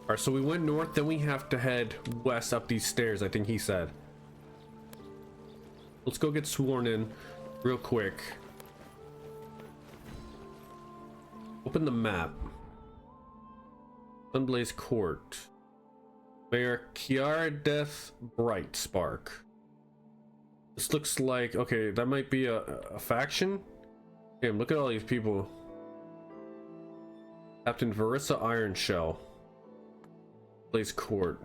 Alright, so we went north, then we have to head west up these stairs, I think he said. Let's go get sworn in real quick. Open the map. Sunblaze Court. Mayor Kiara Death Bright Spark. This looks like, okay, that might be a faction. Damn, look at all these people. Captain Varissa Ironshell. Blaze Court.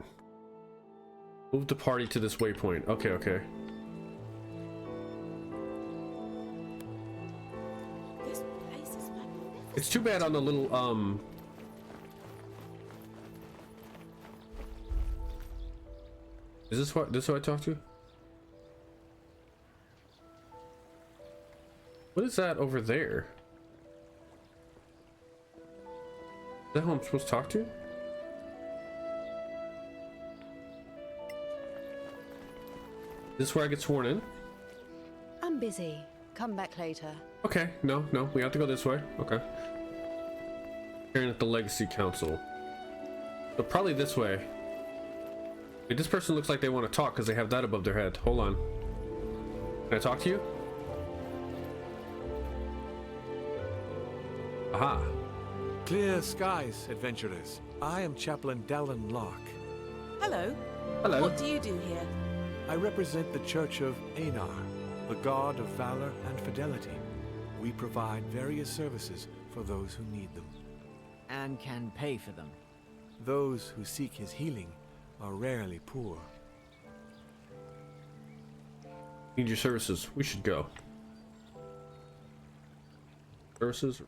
Move the party to this waypoint. Okay, okay. This place is magnificent. It's too bad on the little Is this who I talked to? What is that over there? Is that who I'm supposed to talk to? Is this where I get sworn in? I'm busy. Come back later. Okay, no, we have to go this way. Okay. Hearing at the Legacy Council. So probably this way. Wait, this person looks like they want to talk because they have that above their head. Hold on. Can I talk to you? Aha. Clear skies, adventurers. I am Chaplain Dallin Locke. Hello. Hello. What do you do here? I represent the Church of Einar, the god of valor and fidelity. We provide various services for those who need them. And can pay for them. Those who seek his healing are rarely poor. Need your services. We should go. Services?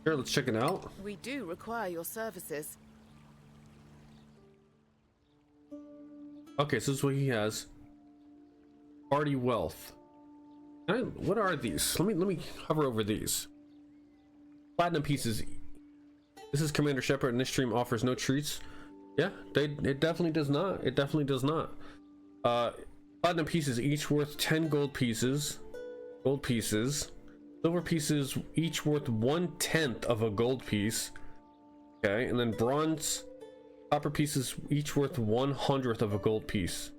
Here, let's check it out. We do require your services. Okay, so this is what he has. Party wealth. What are these? Let me hover over these. Platinum pieces. This is Commander Shepard, and this stream offers no treats. Yeah, it definitely does not. It definitely does not. Platinum pieces each worth 10 gold pieces. Gold pieces. Silver pieces each worth 1/10 of a gold piece. Okay, and then bronze copper pieces each worth 1/100th of a gold piece.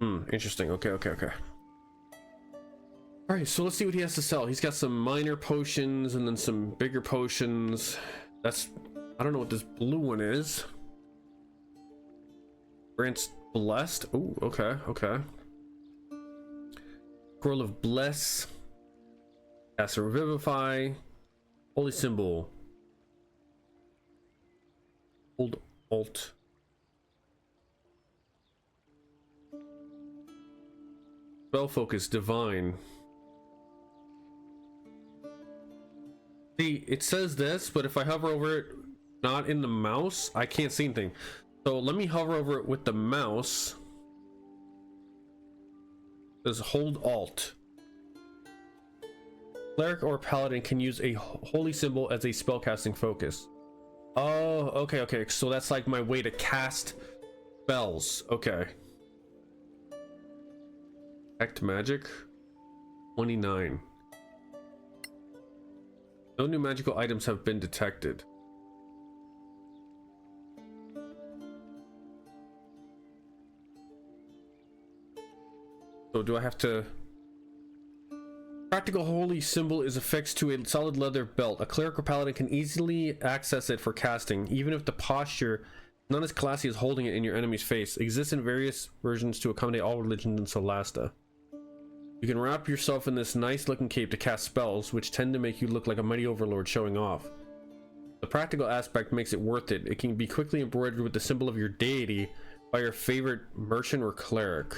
Interesting. Okay. All right, so let's see what he has to sell. He's got some minor potions and then some bigger potions. That's, I don't know what this blue one is. Grants blessed. Oh, okay. Scroll of bless. Cast a revivify. Holy symbol. Hold alt. Spell focus divine. See, it says this, but if I hover over it, not in the mouse, I can't see anything. So let me hover over it with the mouse. It says hold alt. Cleric or paladin can use a holy symbol as a spellcasting focus. Oh, okay. So that's like my way to cast Spells. Okay. Detect magic. 29. No new magical items have been detected. So do I have to... Practical holy symbol is affixed to a solid leather belt. A cleric or paladin can easily access it for casting, even if the posture, not as classy as holding it in your enemy's face, exists in various versions to accommodate all religions in Solasta. You can wrap yourself in this nice looking cape to cast spells, which tend to make you look like a mighty overlord showing off. The practical aspect makes it worth it. It can be quickly embroidered with the symbol of your deity by your favorite merchant or cleric.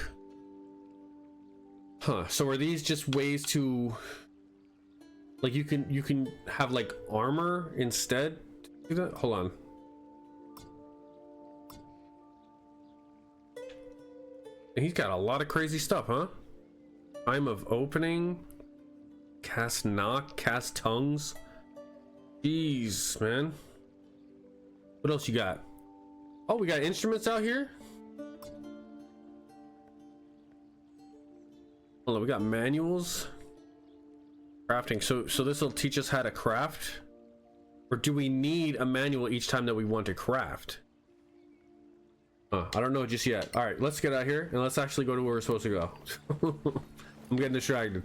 Huh, so are these just ways to, like, you can have like armor instead? Do that? Hold on. And he's got a lot of crazy stuff, huh? Time of opening, cast knock, cast tongues. Jeez, man. What else you got? Oh, we got instruments out here. Hold on, we got manuals. Crafting. So this will teach us how to craft, or do we need a manual each time that we want to craft? I don't know just yet. All right, let's get out here and let's actually go to where we're supposed to go. I'm getting distracted.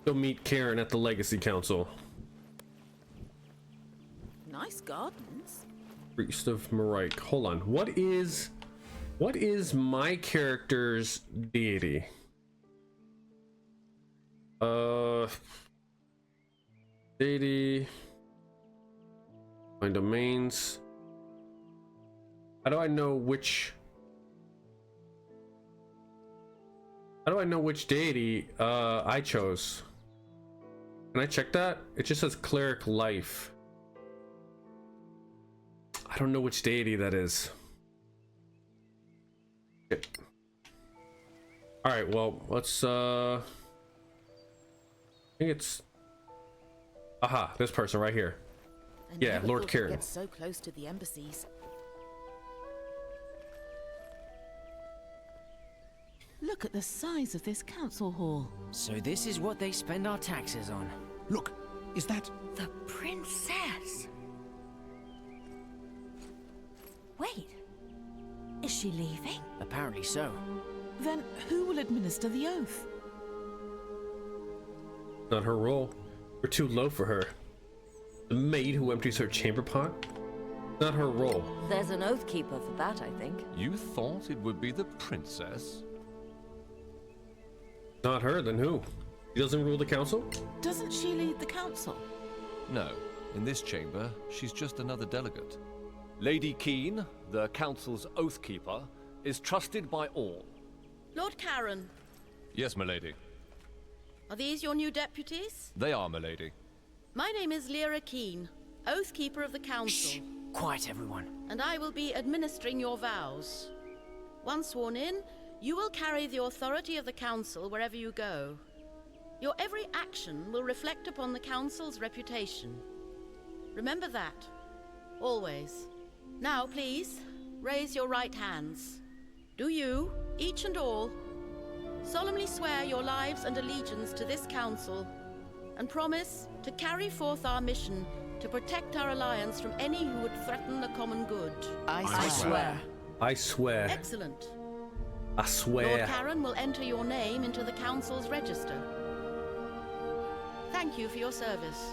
Go meet Karen at the Legacy Council. Nice gardens. Priest of Marike. Hold on. What is my character's deity? Deity. My domains. How do I know which deity I chose? Can I check that? It just says cleric life. I don't know which deity that is. Shit. All right, well, let's I think it's this person right here. Yeah, Lord Kieran. Get so close to the embassies. Look at the size of this council hall. So this is what they spend our taxes on. Look, is that... The princess? Wait, is she leaving? Apparently so. Then who will administer the oath? Not her role. We're too low for her. The maid who empties her chamber pot? Not her role. There's an oath keeper for that, I think. You thought it would be the princess? Not her, then who? She doesn't rule the council? Doesn't she lead the council? No. In this chamber, she's just another delegate. Lady Keen, the council's oath keeper, is trusted by all. Lord Karen. Yes, milady. Are these your new deputies? They are, milady. My name is Lyra Keen, oath keeper of the council. Shh. Quiet, everyone. And I will be administering your vows. Once sworn in, you will carry the authority of the council wherever you go. Your every action will reflect upon the council's reputation. Remember that. Always. Now, please, raise your right hands. Do you, each and all, solemnly swear your lives and allegiance to this council, and promise to carry forth our mission to protect our alliance from any who would threaten the common good? I swear. I swear. Excellent. I swear. Lord Karen will enter your name into the council's register. Thank you for your service.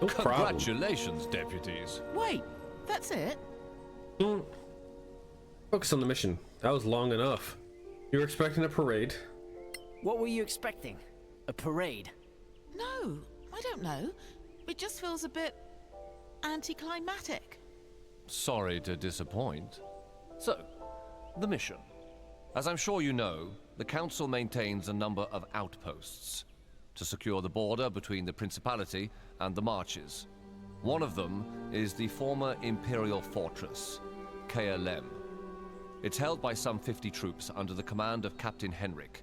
No problem. Congratulations, deputies. Wait, that's it? Focus on the mission. That was long enough. You were expecting a parade. What were you expecting? A parade? No, I don't know. It just feels a bit anticlimactic. Sorry to disappoint. So, the mission. As I'm sure you know, the Council maintains a number of outposts to secure the border between the Principality and the Marches. One of them is the former Imperial Fortress, KLM. It's held by some 50 troops under the command of Captain Henrik.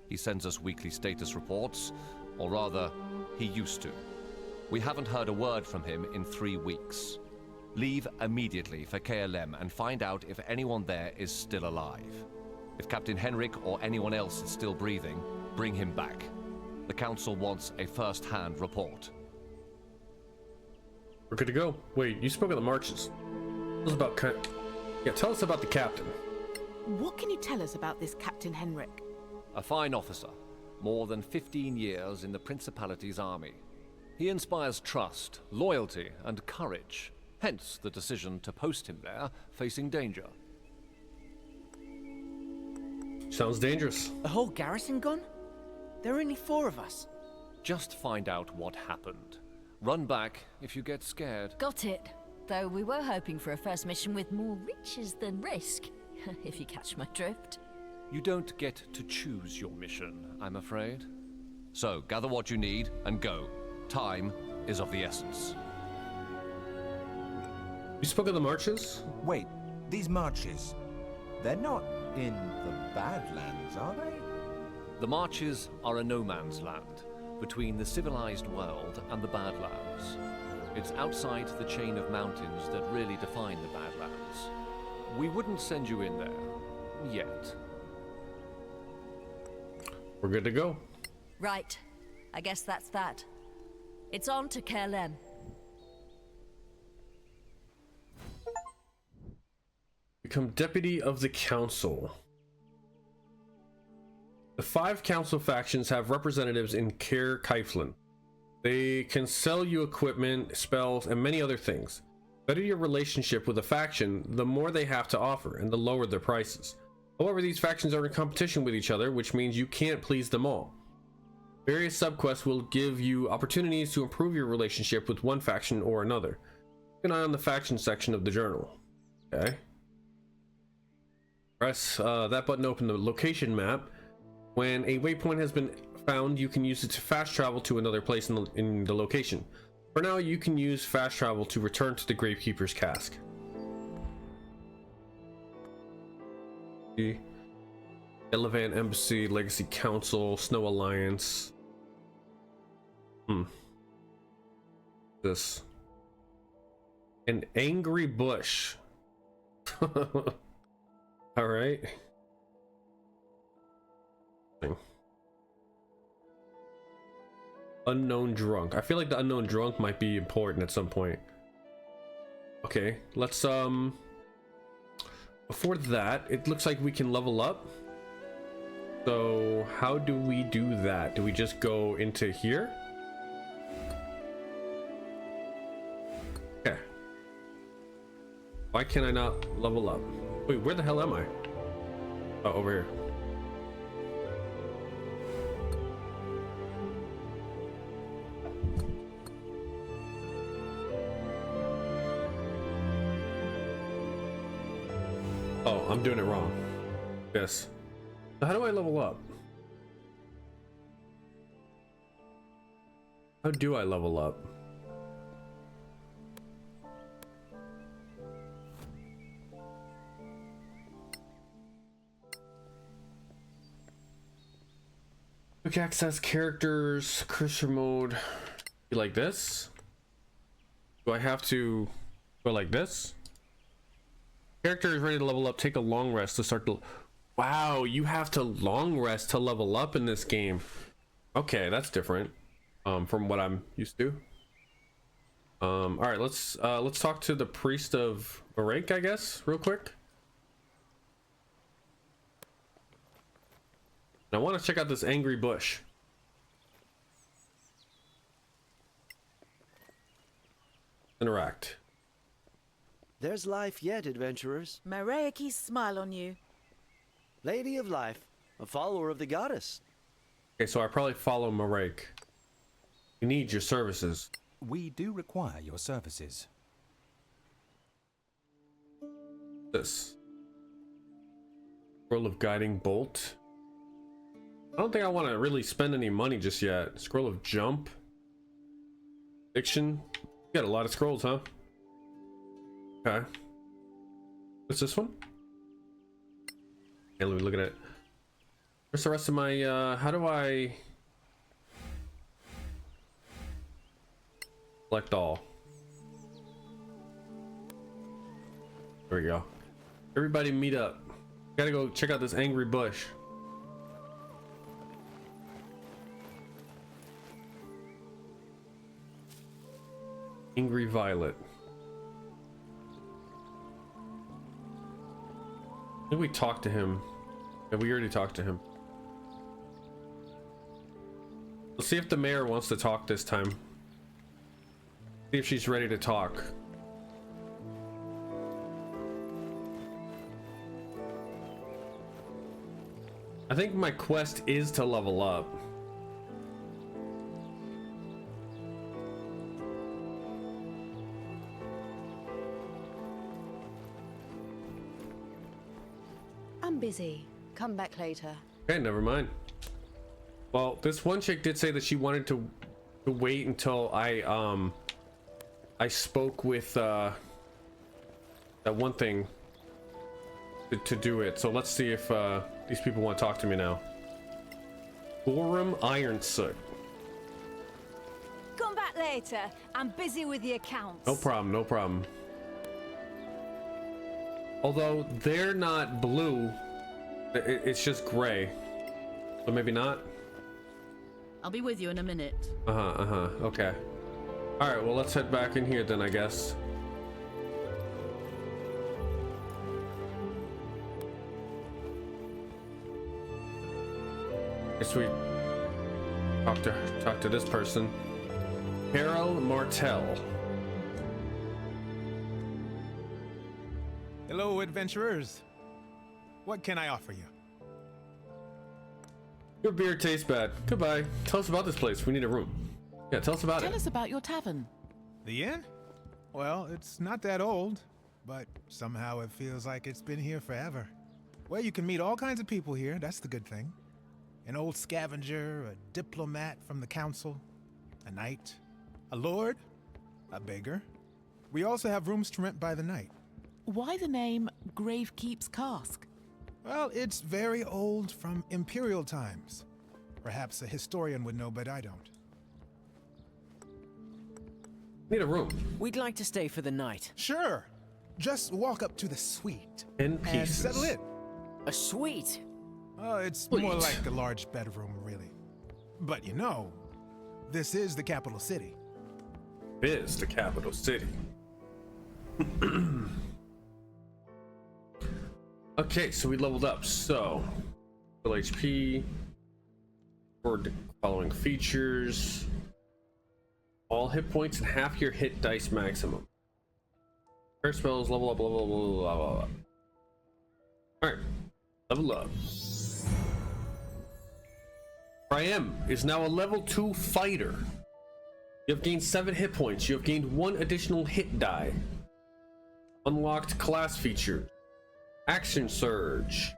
He sends us weekly status reports, or rather, he used to. We haven't heard a word from him in 3 weeks. Leave immediately for KLM and find out if anyone there is still alive. If Captain Henrik or anyone else is still breathing, bring him back. The Council wants a first-hand report. We're good to go. Wait, you spoke of the marches. Tell us about tell us about the captain. What can you tell us about this Captain Henrik? A fine officer. More than 15 years in the Principality's army. He inspires trust, loyalty, and courage. Hence the decision to post him there, facing danger. Sounds dangerous. A whole garrison gone? There are only 4 of us. Just find out what happened. Run back if you get scared. Got it. Though we were hoping for a first mission with more riches than risk, if you catch my drift. You don't get to choose your mission, I'm afraid. So, gather what you need and go. Time is of the essence. You spoke of the marches? Wait, these marches, they're not in the Badlands, are they? The marches are a no man's land, between the civilized world and the Badlands. It's outside the chain of mountains that really define the Badlands. We wouldn't send you in there, yet. We're good to go. Right. I guess that's that. It's on to KLM. Become deputy of the council. The 5 council factions have representatives in cataclysm. They can sell you equipment, spells, and many other things. The better your relationship with a faction, the more they have to offer, and the lower their prices. However, these factions are in competition with each other, which means you can't please them all. Various subquests will give you opportunities to improve your relationship with one faction or another. Keep an eye on the faction section of the journal. Okay. Press that button to open the location map. When a waypoint has been found, you can use it to fast travel to another place in the location. For now, you can use fast travel to return to the Gravekeeper's Cask. The Elven Embassy, Legacy Council, Snow Alliance. This. An angry bush. All right. Unknown drunk. I feel like the unknown drunk might be important at some point. Okay, let's before that, it looks like we can level up. So how do we do that? Do we just go into here? Okay. Why can I not level up? Wait, where the hell am I? Oh, over here. Oh, I'm doing it wrong. Yes. So how do I level up? How do I level up? Quick access characters, cursor mode. Be like this? Do I have to go like this? Character is ready to level up. Take a long rest to start to... Wow, you have to long rest to level up in this game. Okay, that's different from what I'm used to. All right, let's talk to the priest of Soraks, I guess, real quick. I want to check out this angry bush. Interact. There's life yet, adventurers. Maraeki's smile on you. Lady of Life, a follower of the goddess. Okay, so I probably follow Moraik. We need your services. We do require your services. This. Scroll of Guiding Bolt. I don't think I want to really spend any money just yet. Scroll of Jump. Diction. You got a lot of scrolls, huh? Okay. What's this one? Okay, let me look at it. Where's the rest of my, how do I... Select all. There we go. Everybody meet up. Gotta go check out this angry bush. Angry violet. I think we talked to him. Yeah, we already talked to him. Let's see if the mayor wants to talk this time. See if she's ready to talk. I think my quest is to level up. I'm busy. Come back later. Okay, never mind. Well, this one chick did say that she wanted to wait until I spoke with that one thing to do it. So let's see if these people want to talk to me now. Gorham Ironsoot. Come back later. I'm busy with the accounts. No problem, no problem. Although they're not blue, it's just gray. So maybe not. I'll be with you in a minute. Okay. All right, well, let's head back in here then, I guess. Guess we talk to this person. Carol Martell. Hello, adventurers. What can I offer you? Your beer tastes bad. Goodbye. Tell us about this place. We need a room. Yeah, tell us about it. Tell us about your tavern. The inn? Well, it's not that old, but somehow it feels like it's been here forever. Well, you can meet all kinds of people here. That's the good thing. An old scavenger, a diplomat from the council, a knight, a lord, a beggar. We also have rooms to rent by the night. Why the name Gravekeep's Cask? Well, it's very old, from imperial times. Perhaps a historian would know, but I don't. Need a room. We'd like to stay for the night. Sure. Just walk up to the suite. In pieces. And settle in. A suite? Oh, it's more like a large bedroom, really. But you know, this is the capital city. It is the capital city. Okay, so we leveled up. So, full HP, for the following features, all hit points and half your hit dice maximum. Prayer spells, level up, blah blah blah blah blah blah. All right, level up. Priam is now a level 2 fighter. You have gained 7 hit points. You have gained 1 additional hit die. Unlocked class feature. Action Surge.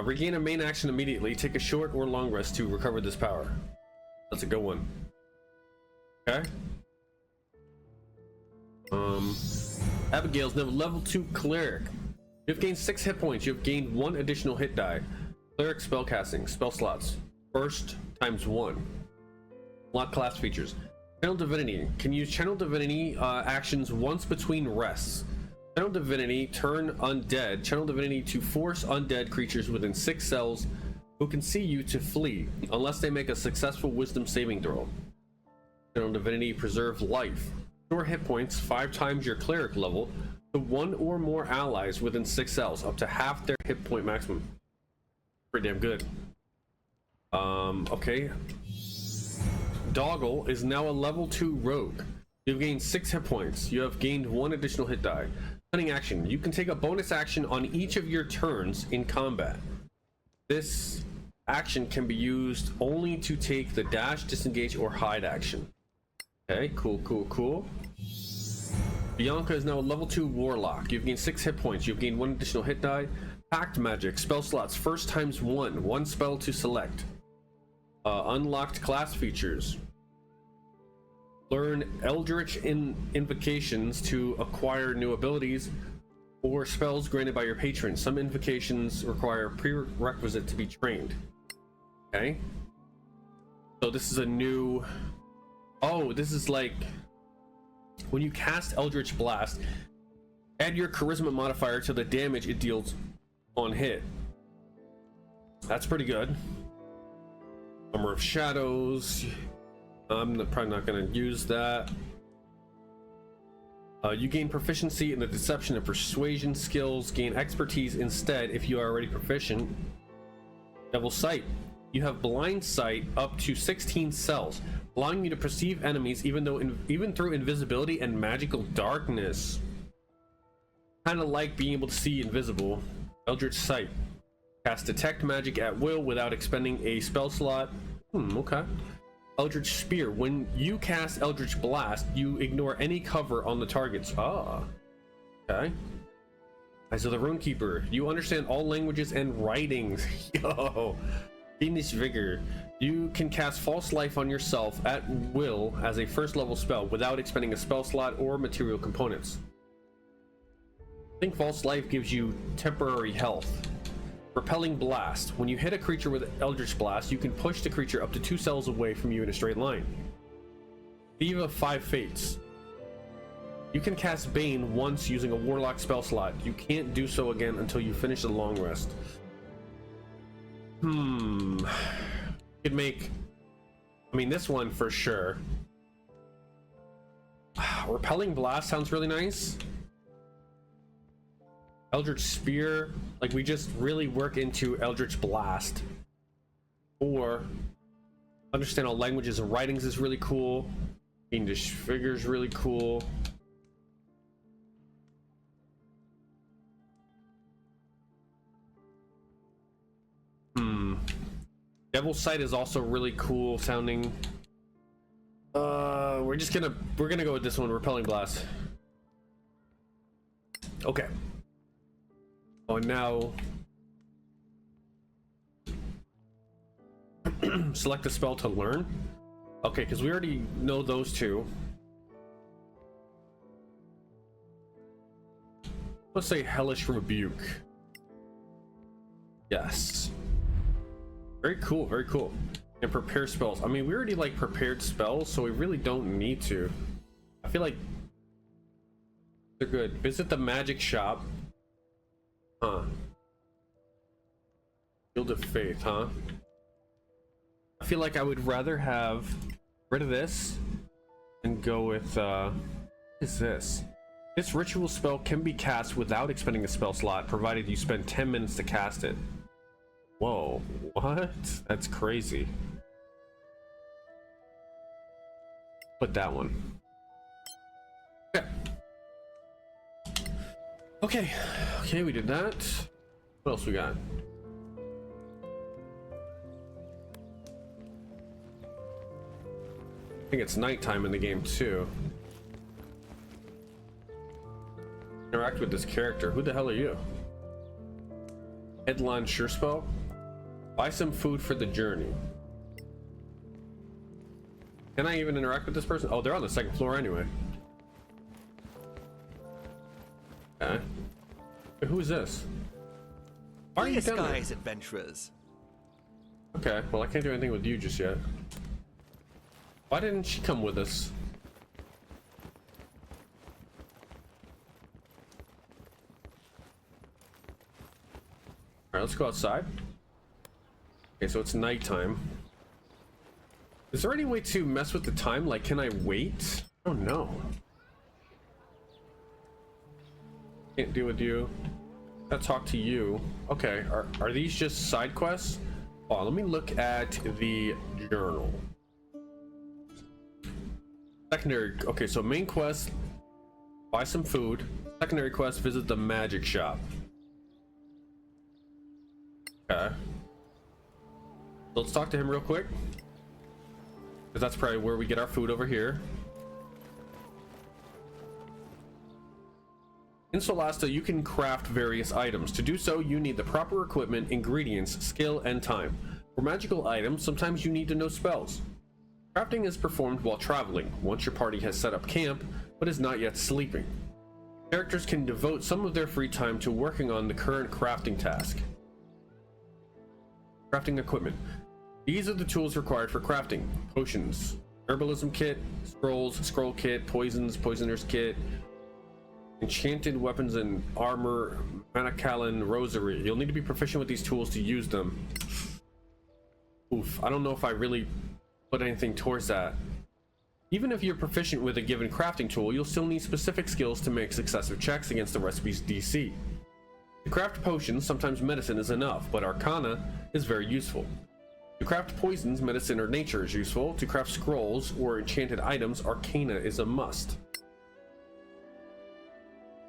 Regain a main action immediately. Take a short or long rest to recover this power. That's a good one. Okay. Abigail's now level 2 cleric. You have gained 6 hit points. You have gained 1 additional hit die. Cleric spellcasting. Spell slots. First times 1. Lock class features. Channel Divinity. Can use Channel Divinity actions once between rests. Channel Divinity, turn undead. Channel Divinity to force undead creatures within 6 cells who can see you to flee, unless they make a successful wisdom saving throw. Channel Divinity, preserve life. Restore hit points 5 times your cleric level to 1 or more allies within 6 cells, up to half their hit point maximum. Pretty damn good. Okay. Doggle is now a level 2 rogue. You've gained 6 hit points. You have gained 1 additional hit die. Cunning action. You can take a bonus action on each of your turns in combat. This action can be used only to take the dash, disengage, or hide action. Okay, cool. Bianca is now a level 2 warlock. You've gained 6 hit points. You've gained 1 additional hit die. Pact magic. Spell slots. First times 1. 1 spell to select. Unlocked class features. Learn Eldritch invocations to acquire new abilities or spells granted by your patron. Some invocations require prerequisite to be trained. Okay. So this is a new... Oh, this is like... When you cast Eldritch Blast, Add your charisma modifier to the damage it deals on hit. That's pretty good. Armor of Shadows. I'm probably not going to use that. You gain proficiency in the deception and persuasion skills. Gain expertise instead if you are already proficient. Devil Sight. You have blind sight up to 16 cells, allowing you to perceive enemies even through invisibility and magical darkness. Kind of like being able to see invisible. Eldritch Sight. Cast detect magic at will without expending a spell slot. Okay. Eldritch Spear. When you cast Eldritch Blast, you ignore any cover on the targets. Okay. Eyes of the Runekeeper. You understand all languages and writings. Yo. Fiendish Vigor. You can cast False Life on yourself at will as a first level spell without expending a spell slot or material components. I think False Life gives you temporary health. Repelling Blast. When you hit a creature with Eldritch Blast, you can push the creature up to 2 cells away from you in a straight line. Thief of 5 Fates. You can cast Bane once using a Warlock spell slot. You can't do so again until you finish the long rest. Could make... I mean, this one for sure. Repelling Blast sounds really nice. Eldritch Spear, like we just really work into Eldritch Blast. Or understand all languages and writings is really cool. Fiendish Vigor is really cool. Devil Sight is also really cool sounding. We're gonna go with this one, Repelling Blast. Okay. Oh, and now select a spell to learn. Okay, because we already know those two. Let's say Hellish Rebuke. Yes. Very cool, very cool. And prepare spells. I mean, we already like prepared spells, so we really don't need to. I feel like they're good. Visit the magic shop. Guild of Faith, huh? I feel like I would rather have rid of this and go with what is this? This ritual spell can be cast without expending a spell slot, provided you spend 10 minutes to cast it. Whoa, what? That's crazy. Put that one. Okay, we did that. What else we got? I think it's nighttime in the game too. Interact with this character. Who the hell are you? Headline Surespell. Buy some food for the journey. Can I even interact with this person? Oh, they're on the 2nd floor anyway. Okay. Wait, who is this? Why are you down there? Adventurers. Okay, well I can't do anything with you just yet. Why didn't she come with us? Alright, let's go outside. Okay, so it's nighttime. Is there any way to mess with the time? Like, can I wait? Oh no. Can't deal with you. Gotta talk to you. Okay, are these just side quests? Oh, let me look at the journal. Secondary, okay, so main quest, buy some food. Secondary quest, visit the magic shop. Okay. Let's talk to him real quick, because that's probably where we get our food over here. In Solasta, you can craft various items. To do so, you need the proper equipment, ingredients, skill, and time. For magical items, sometimes you need to know spells. Crafting is performed while traveling, once your party has set up camp, but is not yet sleeping. Characters can devote some of their free time to working on the current crafting task. Crafting equipment. These are the tools required for crafting. Potions, herbalism kit, scrolls, scroll kit, poisons, poisoner's kit, Enchanted weapons and armor, Manakalan rosary. You'll need to be proficient with these tools to use them. Oof, I don't know if I really put anything towards that. Even if you're proficient with a given crafting tool, you'll still need specific skills to make successive checks against the recipe's DC. To craft potions, sometimes medicine is enough, but arcana is very useful. To craft poisons, medicine or nature is useful. To craft scrolls or enchanted items, arcana is a must.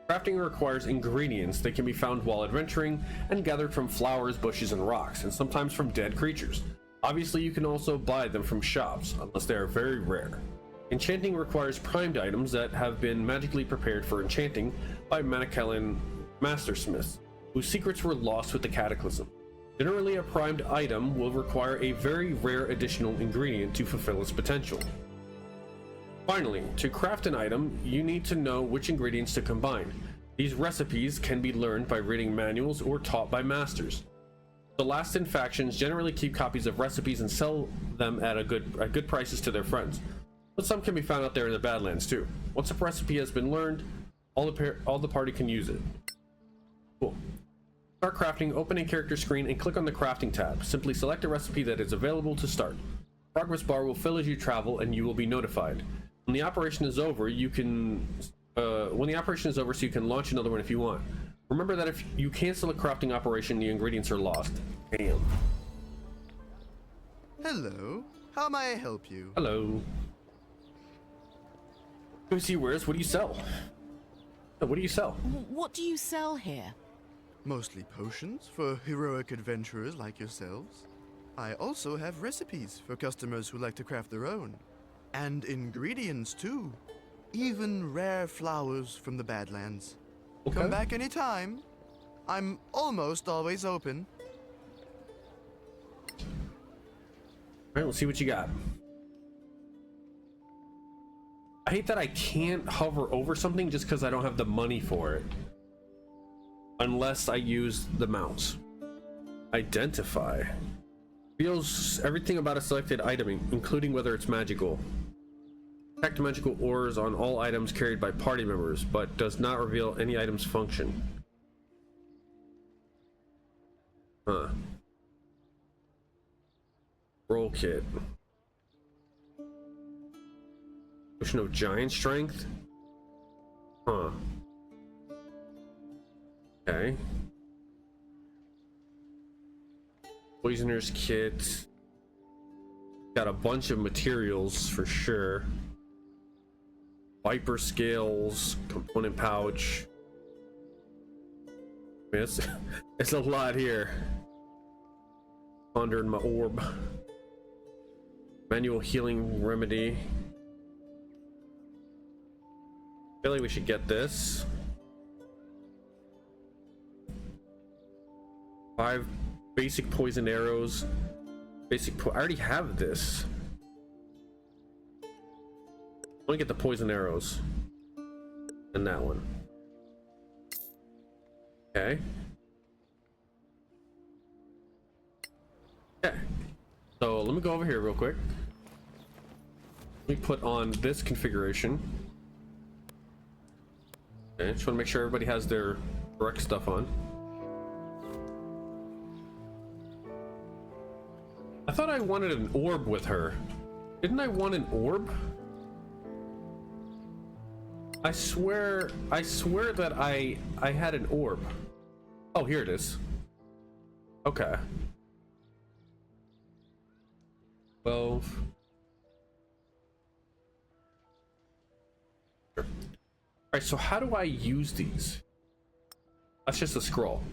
Crafting requires ingredients that can be found while adventuring and gathered from flowers, bushes, and rocks, and sometimes from dead creatures. Obviously, you can also buy them from shops, unless they are very rare. Enchanting requires primed items that have been magically prepared for enchanting by Manakalan mastersmiths, whose secrets were lost with the cataclysm. Generally, a primed item will require a very rare additional ingredient to fulfill its potential. Finally, to craft an item, you need to know which ingredients to combine. These recipes can be learned by reading manuals or taught by masters. Solasta factions generally keep copies of recipes and sell them at good prices to their friends, but some can be found out there in the Badlands too. Once a recipe has been learned, all the party can use it. Cool. Start crafting, open a character screen and click on the crafting tab. Simply select a recipe that is available to start. Progress bar will fill as you travel and you will be notified. When the operation is over, so you can launch another one if you want. Remember that if you cancel a crafting operation, the ingredients are lost. Damn. Hello. How may I help you? Hello. Who see wares? What do you sell? What do you sell? What do you sell here? Mostly potions for heroic adventurers like yourselves. I also have recipes for customers who like to craft their own. And ingredients too. Even rare flowers from the Badlands. Okay. Come back anytime. I'm almost always open. Alright, let's see what you got. I hate that I can't hover over something just because I don't have the money for it. Unless I use the mouse. Identify. Reveals everything about a selected item, including whether it's magical. Detect magical ores on all items carried by party members, but does not reveal any item's function. Huh. Roll kit. Potion of giant strength? Huh. Okay. Poisoner's kit. Got a bunch of materials for sure. Viper scales, component pouch. I mean, it's a lot here. Pondering my orb. Manual healing remedy. I feel like we should get this. 5 basic poison arrows. I already have this. I want to get the poison arrows. And that one. Okay. Okay. So let me go over here real quick. Let me put on this configuration. Okay, just want to make sure everybody has their correct stuff on. I thought I wanted an orb with her. Didn't I want an orb? I swear that I had an orb. Oh, here it is. Okay. 12. Sure. Alright, so how do I use these? That's just a scroll.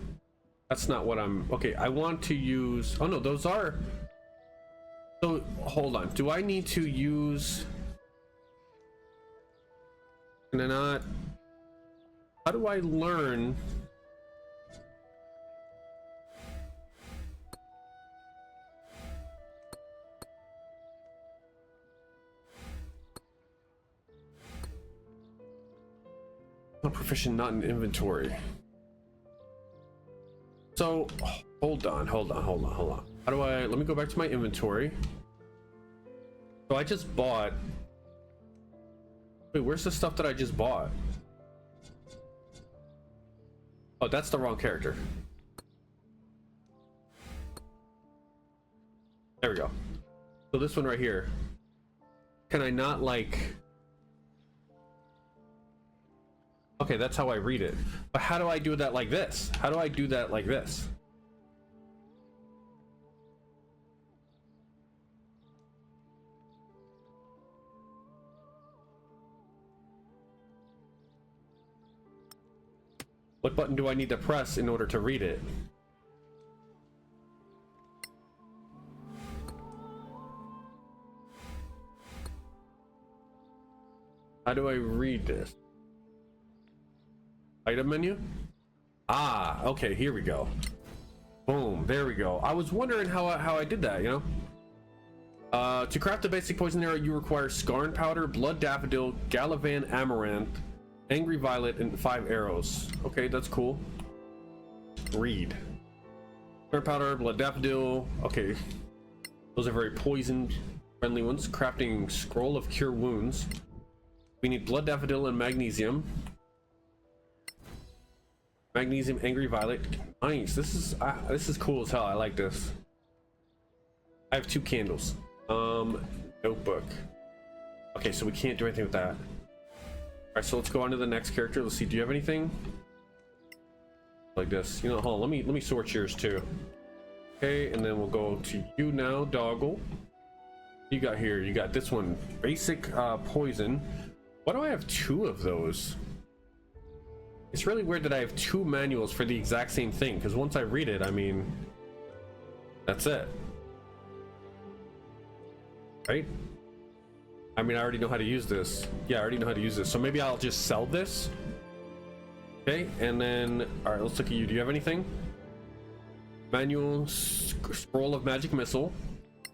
That's not what I'm... Okay, I want to use... Oh no, those are... So, hold on. Do I need to use... Can I not... How do I learn... Not proficient, not in inventory. So, hold on. How do I... Let me go back to my inventory. So I just bought... Wait, where's the stuff that I just bought? Oh, that's the wrong character. There we go. So this one right here. Can I not like... Okay, that's how I read it. But how do I do that like this? How do I do that like this? What button do I need to press in order to read it? How do I read this? Item menu? Ah, okay, here we go. Boom, there we go. I was wondering how I did that, you know? To craft the basic poison arrow, you require Scarn Powder, Blood Daffodil, Galavan Amaranth, Angry Violet, and 5 arrows. Okay, that's cool. Read. Scarn Powder, Blood Daffodil. Okay. Those are very poison-friendly ones. Crafting Scroll of Cure Wounds. We need Blood Daffodil and Magnesium. Magnesium, Angry Violet. Nice. This is cool as hell. I like this. I have 2 candles. Notebook. Okay, so we can't do anything with that. Alright, so let's go on to the next character. Let's see, do you have anything? Like this. You know, hold on, let me sort yours too. Okay, and then we'll go to you now, Doggle. You got here, you got this one. Basic poison. Why do I have 2 of those? It's really weird that I have 2 manuals for the exact same thing, because once I read it, I mean, that's it. Right? I mean, I already know how to use this. Yeah, I already know how to use this. So maybe I'll just sell this. Okay, and then, all right, let's look at you. Do you have anything? Manual, Scroll of Magic Missile.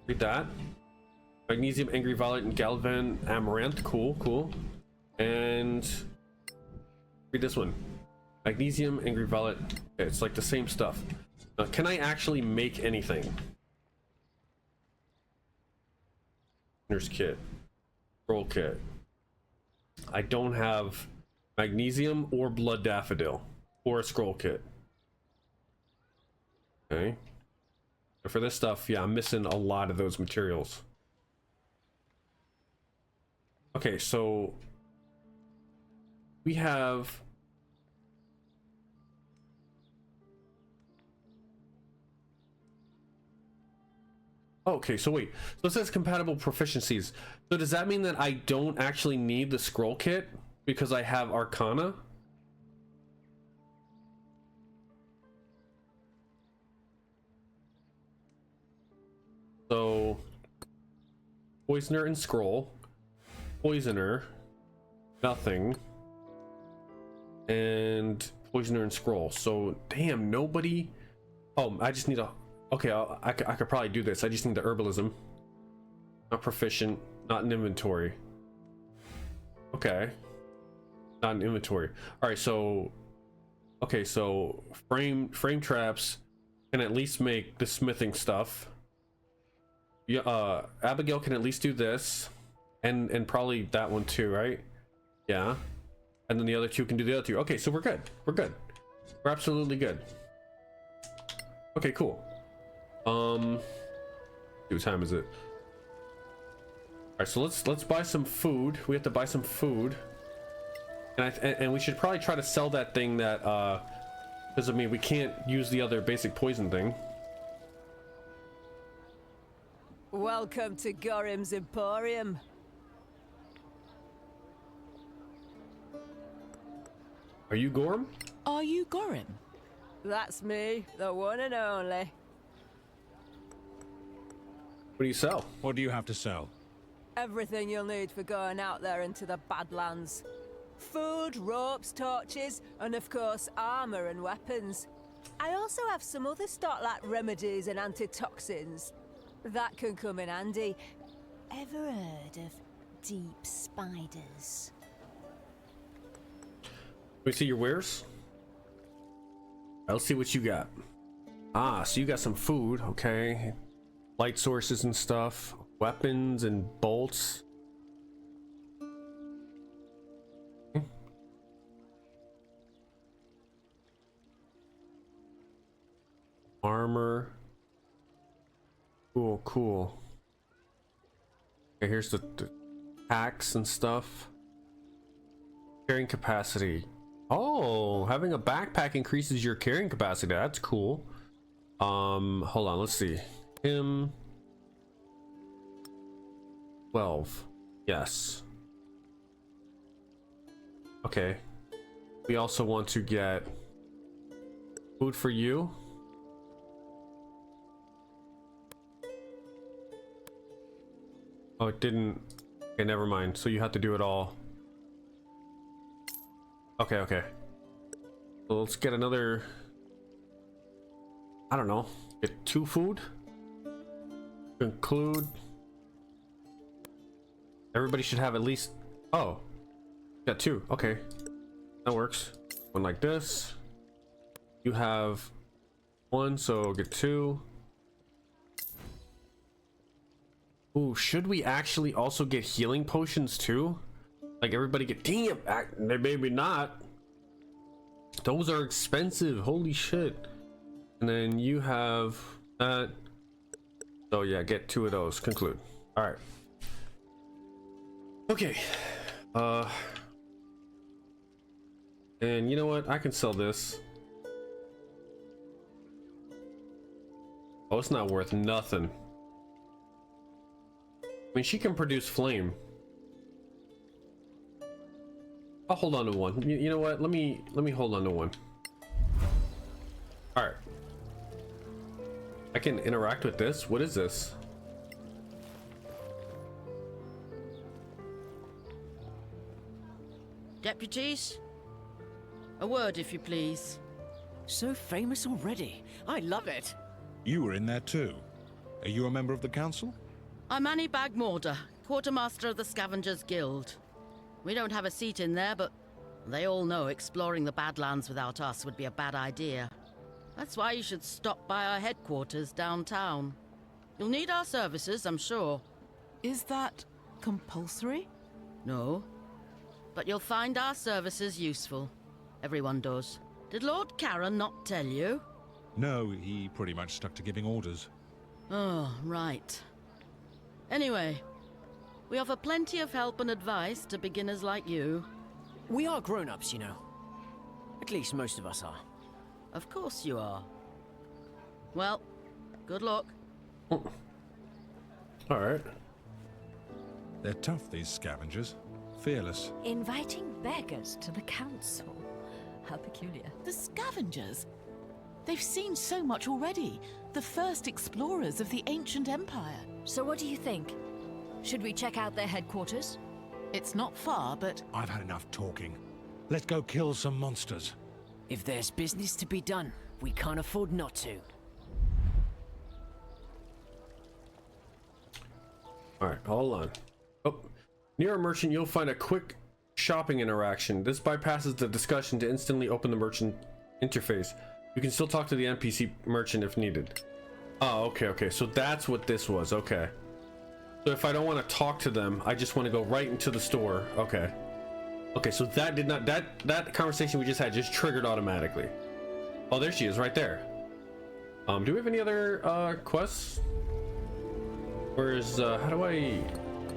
Read that. Magnesium, Angry Violet, and Galvan Amaranth. Cool, cool. And read this one. Magnesium, Angry Violet. Okay, it's like the same stuff. Now, can I actually make anything? Nurse kit. Scroll kit. I don't have Magnesium or Blood Daffodil or a scroll kit. Okay. And for this stuff, yeah, I'm missing a lot of those materials. Okay, so we have okay, so wait, so it says compatible proficiencies. So does that mean that I don't actually need the scroll kit because I have Arcana? So Poisoner and Scroll, Poisoner, nothing, and Poisoner and Scroll. So damn, nobody. Oh, I just need a. Okay, I could probably do this. I just need the herbalism. Not proficient, not in inventory. Okay. Not in inventory. Alright, so... Okay, so frame traps can at least make the smithing stuff. Yeah, Abigail can at least do this. And probably that one too, right? Yeah. And then the other 2 can do the other 2. Okay, so we're good. We're good. We're absolutely good. Okay, cool. What time is it? All right, so let's buy some food. We have to buy some food, and we should probably try to sell that thing that because I mean we can't use the other basic poison thing. Welcome to Gorim's Emporium. Are you Gorm? Are you Gorim? That's me, the one and only. What do you sell? What do you have to sell? Everything you'll need for going out there into the Badlands. Food, ropes, torches, and of course armor and weapons. I also have some other stock like remedies and antitoxins. That can come in handy. Ever heard of deep spiders? We see your wares. I'll see what you got. Ah, so you got some food, okay. Light sources and stuff, weapons and bolts. Armor. Cool, cool. Okay, here's the packs and stuff. Carrying capacity. Oh, having a backpack increases your carrying capacity. That's cool. Hold on, let's see. Him 12. Yes. Okay. We also want to get food for you. Oh, it didn't. Okay, never mind. So you have to do it all. Okay, okay. So let's get another. I don't know. Get 2 food. Conclude. Everybody should have at least. Oh, got 2. Okay, that works. One like this. You have 1, so get 2. Ooh, should we actually also get healing potions too? Like everybody get, damn, maybe not. Those are expensive, holy shit. And then you have that. So yeah, get 2 of those. Conclude. All right. Okay. And you know what? I can sell this. Oh, it's not worth nothing. I mean, she can produce flame. I'll hold on to 1. You know what? Let me hold on to 1. All right. I can interact with this. What is this? Deputies, a word, if you please. So famous already. I love it. You were in there too. Are you a member of the council? I'm Annie Bagmorder, quartermaster of the Scavengers Guild. We don't have a seat in there, but they all know exploring the Badlands without us would be a bad idea. That's why you should stop by our headquarters downtown. You'll need our services, I'm sure. Is that compulsory? No. But you'll find our services useful. Everyone does. Did Lord Karen not tell you? No, he pretty much stuck to giving orders. Oh, right. Anyway, we offer plenty of help and advice to beginners like you. We are grown-ups, you know. At least most of us are. Of course you are. Well, good luck. All right. They're tough, these scavengers. Fearless. Inviting beggars to the council. How peculiar. The scavengers? They've seen so much already. The first explorers of the ancient empire. So what do you think? Should we check out their headquarters? It's not far, but... I've had enough talking. Let's go kill some monsters. If there's business to be done, we can't afford not to. Alright, hold on. Oh, near a merchant, you'll find a quick shopping interaction. This bypasses the discussion to instantly open the merchant interface. You can still talk to the NPC merchant if needed. Oh, okay, okay. So that's what this was. Okay. So if I don't want to talk to them, I just want to go right into the store. Okay. Okay, so that did not, that conversation we just had just triggered automatically. Oh, there she is right there. Do we have any other quests? Where's how do I,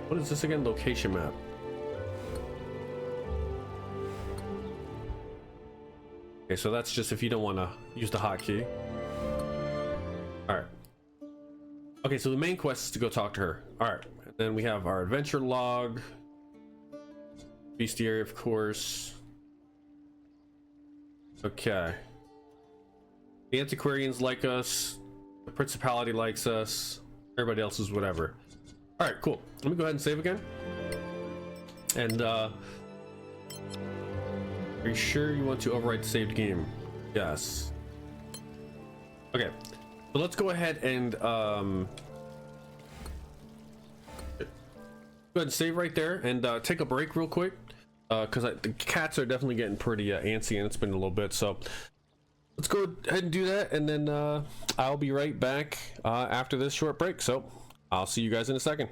what is this again? Location map. Okay, so that's just if you don't want to use the hotkey. All right. Okay, so the main quest is to go talk to her. All right, and then we have our adventure log, bestiary, of course. Okay. The antiquarians like us. The principality likes us. Everybody else is whatever. All right, cool. Let me go ahead and save again. And are you sure you want to overwrite the saved game? Yes. Okay. So let's go ahead and go ahead and save right there and take a break real quick because the cats are definitely getting pretty antsy and it's been a little bit. So let's go ahead and do that, and then I'll be right back after this short break. So I'll see you guys in a second.